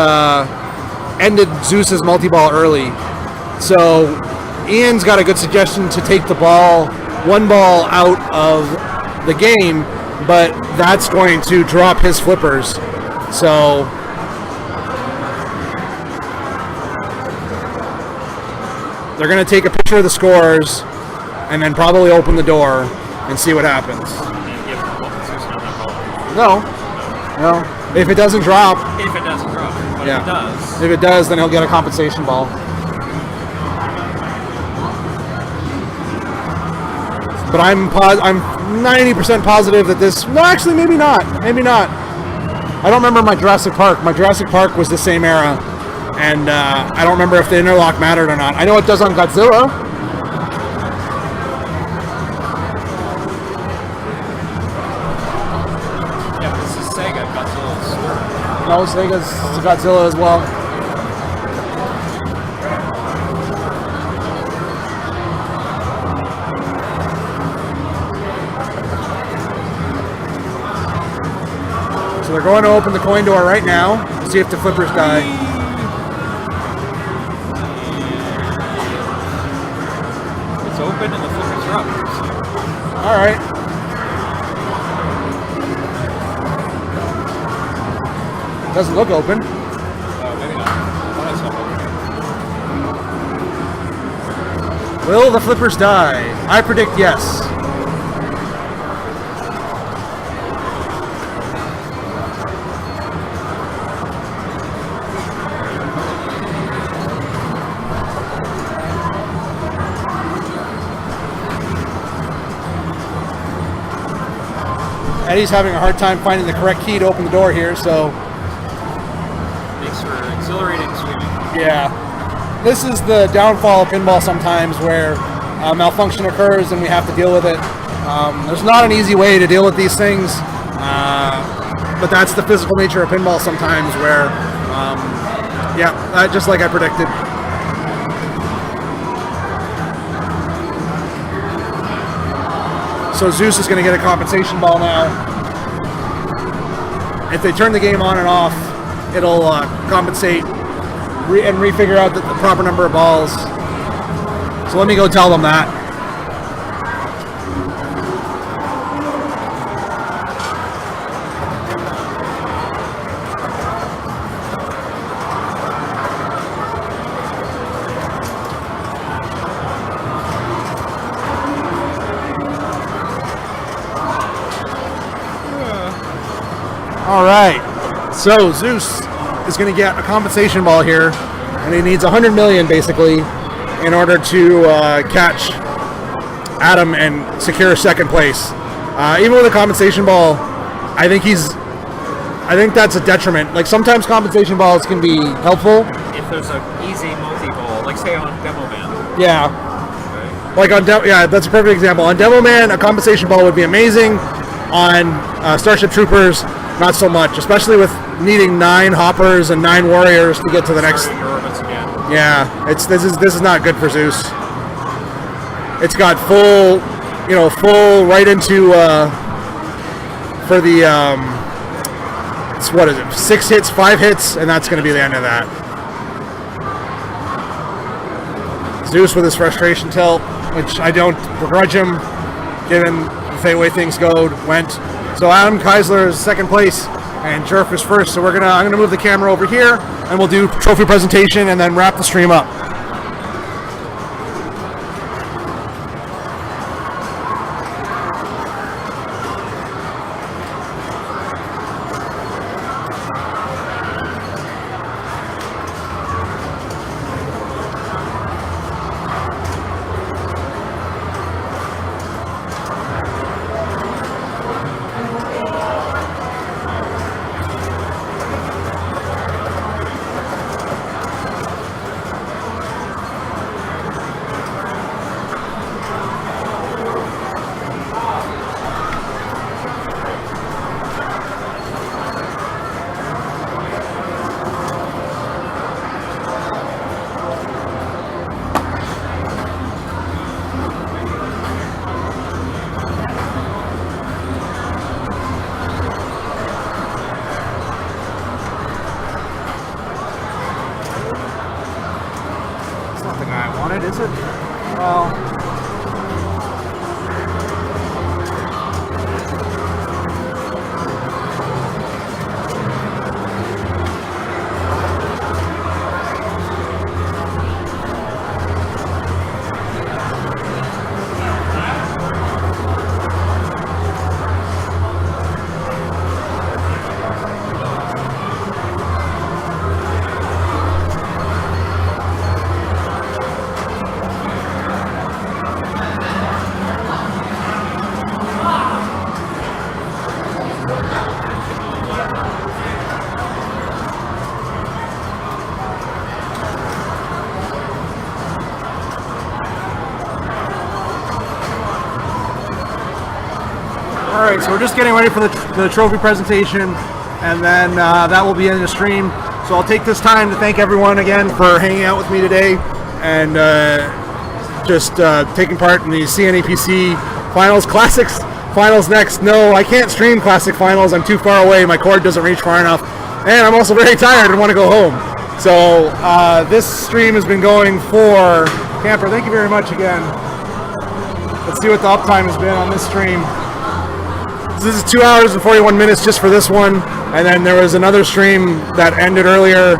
ended Zeus's multi-ball early. So Ian's got a good suggestion to take the ball, 1 ball out of the game, but that's going to drop his flippers. So they're going to take a picture of the scores and then probably open the door and see what happens. No. If it doesn't drop. If it doesn't drop. But Yeah. if it does. If it does, then he'll get a compensation ball. But I'm 90% positive that this. No, actually, maybe not. Maybe not. I don't remember my Jurassic Park. My Jurassic Park was the same era, and I don't remember if the interlock mattered or not. I know it does on Godzilla. Yeah, but this is Sega. Godzilla's third. No, Sega's Godzilla as well. So they're going to open the coin door right now to see if the flippers die. It's open and the flippers are up. All right. Doesn't look open. Maybe not. I thought I saw open. Will the flippers die? I predict yes. Eddie's having a hard time finding the correct key to open the door here, so Makes for exhilarating swimming. yeah. This is the downfall of pinball sometimes, where malfunction occurs and we have to deal with it. There's not an easy way to deal with these things, but that's the physical nature of pinball sometimes, where, just like I predicted. So Zeus is going to get a compensation ball now. If they turn the game on and off, it'll compensate and refigure out the proper number of balls. So let me go tell them that. All right, so Zeus is going to get a compensation ball here, and he needs 100 million basically in order to catch Adam and secure second place. Even with a compensation ball, I think that's a detriment. Like sometimes compensation balls can be helpful. If there's an easy multi-ball, like say on Demo Man. Yeah. Right? Like on that's a perfect example. On Demo Man, a compensation ball would be amazing. On Starship Troopers, not so much, especially with needing 9 hoppers and 9 warriors to get to the next. Starting your orbits again. Yeah, this is not good for Zeus. It's got full right into for the it's, what is it? 6 hits, 5 hits, and that's going to be the end of that. Zeus with his frustration tilt, which I don't begrudge him, given the way things went. So Adam Keisler is second place, and Jerf is first. So I'm gonna move the camera over here, and we'll do trophy presentation, and then wrap the stream up. Is it? Well, Alright, so we're just getting ready for the trophy presentation, and then that will be in the stream. So I'll take this time to thank everyone again for hanging out with me today, and just taking part in the CNEPC Finals Classics finals next. No, I can't stream Classic Finals. I'm too far away. My cord doesn't reach far enough. And I'm also very tired and want to go home. So this stream has been going for Camper. Thank you very much again. Let's see what the uptime has been on this stream. So this is 2 hours and 41 minutes just for this one. And then there was another stream that ended earlier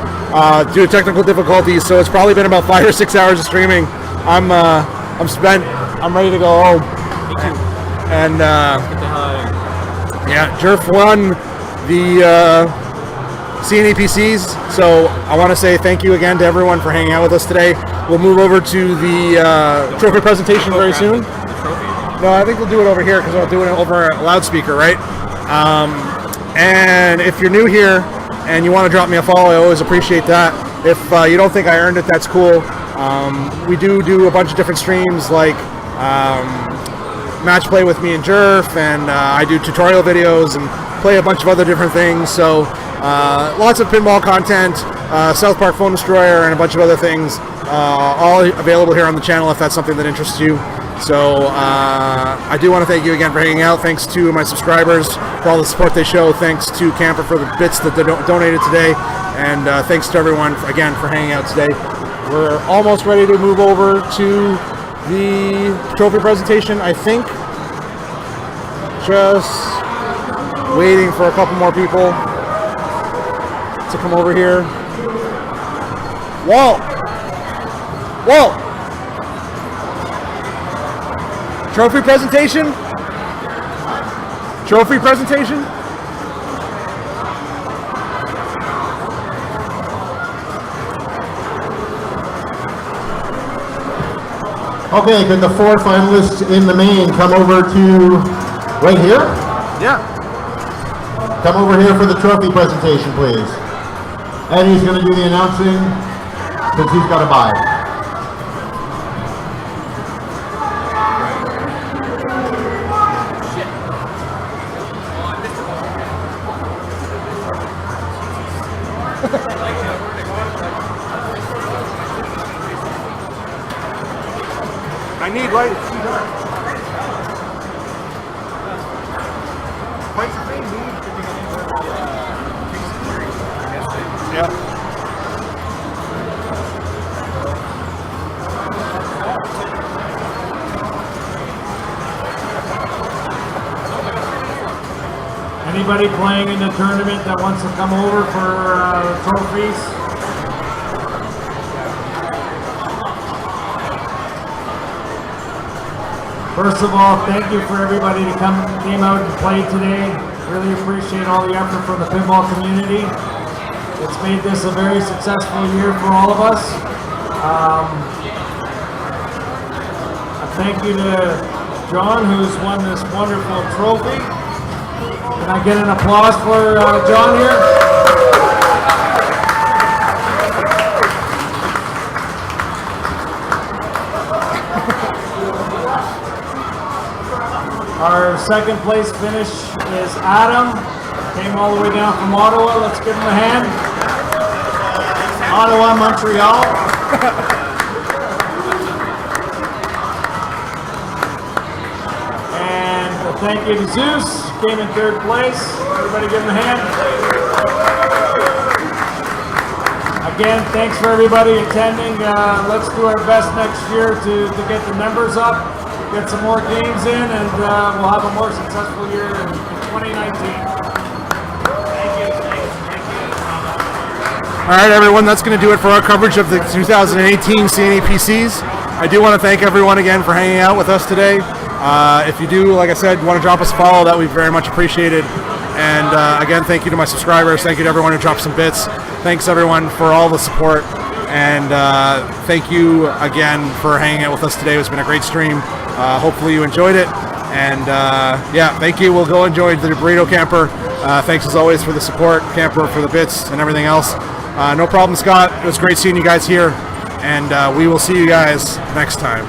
due to technical difficulties. So it's probably been about 5 or 6 hours of streaming. I'm spent. I'm ready to go home. Me too. And Get the hell out of here. yeah, Jerf won the CNEPCs. So I want to say thank you again to everyone for hanging out with us today. We'll move over to the trophy presentation very soon. The trophy. No, I think we'll do it over here because we'll do it over a loudspeaker, right? And if you're new here and you want to drop me a follow, I always appreciate that. If you don't think I earned it, that's cool. We do a bunch of different streams like match play with me and Jerf, and I do tutorial videos and play a bunch of other different things. So lots of pinball content, South Park Phone Destroyer, and a bunch of other things, all available here on the channel if that's something that interests you. So I do want to thank you again for hanging out. Thanks to my subscribers for all the support they show. Thanks to Camper for the bits that they donated today. And thanks to everyone, again, for hanging out today. We're almost ready to move over to the trophy presentation, I think. Just waiting for a couple more people to come over here. Whoa! Whoa! Trophy presentation? Trophy presentation? Okay, could the 4 finalists in the main come over to right here? Yeah. Come over here for the trophy presentation, please. Eddie's going to do the announcing since he's got a bye. I need light. Yeah. Anybody playing in the tournament that wants to come over for trophies? First of all, thank you for everybody that came out and played today. Really appreciate all the effort from the pinball community. It's made this a very successful year for all of us. A thank you to John, who's won this wonderful trophy. Can I get an applause for John here? Our second place finish is Adam. Came all the way down from Ottawa. Let's give him a hand. Ottawa, Montreal. And a thank you to Zeus. Came in third place. Everybody give him a hand. Again, thanks for everybody attending. Let's do our best next year to get the numbers up. Get some more games in, and we'll have a more successful year in 2019. All right, everyone, that's going to do it for our coverage of the 2018 CNEPCs. I do want to thank everyone again for hanging out with us today. If you do, like I said, want to drop us a follow, that would be very much appreciated. And again, thank you to my subscribers. Thank you to everyone who dropped some bits. Thanks, everyone, for all the support. And thank you again for hanging out with us today. It's been a great stream. Hopefully you enjoyed it. And yeah, thank you. We'll go enjoy the Burrito Camper. Thanks as always for the support, Camper, for the bits and everything else. No problem, Scott. It was great seeing you guys here. And we will see you guys next time.